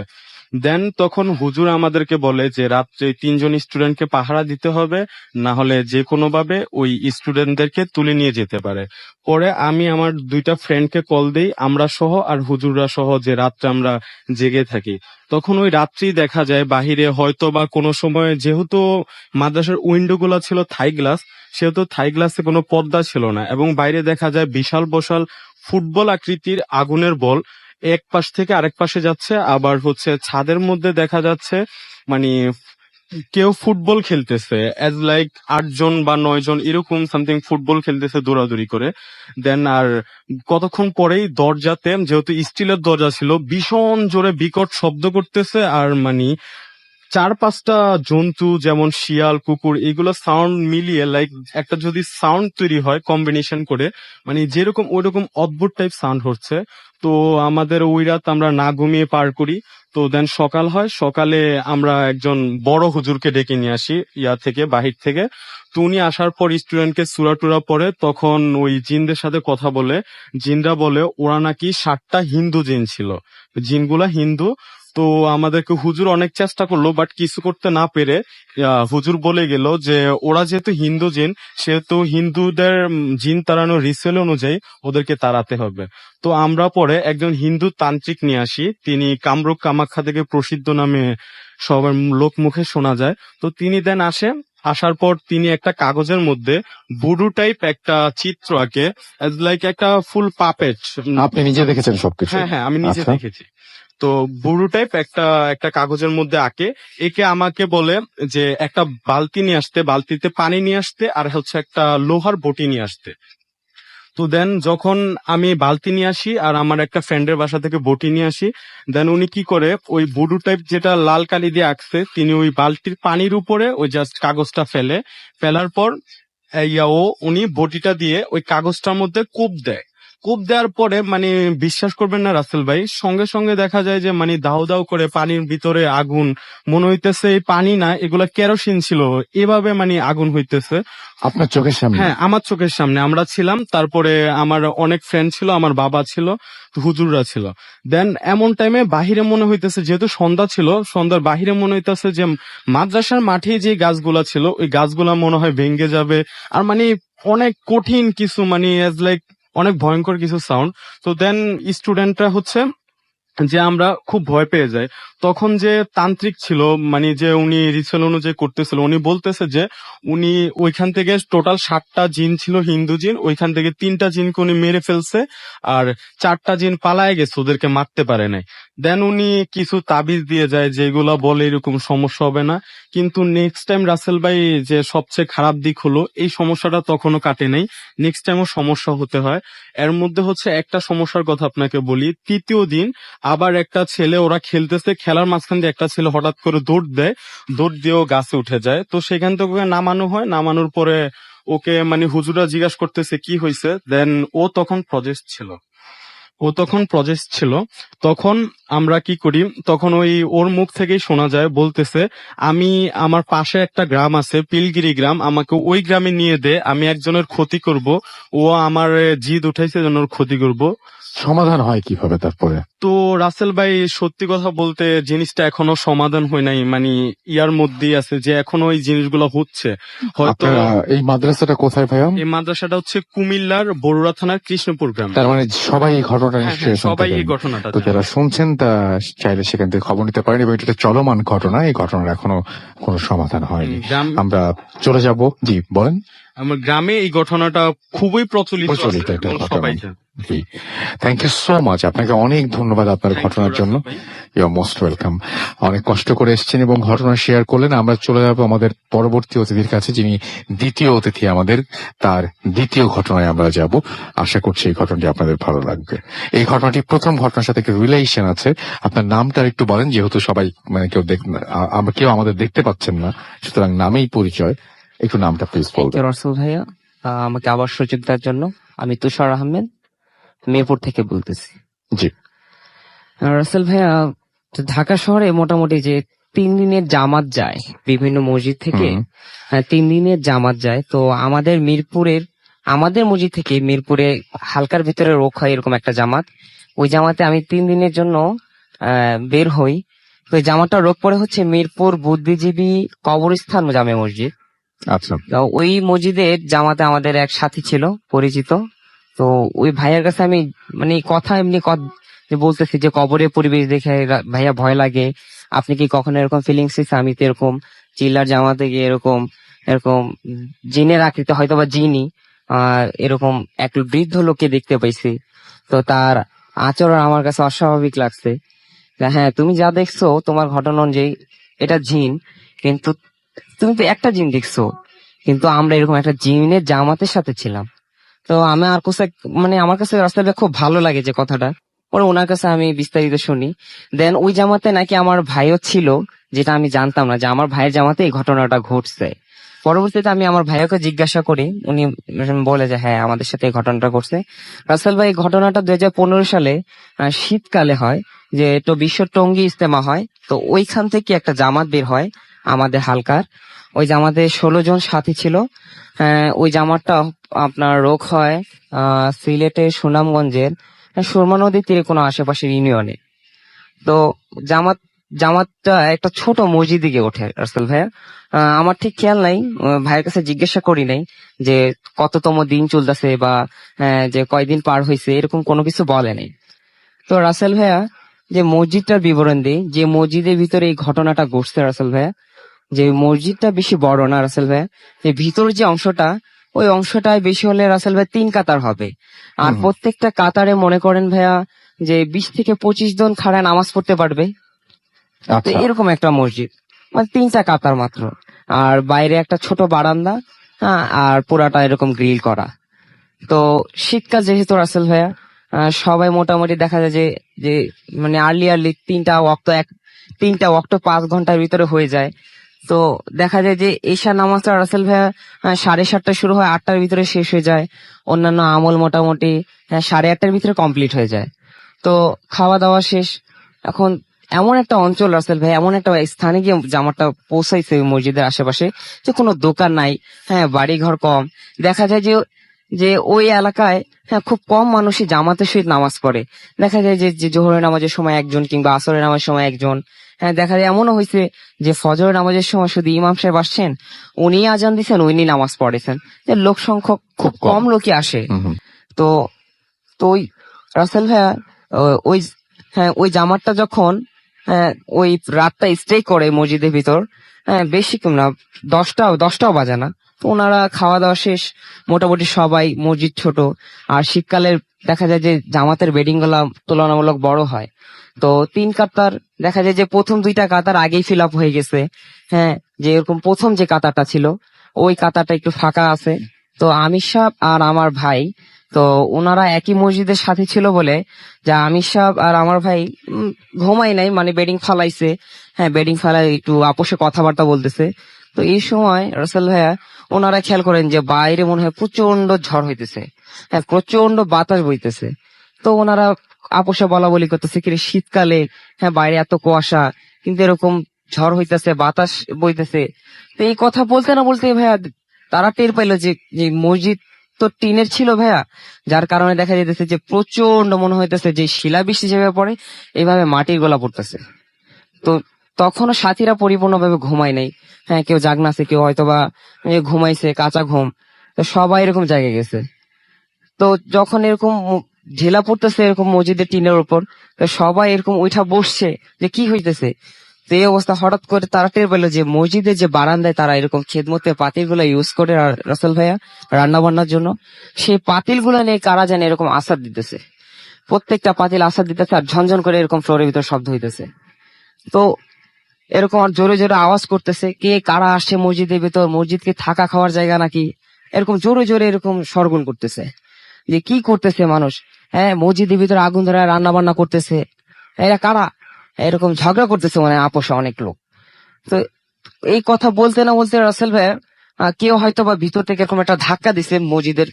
দেন তখন হুজুর আমাদেরকে বলে যে রাত্রে 3জন স্টুডেন্টকে পাহারা দিতে হবে, না হলে যে কোনো ভাবে ওই স্টুডেন্টদেরকে তুলে নিয়ে যেতে পারে। পরে আমি আমার 2টা ফ্রেন্ডকে কল দেই, আমরা সহ আর হুজুররা সহ, যে রাত্রে আমরা জেগে থাকি। তখন ওই রাত্রি দেখা যায় বাহিরে হয়তো বা কোনো সময়, যেহেতু মাদ্রাসার উইন্ডো গুলা ছিল থাই গ্লাস, সেহেতু থাই গ্লাসে কোনো পর্দা ছিল না এবং বাইরে দেখা যায় বিশাল বসাল ফুটবল আকৃতির আগুনের বল এক পাশ থেকে আরেক পাশে যাচ্ছে। আবার ছাদের মধ্যে দেখা যাচ্ছে কেউ ফুটবল খেলতেছে, অ্যাজ লাইক 8 জন বা 9 জন এরকম সামথিং ফুটবল খেলতেছে দৌড়াদৌড়ি করে। দেন আর কতক্ষণ পরেই দরজাতে, যেহেতু স্টিলের দরজা ছিল, ভীষণ জোরে বিকট শব্দ করতেছে। আর মানে 4-5টা জন্তু যেমন শিয়াল, কুকুর, এগুলো সাউন্ড মিলিয়ে লাইক একটা যদি সাউন্ড তৈরি হয় কম্বিনেশন করে, মানে যেরকম ওইরকম অদ্ভুত টাইপ সাউন্ড হচ্ছে। তো আমাদের ওই রাত আমরা না ঘুমিয়ে পার করি। তো দেন সকাল হয়, সকালে আমরা একজন বড় হুজুরকে ডেকে নিয়ে আসি থেকে, বাহির থেকে। তো উনি আসার পর স্টুডেন্টকে সূরা টুরা পড়ে, তখন ওই জিনদের সাথে কথা বলে। জিনরা বলে ওরা নাকি 7টা হিন্দু জিন ছিল, জিনগুলা হিন্দু। তো আমাদেরকে হুজুর অনেক চেষ্টা করলো, বাট কিছু করতে না পেরে হুজুর বলে গেল যে ওরা যেহেতু হিন্দু জিন, সেহেতু হিন্দুদের জিন তাড়ানোর রিচুয়াল অনুযায়ী ওদেরকে তাড়াতে হবে। তো আমরা পরে একজন হিন্দু তান্ত্রিক নিয়ে আসি, তিনি কামরূপ কামাখ্যা থেকে প্রসিদ্ধ নামে সবার লোক মুখে শোনা যায়। তো তিনি দেন আসেন, আসার পর তিনি একটা কাগজের মধ্যে বুডু টাইপ একটা চিত্র আঁকে, লাইক একটা ফুল পাপেট। আপনি নিজে দেখেছেন সবকিছু? হ্যাঁ হ্যাঁ, আমি নিজে আচ্ছা। দেখেছি। তো বুড়ো টাইপ একটা কাগজের মধ্যে আঁকে, একে আমাকে বলে যে একটা বালতি নিয়ে আসতে, বালতিতে পানি নিয়ে আসতে, আর হচ্ছে একটা লোহার বটি নিয়ে আসতে। তো দেন যখন আমি বালতি নিয়ে আসি আর আমার একটা ফ্রেন্ডের বাসা থেকে বটি নিয়ে আসি, দেন উনি কি করে ওই বুডু টাইপ যেটা লাল কালি দিয়ে আঁকছে, তিনি ওই বালতির পানির উপরে ওই জাস্ট কাগজটা ফেলার পর উনি বটিটা দিয়ে ওই কাগজটার মধ্যে কোপ দেয়। কোপ দেওয়ার পরে মানে বিশ্বাস করবেন না রাসেল ভাই, সঙ্গে সঙ্গে দেখা যায় যে মানে দাউ দাউ করে পানির ভিতরে আগুন, মনে হইতেছে এই পানি না, এগুলা কেরোসিন ছিল, এভাবে মানে আগুন হইতেছে। আপনার চোখের সামনে? হ্যাঁ, আমার চোখের সামনে আমরা ছিলাম, তারপরে আমার অনেক ফ্রেন্ড ছিল, আমার বাবা ছিল, হুজুররা ছিল। দেন এমন টাইমে বাহিরে মনে হইতেছে, যেহেতু সন্ধ্যা ছিল, সন্ধ্যার বাহিরে মনে হইতেছে যে মাদ্রাসার মাঠে যে গাছগুলা ছিল ওই গাছগুলা মনে হয় ভেঙে যাবে। আর মানে অনেক কঠিন কিছু, মানে এজ লাইক অনেক ভয়ঙ্কর কিছু সাউন্ড। তো দেন স্টুডেন্টরা হচ্ছে যে আমরা খুব ভয় পেয়ে যাই। তখন যে তান্ত্রিক ছিল, মানে যে উনি রিচুয়াল অনুযায়ী করতেছিল, উনি বলতেছে যে উনি ওইখান থেকে টোটাল 7টা জিন ছিল হিন্দু জিন, ওইখান থেকে 3টা জিনকে উনি মেরে ফেলছে, আর 4টা জিন পালায় গেছে, ওদেরকে মারতে পারে নাই। দেন উনি কিছু তাবিজ দিয়ে যায় যেগুলা বলে এরকম সমস্যা হবে না। কিন্তু নেক্সট টাইম রাসেল ভাই, যে সবচেয়ে খারাপ দিক হলো এই সমস্যাটা তখনও কাটে নাই, নেক্সট টাইমও সমস্যা হতে হয়। এর মধ্যে হচ্ছে একটা সমস্যার কথা আপনাকে বলি, তৃতীয় দিন আবার একটা ছেলে, ওরা খেলতেছে, খেলার মাঝখান দিয়ে একটা ছেলে হঠাৎ করে দৌড় দেয়, দৌড় দিয়েও গাছে উঠে যায়। তো সেখান থেকে ওকে নামানো হয়, নামানোর পরে ওকে মানে হুজুরা জিজ্ঞাসা করতেছে কি হয়েছে। দেন ও তখন প্রজেক্ট ছিল। তখন আমরা কি করি, তখন ওর মুখ থেকেই শোনা যায়, বলতেছে আমি, আমার পাশে একটা গ্রাম আছে পিলগিরি গ্রাম, আমাকে ওই গ্রামে নিয়ে দে, আমি একজনের ক্ষতি করব, ও আমার জিদ উঠাইছে জন্য ওর ক্ষতি করব। সমাধান হয় কিভাবে তারপরে? তো রাসেল ভাই, সত্যি কথা বলতে জিনিসটা এখনো সমাধান হয় নাই, মানে ইয়ার মধ্যেই আছে যে এখনো এই জিনিসগুলো হচ্ছে হয়তো। আপনারা এই মাদ্রাসাটা কোথায় ভাইয়া? এই মাদ্রাসাটা হচ্ছে কুমিল্লার বরুড়া থানার কৃষ্ণপুর গ্রামে। তার মানে সবাই এই ঘটনাটা হ্যাঁ, নিশ্চয়ই হ্যাঁ, সবাই এই শুনতে পেলেন। ঘটনাটা তো জানে। যারা শুনছেন তা চাইলে সেখান থেকে খবর নিতে পারেন, এবং এটা একটা চলমান ঘটনা, এই ঘটনার এখনো কোনো সমাধান হয়নি। আমরা চলে যাব। জি বলেন। আমার গ্রামে এই ঘটনাটা খুবই প্রচলিত প্রচলিত আছে, একটা এবং ঘটনা। সবাই জানে। জি, থ্যাংক ইউ সো মাচ, আপনাকে অনেক ধন্যবাদ আপনার Thank you, ঘটনার জন্য। রাসেল ভাই। You are most welcome. অনেক কষ্ট করে এসেছেন এবং ঘটনা শেয়ার করলেন। আমরা চলে যাব আমাদের পরবর্তী অতিথির কাছে, যিনি দ্বিতীয় অতিথি আমাদের, তার দ্বিতীয় ঘটনায় আমরা যাব। আশা করছি এই ঘটনাটি আপনাদের ভালো লাগবে। এই ঘটনাটি প্রথম ঘটনার সাথে একটু রিলেশন আছে। আপনার নামটা একটু বলেন, যেহেতু সবাই মানে কেউ আমাদের দেখতে পাচ্ছেন না, সুতরাং নামেই পরিচয়, একটু নামটা প্লিজ বলবেন। রসুল ভাইয়া, আমাকে আবার সুযোগ দেওয়ার জন্য। আমি তুষার আহমেদ, মেহেরপুর থেকে বলতেছি। জি। রাসেল ভাইয়া, তো ঢাকা শহরে মোটামুটি যে 3 দিনের জামাত যায় বিভিন্ন মসজিদ থেকে, হুম। 3 দিনের জামাত যায়। তো আমাদের মসজিদ থেকে মিরপুরে হালকার ভিতরে রোগ হয় এরকম একটা জামাত। ওই জামাতে আমি 3 দিনের জন্য বের হই। তো এই জামাতটা রোগ পড়ে হচ্ছে মিরপুর বুদ্ধিজীবী কবরস্থান জামে মসজিদ। আচ্ছা। তো ওই মসজিদের জামাতে আমাদের এক সাথী ছিল পরিচিত। তো ওই ভাইয়ের কাছে আমি মানে কথা এমনি যে বলতেছি যে কবরের পরিবেশ দেখে ভাইয়া ভয় লাগে, আপনি কি কখনো এরকম ফিলিংস হয়েছে? আমি তো এরকম চিল্লার জামাতে গিয়ে এরকম এরকম জিনের আকৃতি, হয়তো বা জিনই এরকম এক বৃদ্ধ লোককে দেখতে পাইছি। তো তার আচরণ আমার কাছে অস্বাভাবিক লাগছে। হ্যাঁ, তুমি যা দেখছো তোমার ঘটনা অনুযায়ী এটা জিন, কিন্তু তুমি তো একটা জিন দেখছো, কিন্তু আমরা এরকম একটা জিনের জামাতের সাথে ছিলাম। তো আমি আর কাছে মানে আমার কাছে রাস্তাটা খুব ভালো লাগে যে কথাটা। পরে ওনার কাছে আমি বিস্তারিত শুনি। দেন ওই জামাতে নাকি আমার ভাইও ছিল, যেটা আমি জানতাম না যে আমার ভাইয়ের জামাতে এই ঘটনাটা ঘটছে। পরবর্তীতে আমি আমার ভাইয়াকে জিজ্ঞাসা করি, উনি বলে যে হ্যাঁ আমাদের সাথে এই ঘটনাটা ঘটছে। রাসেল ভাই, এই ঘটনাটা 2015 সালে শীতকালে হয়, যে তো বিশ্ব টঙ্গী ইজতেমা হয়, তো ওইখান থেকে একটা জামাত বের হয় আমাদের হালকার। ওই জামাতে 16 জন সাথী ছিল। ওই জামাতটা আপনার রোগ হয় সিলেটের সুনামগঞ্জের সুরমা নদীর তীরে কোনো আশেপাশের ইউনিয়নে। তো জামাত জামাতটা একটা ছোট মসজিদ দিকে ওঠে রাসেল ভাইয়া। আমার ঠিক খেয়াল নাই, ভাইয়ের কাছে জিজ্ঞাসা করি নাই যে কততম দিন চলতেছে বা যে কয়দিন পার হয়েছে, এরকম কোনো কিছু বলে নাই। তো রাসেল ভাইয়া, যে মসজিদটার বিবরণ দিই, যে মসজিদের ভিতরে এই ঘটনাটা ঘটছে রাসেল ভাইয়া, যে মসজিদটা বেশি বড় না রাসেল ভাইয়া, যে ভিতর যে অংশটা, ওই অংশটায় বেশি হলে রাসেল ভাই 3 কাতার হবে। আর হুম। প্রত্যেকটা কাতারে মনে করেন ভাইয়া যে 20 থেকে 25 জন খাড়া নামাজ পড়তে পারবে। তো আচ্ছা। এরকম একটা মসজিদ, মানে 3টা কাতার মাত্র। আর বাইরে একটা ছোট বারান্দা, হ্যাঁ, আর পুরাটা এরকম গ্রিল করা। তো শীতকাল যেহেতু রাসেল ভাইয়া, সবাই মোটামুটি দেখা যায় যে যে মানে আর্লি আর্লি 3টা ওয়াক্ত 5 ঘন্টার ভিতরে হয়ে যায়। তো দেখা যায় যে ঈশা নামাজটা রাসেল ভাইয়া 7:30টায় শুরু হয়, 8টার ভিতরে শেষ হয়ে যায়। অন্যান্য আমল মোটামুটি 8:30টার ভিতরে কমপ্লিট হয়ে যায়। তো খাওয়া দাওয়া শেষ। এখন এমন একটা অঞ্চল রাসেল ভাই, এমন একটা স্থানে গিয়ে জামাতটা পৌঁছাইছে ওই মসজিদের আশেপাশে, যে কোনো দোকান নাই, হ্যাঁ, বাড়ি ঘর কম। দেখা যায় যে যে ওই এলাকায় হ্যাঁ খুব কম মানুষই জামাতের সহিত নামাজ পড়ে। দেখা যায় যে জোহরের নামাজের সময় একজন, কিংবা আসরের নামাজের সময় একজন। হ্যাঁ, দেখা যায় এমনও হয়েছে যে ফজরের নামাজের সময় শুধু ইমাম সাহেব আসছেন, উনি আজান দিচ্ছেন, উনি নামাজ পড়েছেন, যে লোক সংখ্যক খুব খুব কম। কম লোকই আসে। হুম হুম। তো তো ওই রাসেল ভাইয়া, ওই হ্যাঁ ওই জামাতটা যখন ওই রাতটা স্টে করে মসজিদের ভিতর, বেশিক্ষণ না, দশটাও বাজে না। তো ওনারা খাওয়া দাওয়া শেষ, মোটামুটি সবাই, মসজিদ ছোট, আর শীতকালের দেখা যায় যে জামাতের বেডিং গুলা তুলনামূলক বড় হয়। তো 3 কাতার দেখা যায় যে প্রথম 2টা কাতার আগেই ফিল আপ হয়ে গেছে। হ্যাঁ, যে এরকম প্রথম যে কাতারটা ছিল, ওই কাতারটা একটু ফাঁকা আছে। তো আমির সাহেব আর আমার ভাই, তো ওনারা একই মসজিদের সাথে ছিল বলে, যা আমির সাহেব আর আমার ভাই ঘুমাই নাই, মানে বেডিং ফালাইছে। হ্যাঁ, বেডিং ফালাই একটু আপোষে কথাবার্তা বলতেছে। তো এই সময় রাসেল ভাইয়া, ওনারা খেয়াল করেন যে বাইরে মনে হয় প্রচন্ড ঝড় হইতেছে, হ্যাঁ, প্রচন্ড বাতাস বইতেছে। তো ওনারা আপোষে বলা বলি করতেছে, কি রে, শীতকালে, হ্যাঁ, বাইরে এত কুয়াশা, কিন্তু এরকম ঝড় হইতেছে, বাতাস বইতেছে। তো এই কথা বলতে না বলতে ভাইয়া, তারা টের পাইলো যে যে মসজিদ তো টিনের ছিল ভাইয়া, যার কারণে দেখা যেতেছে যে প্রচন্ড মনে হইতেছে যে শিলাবৃষ্টি যেভাবে পড়ে, এইভাবে মাটির গোলা পড়তেছে। তো তখনও সাথীরা পরিপূর্ণভাবে ঘুমায় নাই। হ্যাঁ, কেউ জাগনা আছে, কেউ হয়তোবা ঘুমাইছে কাঁচা ঘুম। তো সবাই এরকম জায়গায় গেছে। তো যখন এরকম ঢেলা পড়তেছে এরকম মসজিদের টিনের উপর, তো সবাই এরকম উঠা বসছে যে কি হইতেছে। তো এই অবস্থা হঠাৎ করে তারা টের পেলো যে মসজিদের যে বারান্দায় তারা এরকম খেদমতে পাতিল গুলা ইউজ করে রাসেল ভাইয়া রান্না বান্নার জন্য, সেই পাতিল গুলা নিয়ে কারা জানে এরকম আসাদ দিতেছে। প্রত্যেকটা পাতিল আসাদ দিতেছে, আর ঝনঝন করে এরকম ফ্লোরের ভিতর শব্দ হইতেছে। তো এরকম আর জোরে জোরে আওয়াজ করতেছে, কে কারা আসছে মসজিদের ভিতর, মসজিদ কি থাকা খাওয়ার জায়গা নাকি, এরকম জোরে জোরে এরকম শোরগোল করতেছে যে কি করতেছে মানুষ। হ্যাঁ, মসজিদের ভিতরে আগুন ধরে রান্না বান্না করতেছে, এরা কারা, এরকম ঝগড়া করতেছে মানে আপোষে অনেক লোক। তো এই কথা বলতে না বলতে রাসেল ভাই, কেউ হয়তো বা ভিতর থেকে এরকম একটা ধাক্কা দিছে মসজিদের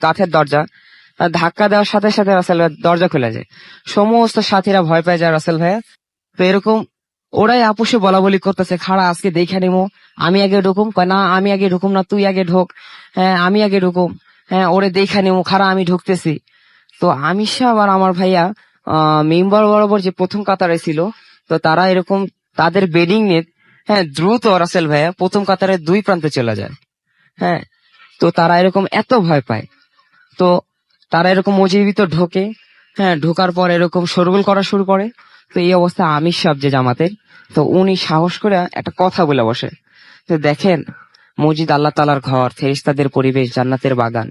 কাঠের দরজা। ধাক্কা দেওয়ার সাথে সাথে রাসেল ভাই দরজা খুলে যায়। সমস্ত সাথীরা ভয় পেয়ে যায় রাসেল ভাইয়া। তো এরকম ওরাই আপোষে বলা বলি করতেছে, খাড়া আজকে দেখে নিমো, আমি আগে ঢুকুম, কয় না আমি আগে ঢুকুম না, তুই আগে ঢোক, হ্যাঁ আমি আগে ঢুকুম, হ্যাঁ ওরে দেখে নিমো, খাড়া আমি ঢুকতেছি। তো আমির সাহেব আর আমার ভাইয়া মেম্বার বরাবর যে প্রথম কাতারে ছিল, তো তারা এরকম তাদের বেডিং নিয়ে, হ্যাঁ, দ্রুত রাসেল ভাইয়া প্রথম কাতারের 2 প্রান্তে চলে যায়। হ্যাঁ, তো তারা এরকম এত ভয় পায়। তো তারা এরকম মসজিদের ভিতর ঢোকে। হ্যাঁ, ঢোকার পর এরকম শোরগোল করা শুরু করে। তো এই অবস্থা আমির সাহেব যে জামাতের, তো উনি সাহস করে একটা কথা বলে বসে, তো দেখেন, মসজিদ আল্লাহ তালার ঘর, ফেরেশতাদের পরিবেশ, জান্নাতের বাগান।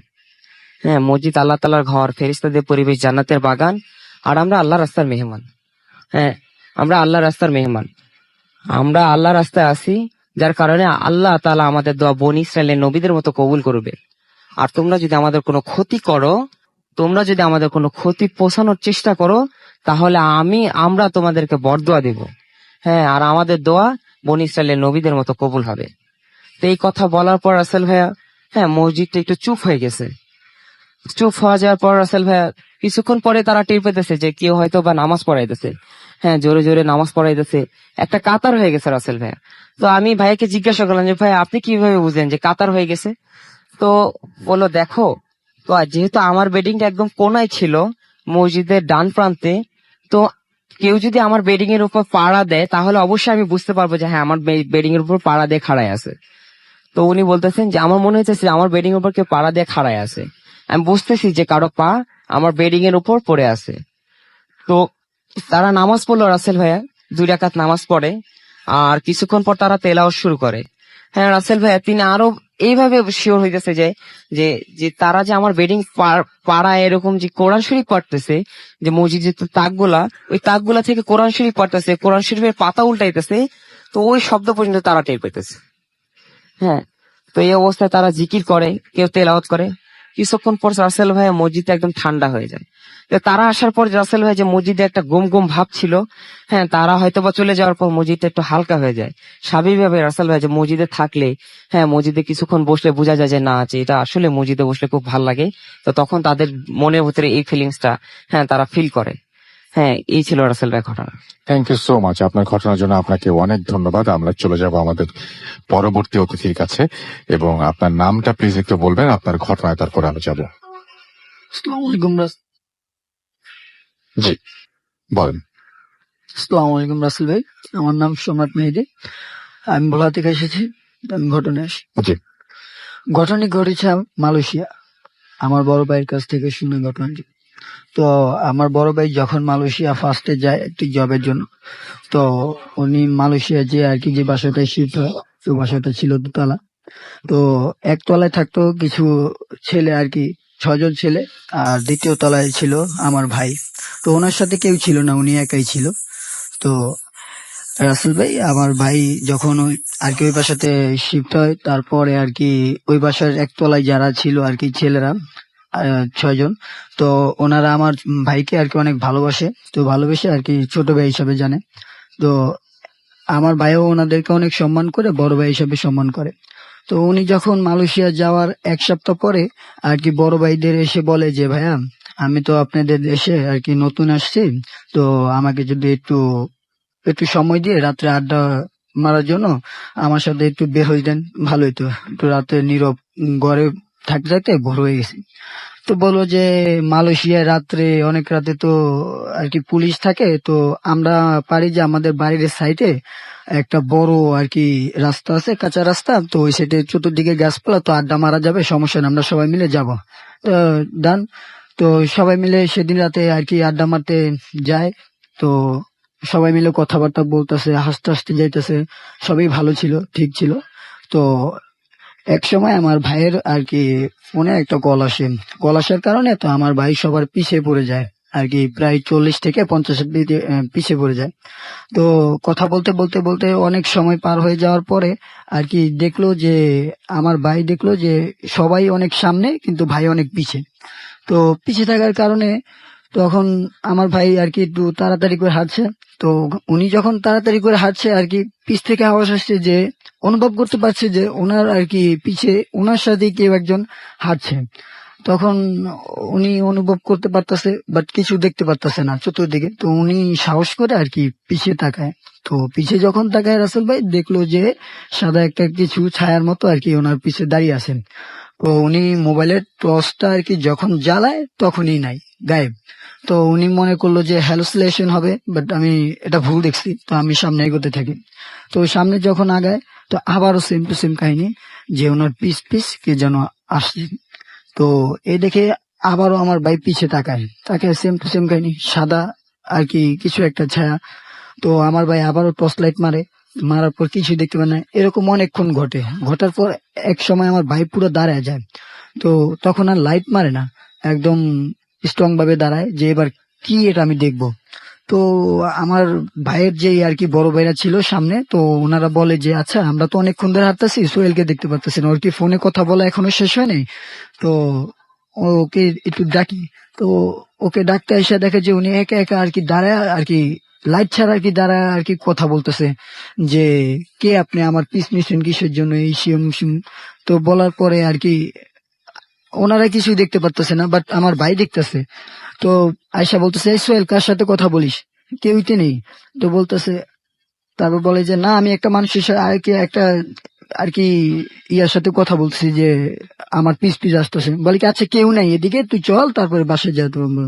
হ্যাঁ, মসজিদ আল্লাহ তালার ঘর, ফেরেশতাদের পরিবেশ, জান্নাতের বাগান, আর আমরা আল্লাহ রাস্তার মেহমান। হ্যাঁ, আমরা আল্লাহ রাস্তার মেহমান। আমরা আল্লাহ রাস্তায় আছি, যার কারণে আল্লাহ তাআলা আমাদের দোয়া বনী ইসরায়েলের নবীদের মতো কবুল করবে। আর তোমরা যদি আমাদের কোনো ক্ষতি করো, তোমরা যদি আমাদের কোনো ক্ষতি পৌঁছানোর চেষ্টা করো, তাহলে আমরা তোমাদেরকে বরদোয়া দেব। হ্যাঁ, আর আমাদের দোয়া বনী ইসরায়েলের নবীদের মতো কবুল হবে। তো এই কথা বলার পর রাসেল ভাইয়া, হ্যাঁ, মসজিদটা একটু চুপ হয়ে গেছে। চুপ হয়ে যাওয়ার পর রাসেল ভাইয়া কিছুক্ষণ পরে তারা টের পেতেছে যে কেউ হয়তো বা নামাজ পড়াইতেছে। হ্যাঁ, জোরে জোরে নামাজ পড়াইতেছে। একটা কাতার হয়ে গেছে রাসেল ভাইয়া। তো আমি ভাইয়াকে জিজ্ঞাসা করলাম যে ভাই আপনি কিভাবে বুঝলেন যে কাতার হয়ে গেছে? তো বললো দেখো, তো যেহেতু আমার বেডিংটা একদম কোনায় ছিল, মসজিদের ডান প্রান্তে, তো কেউ যদি আমার বেডিং এর উপর পাড়া দেয় তাহলে অবশ্যই আমি বুঝতে পারবো যে হ্যাঁ আমার বেডিং এর উপর পাড়া দিয়ে খাড়ায় আছে। তো উনি বলতেছেন যে আমার মনে হচ্ছে আমার বেডিং এর উপর কেউ পাড়া দিয়ে খাড়ায় আছে। আমি বুঝতেছি যে কারো পা আমার বেডিং এর উপর পড়ে আছে। তো তারা নামাজ পড়লো রাসেল ভাইয়া, 2 রাকাত নামাজ পড়ে। আর কিছুক্ষণ পর তারা তেলাওয়াত শুরু করে। হ্যাঁ রাসেল ভাইয়া তিনি আরো এইভাবে শিওর হইতেছে যে যে যে তারা যে আমার বেডিং পাড়ায় এরকম যে কোরআন শরীফ পড়তেছে, যে মসজিদের তাকগুলা, ওই তাকগুলা থেকে কোরআন শরীফ পড়তেছে, কোরআন শরীফের পাতা উল্টাইতেছে। তো ওই শব্দ পর্যন্ত তারা টের পেতেছে। হ্যাঁ, তো এই অবস্থায় তারা জিকির করে, কেউ তেলাওয়াত করে। কিছুক্ষণ পর রাসেল ভাইয়া মসজিদটা একদম ঠান্ডা হয়ে যায়। তো তারা আসার পর রাসেল ভাই যে মসজিদে একটা গুম গুম ভাব ছিল, হ্যাঁ তারা হয়তো বা চলে যাওয়ার পর মসজিদটা একটু হালকা হয়ে যায়। স্বাভাবিকভাবে রাসেল ভাই যে মসজিদে থাকলে, হ্যাঁ মসজিদে কিছুক্ষণ বসলে বোঝা যায় যে না আছে এটা আসলে মসজিদে বসলে খুব ভালো লাগে। তো তখন তাদের মনের ভিতরে এই ফিলিংসটা, হ্যাঁ তারা ফিল করে। হ্যাঁ, এই ছিল রাসেল ভাই ঘটনা। Thank you so much. আপনার ঘটনার জন্য আপনাকে অনেক ধন্যবাদ। আমরা চলে যাব আমাদের পরবর্তী অতিথির কাছে, এবং আপনার নামটা প্লিজ একটু বলবেন, আপনার ঘটনায় তারপর আমি যাব। আসসালামু আলাইকুম জি বলেন। আসসালামু আলাইকুম রাসেল ভাই, আমার নাম সম্রাট মেহেদি, আমি ভোলা থেকে এসেছি। আমি ঘটনা আসি। জি ঘটনা ঘটেছে মালয়েশিয়া। আমার বড় ভাইয়ের কাছ থেকে শুনে ঘটনাটি। তো আমার বড় ভাই যখন মালয়েশিয়া ফার্স্টে যায় একটি জবের জন্য, তো উনি মালয়েশিয়া যে আর কি যে বাসাটায় শিফট হয়, তো বাসাটা ছিল দোতলা। তো একতলায় থাকতো কিছু ছেলে আর কি, 6 জন ছেলে। আর দ্বিতীয় তলায় ছিল আমার ভাই। তো ওনার সাথে কেউ ছিল না, উনি একাই ছিল। তো রাসেল ভাই, আমার ভাই যখন ওই আর কি ওই বাসাতে শিফট হয়, তারপরে আর কি ওই বাসার একতলায় যারা ছিল আর কি ছেলেরা, 6 জন। তো ওনারা আমার ভাইকে আর কি অনেক ভালোবাসে। তো ভালোবেসে আর কি ছোট ভাই হিসাবে জানে। তো আমার ভাইও ওনাদেরকে অনেক সম্মান করে, বড় ভাই হিসাবে সম্মান করে। তো উনি যখন মালয়েশিয়া যাওয়ার 1 সপ্তাহ পরে আর কি বড় ভাইদের এসে বলে যে ভাইয়া, আমি তো আপনাদের দেশে আর কি নতুন আসছি, তো আমাকে যদি একটু একটু সময় দিয়ে রাত্রে আড্ডা মারার জন্য আমার সাথে একটু বের হয়ে দেন, ভালো হইতো। একটু রাতে নীরব ঘরে থাকতে থাকতে ভোর হয়ে গেছি। তো বললো যে মালয়েশিয়ায় রাত্রে অনেক রাতে তো আর কি পুলিশ থাকে, তো আমরা পারি যে আমাদের বাড়ির সাইডে একটা বড় আর কি রাস্তা আছে, কাঁচা রাস্তা, তো ওই সাইডে চতুর্দিকে গাছপালা, তো আড্ডা মারা যাবে, সমস্যা নেই, আমরা সবাই মিলে যাব। তো ডান। তো সবাই মিলে সেদিন রাতে আর কি আড্ডা মারতে যায়। তো সবাই মিলে কথাবার্তা বলতেছে, হাসতে হাসতে যাইতেছে, সবই ভালো ছিল, ঠিক ছিল। তো এক সময় আমার ভাইয়ের আর কি ফোনে একটা কল আসে। কল আসার কারণে তো আমার ভাই সবার পিছিয়ে পড়ে যায় আর কি, প্রায় 40 থেকে 50 পিছিয়ে পড়ে যায়। তো কথা বলতে বলতে বলতে অনেক সময় পার হয়ে যাওয়ার পরে আর কি দেখলো যে, আমার ভাই দেখলো যে সবাই অনেক সামনে কিন্তু ভাই অনেক পিছে। তো পিছে থাকার কারণে তখন আমার ভাই আর কি একটু তাড়াতাড়ি করে হাঁটছে। তো উনি যখন তাড়াতাড়ি করে হাঁটছে আর কি, পিছ থেকে আওয়াজ আসছে, যে অনুভব করতে পারছে যে ওনার আর কি পিছে ওনার সাথে কেউ একজন হাঁটছে। তখন উনি অনুভব করতে পারতেছে, বাট কিছু দেখতে পারতেছে না চতুর্দিকে। তো উনি সাহস করে আর কি পিছে তাকায়। তো পিছে যখন তাকায় রাসেল ভাই দেখলো যে সাদা একটা কিছু ছায়ার মতো আর কি ওনার পিছে দাঁড়িয়ে আছেন। তো উনি মোবাইলের টর্চটা আর কি যখন জ্বালায় তখনই নাই, গায়েব। তো উনি মনে করলো যে হ্যালুসিনেশন হবে, বাট আমি এটা ভুল দেখছি। তো আমি সামনে এগোতে থাকি। তো সামনে যখন আগায়, তো আবারও সেম টু সেম কাহিনী, যে ওনার পিস পিস কে যেন আসছে। তো এই দেখে আবারও আমার ভাই পিছে তাকায়, তাকে সেম টু সেম কাহিনী, সাদা আর কি কিছু একটা ছায়া। তো আমার ভাই আবারও টর্চ লাইট মারে, মারার পর কিছু দেখতে পায় না। এরকম অনেকক্ষণ ঘটে। ঘটার পর এক সময় আমার ভাই পুরো দাঁড়ায় যায়। তো তখন আর লাইট মারে না, একদম স্ট্রং ভাবে দাঁড়ায় যে এবার কি এটা আমি দেখবো। তো আমার ভাইয়ের যে আর কি বড় ভাইরা ছিল সামনে, তো ওনারা বলে যে আচ্ছা আমরা তো অনেকক্ষণ ধরে হাঁটতেছি, সোহেলকে দেখতে পারতেছি না, ওর কি ফোনে কথা বলা এখনো শেষ হয় নাই, তো ওকে একটু ডাকি। তো ওকে ডাকতে এসে দেখে যে উনি একা একা আর কি দাঁড়ায় আর কি লাইট ছাড়া আর কি দাঁড়ায় আর কি কথা বলতেছে যে কে আপনি, আমার পিস নিছেন কিসের জন্য, এই সিম সিম। তো বলার পরে আর কি ওনারা কিছুই দেখতে পারতেছে না, বাট আমার ভাই দেখতেছে। তো আয়সা বলতেছে এই সোহেল কার সাথে কথা বলিস, কেউই তো নেই। তো বলতেছে, তারপর বলে যে না আমি একটা মানুষের সাথে আর কি একটা আর কি ইয়ার সাথে কথা বলছি যে আমার পিস পিস আসতেছে। বলে কি আচ্ছা কেউ নাই এদিকে, তুই চল তারপরে বাসায় যেতে পারবো।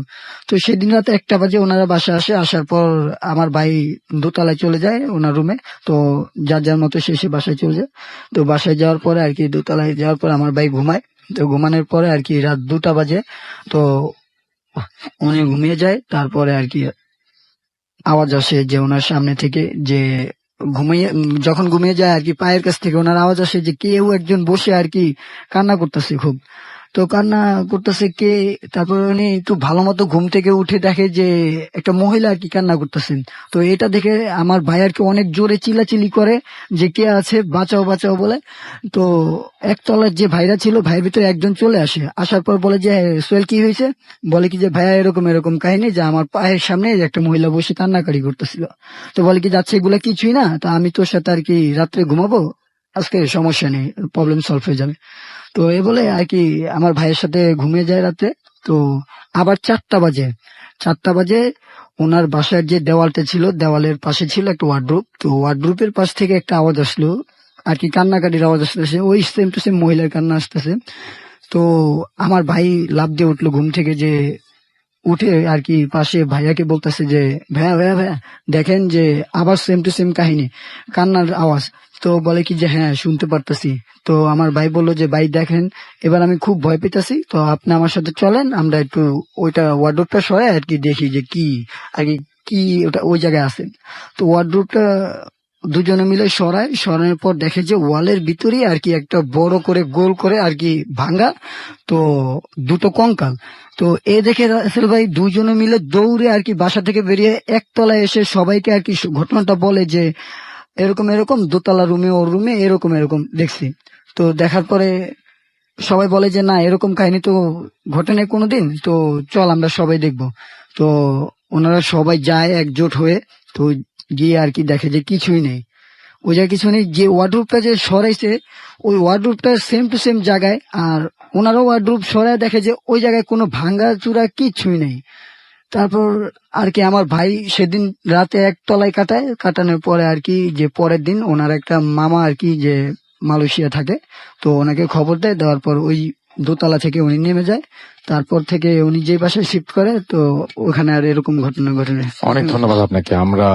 তো সেদিন রাতে 1টা বাজে ওনারা বাসায় আসে, আসার পর আমার ভাই দোতলায় চলে যায় ওনার রুমে। তো যার যার মতো সে বাসায় চলে যায়। তো বাসায় যাওয়ার পরে আর কি দোতলায় যাওয়ার পর আমার ভাই ঘুমায়। তো ঘুমানোর পরে আর কি রাত 2টা বাজে। তো উনি ঘুমিয়ে যায়। তারপরে আর কি আওয়াজ আসে যে ওনার সামনে থেকে যে যখন ঘুমিয়ে যায় আর কি পায়ের কাছ থেকে ওনার আওয়াজ আসে যে কেউ একজন বসে আর কি কান্না করতেছে খুব। তো কান্না করতেছে কে, তারপরে উনি একটু ভালো মতো ঘুম থেকে উঠে দেখে যে একটা মহিলা আর কি কান্না করতেছেন। তো এটা দেখে আমার ভাই আর কি অনেক জোরে চিল্লাচিল্লি করে যে কে আছে, বাঁচাও বাঁচাও বলে। তো একতলার যে ভাইরা ছিল, ভাইয়ের ভিতরে একজন চলে আসে, আসার পর বলে যে সোহেল কি হয়েছে, বলে কি যে ভাইয়া এরকম এরকম কাহিনী যে আমার পায়ের সামনে একটা মহিলা বসে কান্নাকারি করতেছিল। তো বলে কি যাচ্ছে এগুলা কিছুই না, তা আমি তোর সাথে আর কি রাত্রে ঘুমাবো, আজকে সমস্যা নেই, প্রবলেম সলভ হয়ে যাবে। তো এ বলে আর কি আমার ভাইয়ের সাথে ঘুমিয়ে যায় রাতে। তো আবার 4টা বাজে ওনার বাসার যে দেওয়ালটা ছিল, দেওয়ালের পাশে ছিল একটা ওয়ার্ডরোব। তো ওয়ার্ডরোবের পাশ থেকে একটা আওয়াজ আসলো আর কি, কান্নাকাটির আওয়াজ আসতেছে, ওই সেম টু সেম মহিলার কান্না আসতেছে। তো আমার ভাই লাফ দিয়ে উঠলো ঘুম থেকে, যে উঠে আর কি পাশে ভাইয়াকে বলতেছে যে ভাইয়া ভাইয়া ভাইয়া দেখেন যে আবার সেম টু সেম কাহিনী, কান্নার আওয়াজ। তো বলে কি যে হ্যাঁ শুনতে পারতেছি। তো আমার ভাই বললো যে ভাই দেখেন এবার আমি খুব ভয় পেতেছি, তো আপনি আমার সাথে চলেন, আমরা একটু ওইটা ওয়ার্ডরোবটা সরাই আর কি দেখি যে কি আর কি ওটা ওই জায়গায় আছে। তো ওয়ার্ডরোবটা দুজনে মিলে সরানোর পর দেখে যে ওয়ালের ভিতরেই আর কি একটা বড় করে গোল করে আর কি ভাঙ্গা, তো দুটো কঙ্কাল। তো এ দেখে রাসেল ভাই দুজনে মিলে দৌড়ে আর কি বাসা থেকে বেরিয়ে একতলায় এসে সবাইকে আর কি ঘটনাটা বলে যে এরকম এরকম দোতলা রুমে ওর রুমে এরকম এরকম দেখছি। তো দেখার পরে সবাই বলে যে না এরকম কাহিনী তো ঘটে নাই কোনোদিন, তো চল আমরা সবাই দেখবো। তো ওনারা সবাই যায় একজোট হয়ে। তো গিয়ে আর কি দেখে যে কিছুই নেই, ওই জায়গায় কিছু নেই। যে ওয়ার্ডরোবটা যে সরাইছে ওই ওয়ার্ডরোবটা সেম টু সেম জায়গায়, আর ওনারাও ওয়ার্ডরোব সরায় দেখে যে ওই জায়গায় কোনো ভাঙ্গা চূড়া কিছুই নেই। তারপর আর কি আমার ভাই সেদিন রাতে একতলায় কাটানোর পরে আর কি যে পরের দিন ওনার একটা মামা আর কি যে মালয়েশিয়া থাকে, তো ওনাকে খবর দেয়, দেওয়ার পর ওই দোতলা থেকে উনি নেমে যায়। তারপর থেকে উনি যে বাসায় শিফট করে, তো ওখানে আর এরকম ঘটনা ঘটে না। অনেক ধন্যবাদ আপনাকে। আমরা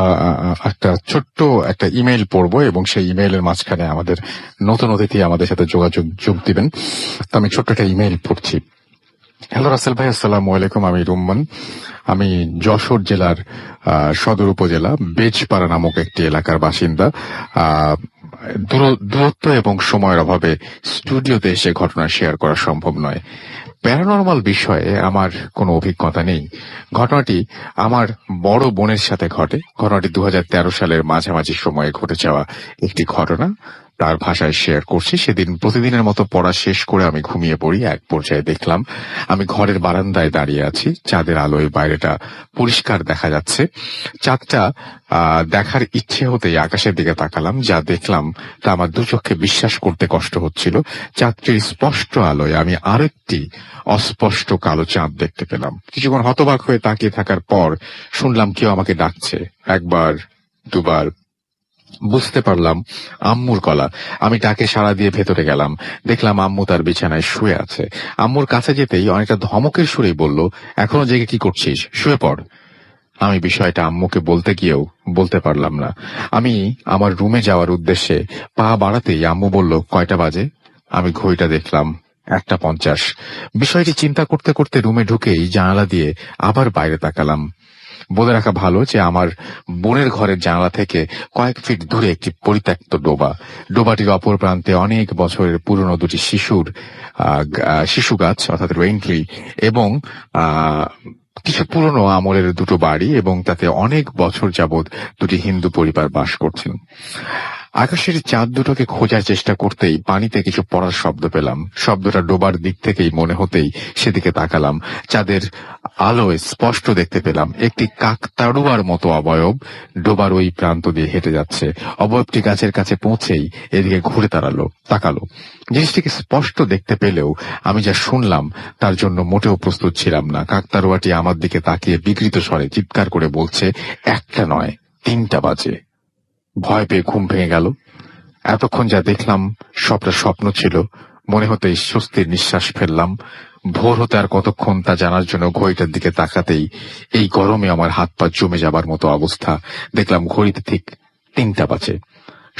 একটা ছোট্ট একটা ইমেইল পড়বো এবং সেই ইমেইলের মাঝখানে আমাদের নতুন অতিথি আমাদের সাথে যোগ দিবেন। তো আমি ছোট্ট একটা ইমেইল পড়ছি। হ্যালো রাসেল ভাই, আসসালামু আলাইকুম। আমি রুম্মান, আমি যশোর জেলার সদর উপজেলা বেজপাড়া নামক একটি এলাকার বাসিন্দা। দূরত্ব এবং সময়ের অভাবে স্টুডিওতে এসে ঘটনা শেয়ার করা সম্ভব নয়। প্যারানরমাল বিষয়ে আমার কোনো অভিজ্ঞতা নেই। ঘটনাটি আমার বড় বোনের সাথে ঘটে। ঘটনাটি 2013 সালের মাঝামাঝি সময়ে ঘটে যাওয়া একটি ঘটনা। তার ভাষায় শেয়ার করছি। সেদিন প্রতিদিনের মতো পড়া শেষ করে আমি ঘুমিয়ে পড়ি। এক পর্যায়ে দেখলাম আমি ঘরের বারান্দায় দাঁড়িয়ে আছি। চাঁদের আলোয় বাইরেটা পরিষ্কার দেখা যাচ্ছে। চাঁদটা দেখার ইচ্ছে হতেই আকাশের দিকে তাকালাম। যা দেখলাম তা আমার দু চোখে বিশ্বাস করতে কষ্ট হচ্ছিল। চাঁদটির স্পষ্ট আলোয় আমি আরেকটি অস্পষ্ট কালো চাঁদ দেখতে পেলাম। কিছুক্ষণ হতবাক হয়ে তাকিয়ে থাকার পর শুনলাম কেউ আমাকে ডাকছে। একবার দুবার, বুঝতে পারলাম আম্মুর গলা। আমি ডাকে সাড়া দিয়ে ভেতরে গেলাম। দেখলাম আম্মু তার বিছানায় শুয়ে আছে। আম্মুর কাছে যেতেই অনেকটা ধমকের সুরেই বলল, এখনো জেগে কি করছিস, শুয়ে পড়। আমি বিষয়টা আম্মুকে বলতে গিয়েও বলতে পারলাম না। আমি আমার রুমে যাওয়ার উদ্দেশ্যে পা বাড়াতেই আম্মু বলল, কয়টা বাজে? আমি ঘড়িটা দেখলাম 1:50। বিষয়টি চিন্তা করতে করতে রুমে ঢুকেই জানালা দিয়ে আবার বাইরে তাকালাম। বলে রাখা ভালো যে আমার বোনের ঘরের জানালা থেকে কয়েক ফিট দূরে একটি পরিত্যক্ত ডোবা। ডোবাটির অপর প্রান্তে অনেক বছরের পুরনো দুটি শিশু গাছ অর্থাৎ রেইন ট্রি এবং কিছু পুরনো আমলের দুটো বাড়ি এবং তাতে অনেক বছর যাবৎ দুটি হিন্দু পরিবার বাস করছেন। আকাশের চাঁদ দুটোকে খোঁজার চেষ্টা করতেই পানিতে কিছু পড়ার শব্দ পেলাম। শব্দটা ডোবার দিক থেকেই মনে হতেই সেদিকে তাকালাম। চাঁদের আলোয় স্পষ্ট দেখতে পেলাম একটি কাকতাড়ুয়ার মতো অবয়ব ডোবার ওই প্রান্ত দিয়ে হেঁটে যাচ্ছে। অবয়বটি গাছের কাছে পৌঁছেই এদিকে ঘুরে তাকালো। জিনিসটিকে স্পষ্ট দেখতে পেলেও আমি যা শুনলাম তার জন্য মোটেও প্রস্তুত ছিলাম না। কাকতাড়ুয়াটি আমার দিকে তাকিয়ে বিকৃত স্বরে চিৎকার করে বলছে, 1টা নয় 3টা বাজে। ভয় পেয়ে ঘুম ভেঙে গেল। এতক্ষণ যা দেখলাম সবটা স্বপ্ন ছিল। মনে হতেই স্বস্তির নিঃশ্বাস ফেললাম। ভোর হতে আর কতক্ষণ তা জানার জন্য ঘড়িটার দিকে তাকাতেই এই গরমে আমার হাত পা জমে যাবার মতো অবস্থা। দেখলাম ঘড়িতে ঠিক 3টা বাজে।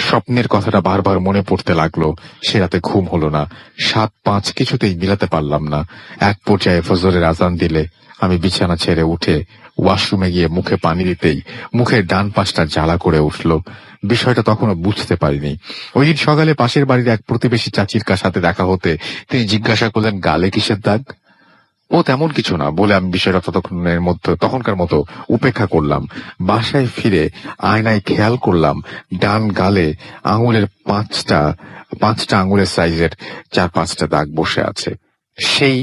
স্বপ্নের কথাটা বারবার মনে পড়তে লাগলো। সে রাতে ঘুম হলো না। 7-5 কিছুতেই মিলাতে পারলাম না। এক পর্যায়ে ফজরের আজান দিলে আমি বিছানা ছেড়ে উঠে ওয়াশরুমে গিয়ে মুখে পানি দিতেই মুখের ডান পাশটা জ্বালা করে উঠল। বিষয়টা তখনও বুঝতে পারিনি। ওই দিন সকালে পাশের বাড়ির এক প্রতিবেশী চাচির সাথে দেখা হতে তিনি জিজ্ঞাসা করলেন, গালে কিসের দাগ? ও তেমন কিছু না বলে আমি বিষয়টা তখনকার মতো উপেক্ষা করলাম। বাসায় ফিরে আয়নায় খেয়াল করলাম ডান গালে আঙুলের পাঁচটা আঙুলের সাইজের 4-5টা দাগ বসে আছে। সেই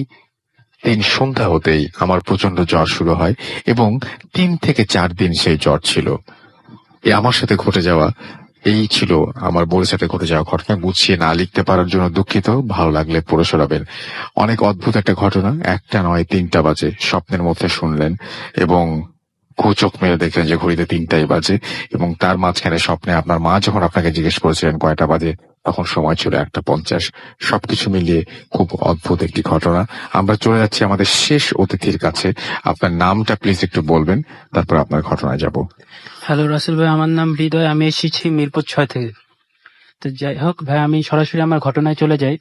দিন সন্ধ্যা হতেই আমার প্রচন্ড জ্বর শুরু হয় এবং 3 থেকে 4 দিন সেই জ্বর ছিল। আমার সাথে ঘটে যাওয়া এই ছিল আমার বোনের সাথে ঘটে যাওয়া ঘটনা। গুছিয়ে না লিখতে পারার জন্য দুঃখিত। ভালো লাগলে পড়ে শোনাবেন। অনেক অদ্ভুত একটা ঘটনা। 1টা নয় 3টা বাজে স্বপ্নের মধ্যে শুনলেন এবং চোখ মেরে দেখলেন যে ঘড়িতে 3টাই বাজে এবং তার মাঝখানে স্বপ্নে আপনার মা যখন আপনাকে জিজ্ঞেস করেছিলেন কয়টা বাজে তখন সময় ছিল 1:50। সবকিছু মিলিয়ে খুব অদ্ভুত একটি ঘটনা। আমরা চলে যাচ্ছি আমাদের শেষ অতিথির কাছে। আপনার নামটা প্লিজ একটু বলবেন, তারপর আপনার ঘটনায় যাব। হ্যালো রাসেল ভাই, আমার নাম হৃদয়, আমি এসেছি মিরপুর 6 থেকে। তো যাই হোক ভাই, আমি সরাসরি আমার ঘটনায় চলে যাই।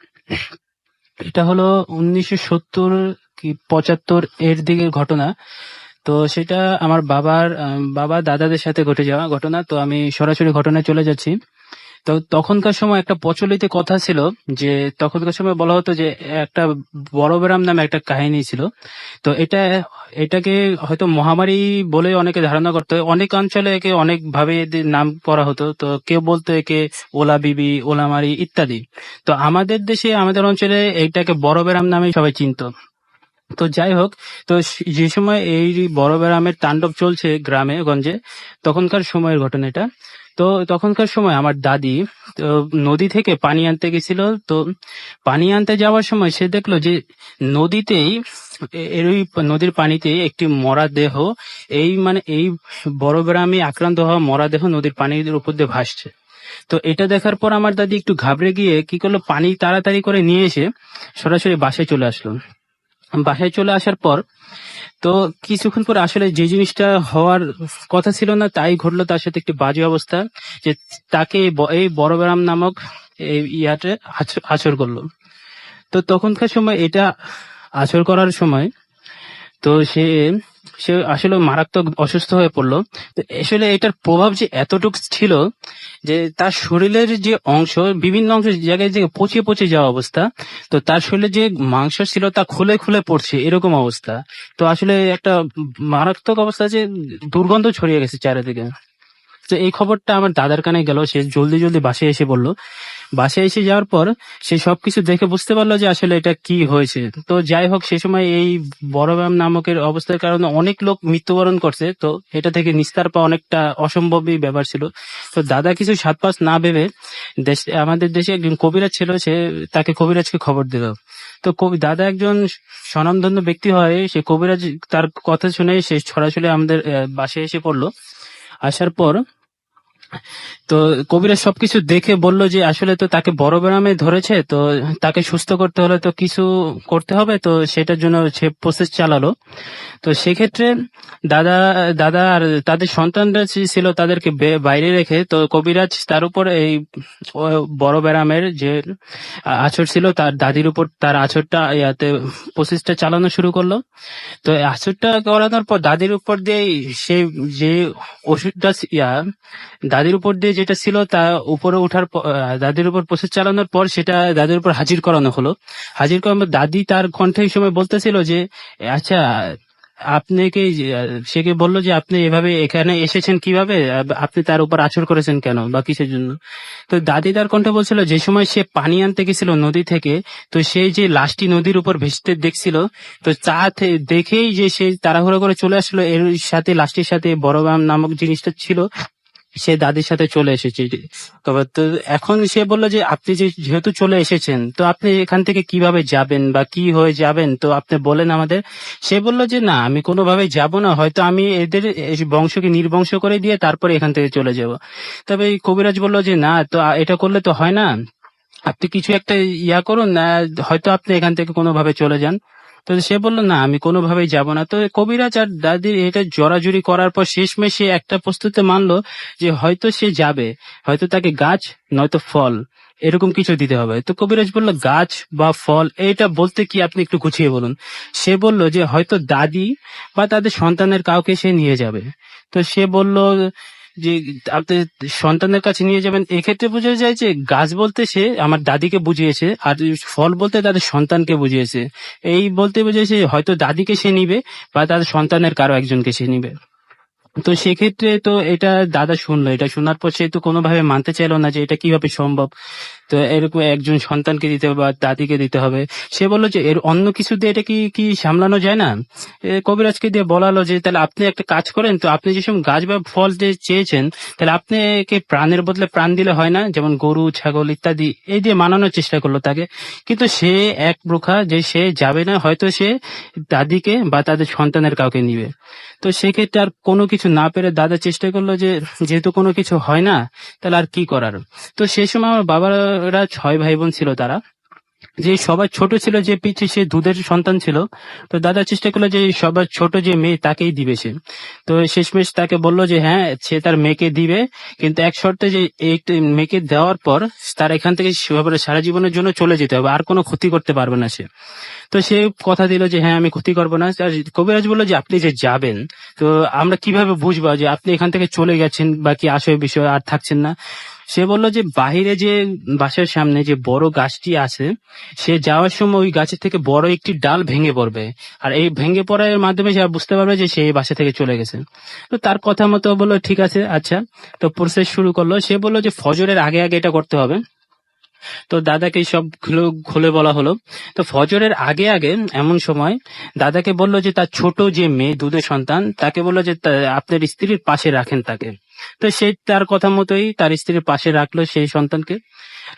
এটা হলো 1970 কি 75 এর দিকের ঘটনা। তো সেটা আমার বাবা দাদাদের সাথে ঘটে যাওয়া ঘটনা। তো আমি সরাসরি ঘটনায় চলে যাচ্ছি। তো তখনকার সময় একটা প্রচলিত কথা ছিল যে তখনকার সময় বলা হতো যে একটা বড় বেরাম নামে একটা কাহিনী ছিল। তো এটাকে হয়তো মহামারী বলে অনেকে ধারণা করতো। অনেক অঞ্চলে একে অনেক ভাবে এদের নাম করা হতো। তো কেউ বলতো একে ওলা বিবি, ওলামারি ইত্যাদি। তো আমাদের দেশে আমাদের অঞ্চলে এইটাকে বড় বেরাম নামে সবাই চিনতো। তো যাই হোক, তো যে সময় এই বড় বেরামের তাণ্ডব চলছে গ্রামে গঞ্জে, তখনকার সময়ের ঘটনা এটা। তো তখনকার সময় আমার দাদি তো নদী থেকে পানি আনতে গেছিল। তো পানি আনতে যাওয়ার সময় সে দেখলো যে নদীতেই ওই নদীর পানিতে একটি মরা দেহ, এই বড় বেরামে আক্রান্ত হওয়া মরা দেহ নদীর পানির উপর দিয়ে ভাসছে। তো এটা দেখার পর আমার দাদি একটু ঘাবড়ে গিয়ে কি করলো, পানি তাড়াতাড়ি করে নিয়ে এসে সরাসরি বাসায় চলে আসলো। বাসায় চলে আসার পর তো কিছুক্ষণ পর আসলে যে জিনিসটা হওয়ার কথা ছিল না তাই ঘটলো। তার সাথে একটি বাজে অবস্থা, যে তাকে এই বড় বেরাম নামক এই ইয়াতে আছর করলো। তো তখনকার সময় এটা আছর করার সময় তো সে আসলে মারাত্মক অসুস্থ হয়ে পড়লো। তো আসলে এটার প্রভাব যে এতটুকু ছিল যে তার শরীরের যে অংশ, বিভিন্ন অংশ জায়গায় যে পচে পচে যাওয়া অবস্থা। তো তার শরীরে যে মাংস ছিল তা খুলে খুলে পড়ছে, এরকম অবস্থা। তো আসলে একটা মারাত্মক অবস্থা, যে দুর্গন্ধ ছড়িয়ে গেছে চারিদিকে। তো এই খবরটা আমার দাদার কানে গেল। সে জলদি জলদি বাসায় এসে বলল। বাসায় এসে যাওয়ার পর সে সবকিছু দেখে বুঝতে পারলো যে আসলে এটা কি হয়েছে। তো যাই হোক, সে সময় এই বড় ব্যায়াম নামকের অবস্থার কারণে অনেক লোক মৃত্যুবরণ করছে। তো এটা থেকে নিস্তার পাওয়া অনেকটা অসম্ভবই ব্যাপার ছিল। তো দাদা কিছু সাত পাঁচ না ভেবে আমাদের দেশে একজন কবিরাজ ছিল, তাকে কবিরাজকে খবর দিল। তো দাদা একজন স্বনামধন্য ব্যক্তি হয়, সে কবিরাজ তার কথা শুনে সে সরাসরি আমাদের বাসায় এসে পড়লো। আসার পর তো কবিরাজ সবকিছু দেখে বলল যে আসলে তো তাকে বড় বেরামে ধরেছে, তো তাকে সুস্থ করতে হলে তো কিছু করতে হবে। তো সেটার জন্য সে প্রসেস চালালো। তো সেক্ষেত্রে দাদা আর তাদের সন্তানরা ছিল, তাদেরকে বাইরে রেখে তো কবিরাজ তার উপর এই বড় বেরামের যে আছর ছিল তার দাদির উপর তার আছরটা ইয়াতে প্রসেসটা চালানো শুরু করলো। তো আছরটা করানোর পর দাদির উপর দিয়ে সে যে ওষুধটা দাদির উপর দিয়ে যেটা ছিল তা উপরে ওঠার দাদির উপর প্রসেস চালানোর পর সেটা দাদির উপর হাজির করানো হলো। হাজির করানোর দাদি তার কণ্ঠে এই সময় বলতেছিল যে আচ্ছা আপনাকে সেকে বললো যে আপনি এভাবে এখানে এসেছেন কিভাবে, আপনি তার উপর আঁচড় করেছেন কেন বা কিসের জন্য। তো দাদি তার কণ্ঠে বলছিল যে সময় সে পানি আনতে গেছিল নদী থেকে, তো সে যে লাশটি নদীর উপর ভেসতে দেখছিল, তো দেখেই যে সে তাড়াহুড়ো করে চলে আসলো, এর সাথে লাশটির সাথে বড় বাম নামক জিনিসটা ছিল, সে দাদির সাথে চলে এসেছে। তো এখন সে বললো যে আপনি যেহেতু চলে এসেছেন, তো আপনি এখান থেকে কিভাবে যাবেন বা কি হয়ে যাবেন, তো আপনি বলেন আমাদের। সে বললো যে না, আমি কোনোভাবে যাব না, হয়তো আমি এদের বংশকে নির্বংশ করে দিয়ে তারপরে এখান থেকে চলে যাব। তবে এই কবিরাজ বললো যে না, তো এটা করলে তো হয় না, আপনি কিছু একটা করুন, হয়তো আপনি এখান থেকে কোনোভাবে চলে যান। তো সে বললো না, আমি কোনোভাবেই যাব না। তো কবিরাজ আর দাদির এটা জোরাজুরি করার পর শেষমেশ সে একটা প্রস্তুতে মানলো যে হয়তো সে যাবে, হয়তো তাকে গাছ নয়তো ফল এরকম কিছু দিতে হবে। তো কবিরাজ বললো গাছ বা ফল, এটা বলতে কি আপনি একটু গুছিয়ে বলুন। সে বলল যে হয়তো দাদি বা তাদের সন্তানের কাউকে সে নিয়ে যাবে। তো সে বলল যে আপনি সন্তানের কাছে নিয়ে যাবেন, এক্ষেত্রে বোঝা যায় যে গাছ বলতে সে আমার দাদিকে বুঝিয়েছে, আর ফল বলতে তাদের সন্তানকে বুঝিয়েছে। এই বলতে বুঝিয়েছে হয়তো দাদিকে সে নিবে বা তাদের সন্তানের কারো একজনকে সে নিবে। তো সেক্ষেত্রে তো এটা দাদা শুনলো, এটা শোনার পর সে তো কোনোভাবে মানতে চাইলো না যে এটা কিভাবে সম্ভব। তো এরকম একজন সন্তানকে দিতে হবে বা দাদিকে দিতে হবে। সে বললো যে এর অন্য কিছু দিয়ে এটা কি কি সামলানো যায় না। কবিরাজকে দিয়ে বলালো যে তাহলে আপনি একটা কাজ করেন, তো আপনি যেসব গাছ বা ফল যে চেয়েছেন, তাহলে আপনি একে প্রাণের বদলে প্রাণ দিলে হয় না, যেমন গরু ছাগল ইত্যাদি, এই দিয়ে মানানোর চেষ্টা করলো তাকে। কিন্তু সে এক প্রখা যে সে যাবে না, হয়তো সে দাদিকে বা তাদের সন্তানের কাউকে নিবে। তো সেক্ষেত্রে আর কোনো কিছু না পেরে দাদা চেষ্টা করলো যে যেহেতু কোনো কিছু হয় না, তাহলে আর কি করার। তো সেই সময় আমার বাবারা 6 ভাই বোন ছিল, তারা যে সবার ছোট ছিল, যে পিছে সে দুধের সন্তান ছিল। তো দাদা চেষ্টা করলো যে সবার ছোট যে মেয়ে তাকেই দিবে সে। তো শেষমেশ তাকে বললো যে হ্যাঁ, সে তার মেয়েকে দিবে, কিন্তু এক শর্তে যে এই মেয়েকে দেওয়ার পর তার এখান থেকে সারা জীবনের জন্য চলে যেতে হবে, আর কোনো ক্ষতি করতে পারবে না সে। তো সে কথা দিল যে হ্যাঁ, আমি ক্ষতি করবো না। আর কবিরাজ বললো যে আপনি যে যাবেন, তো আমরা কিভাবে বুঝবো যে আপনি এখান থেকে চলে গেছেন বা কি আসে বিষয় আর থাকছেন না। সে বলল যে বাহিরে যে বাসার সামনে যে বড় গাছটি আছে, সে যাওয়ার সময় ওই গাছের থেকে বড় একটি ডাল ভেঙে পড়বে, আর এই ভেঙে পড়ার মাধ্যমে সে বুঝতে পারবে যে সে এই বাসা থেকে চলে গেছে। তো তার কথা মতো বললো ঠিক আছে, আচ্ছা। তো প্রসেস শুরু করলো। সে বললো যে ফজরের আগে আগে এটা করতে হবে। তো দাদাকে সব খুলে বলা হলো। তো ফজরের আগে আগে এমন সময় দাদাকে বললো যে তার ছোট যে মেয়ে দুধের সন্তান, তাকে বললো যে আপনার স্ত্রীর পাশে রাখেন তাকে। তো সে তার কথা মতোই তার স্ত্রীর পাশে রাখলো সেই সন্তানকে।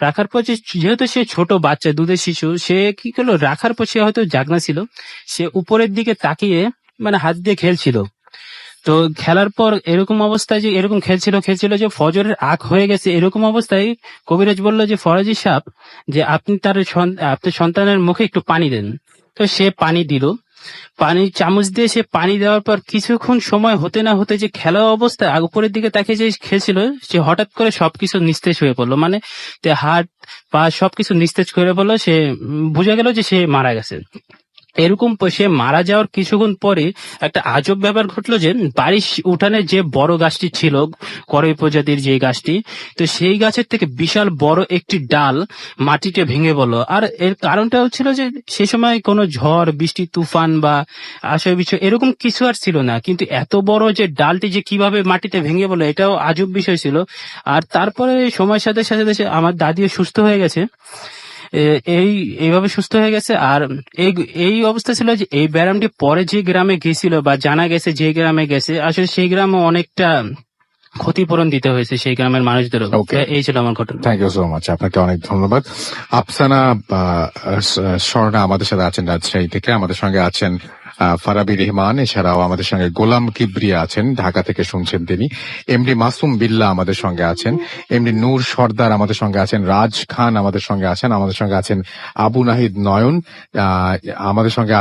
রাখার পর যেহেতু সে ছোট বাচ্চা দুধের শিশু, সে কি করলো, রাখার পর সে হয়তো জাগনা ছিল, সে উপরের দিকে তাকিয়ে মানে হাত দিয়ে খেলছিল। তো খেলার পর এরকম অবস্থায় যে এরকম খেলছিল যে ফজরের আগ হয়ে গেছে, এরকম অবস্থায় কবিরাজ বলল যে ফরাজি সাহেব, যে আপনি আপনার সন্তানের মুখে একটু পানি দেন। তো সে পানি দিল, পানি চামচ দিয়ে সে পানি দেওয়ার পর কিছুক্ষণ সময় হতে না হতে যে খেলা অবস্থায় উপরের দিকে তাকে যে খেলছিল, সে হঠাৎ করে সবকিছু নিস্তেজ হয়ে পড়লো, মানে হাত পা সবকিছু নিস্তেজ করে পড়লো। সে বোঝা গেল যে সে মারা গেছে। এরকম সে মারা যাওয়ার কিছুক্ষণ পরে একটা আজব ব্যাপার ঘটলো যে বাড়ির উঠানে যে বড় গাছটি ছিল, করই প্রজাতির যে গাছটি, তো সেই গাছের থেকে বিশাল বড় একটি ডাল মাটিতে ভেঙে পড়লো। আর এর কারণটা হচ্ছিল যে সে সময় কোনো ঝড় বৃষ্টি তুফান বা আশয় বিষয় এরকম কিছু আর ছিল না, কিন্তু এত বড় যে ডালটি যে কিভাবে মাটিতে ভেঙে পড়লো, এটাও আজব বিষয় ছিল। আর তারপরে সময়ের সাথে সাথে আমার দাদিও সুস্থ হয়ে গেছে, এইভাবে সুস্থ হয়ে গেছে। আর এই অবস্থা ছিল যে এই ব্যায়ামটি পরে যে গ্রামে গেছিল বা জানা গেছে যে গ্রামে গেছে, আসলে সেই গ্রামে অনেকটা ক্ষতিপূরণ দিতে হয়েছে সেই গ্রামের মানুষদেরও। Okay. এই ছিল আমার ঘটনা। থ্যাংক ইউ সো মাচ, আপনাকে অনেক ধন্যবাদ। আফসানা স্বর্ণা আমাদের সাথে আছেন রাজশাহী থেকে, আমাদের সঙ্গে আছেন ফারাবি রহমান, এছাড়াও আমাদের সঙ্গে গোলাম কিবরিয়া আছেন, ঢাকা থেকে শুনছেন তিনি। এমডি মাসুম বিল্লাহ আমাদের সঙ্গে আছেন, এমডি নূর সর্দার আমাদের সঙ্গে আছেন, রাজ খান আমাদের সঙ্গে আছেন, আমাদের সঙ্গে আছেন আবু নাহিদ নয়ন, আমাদের সঙ্গে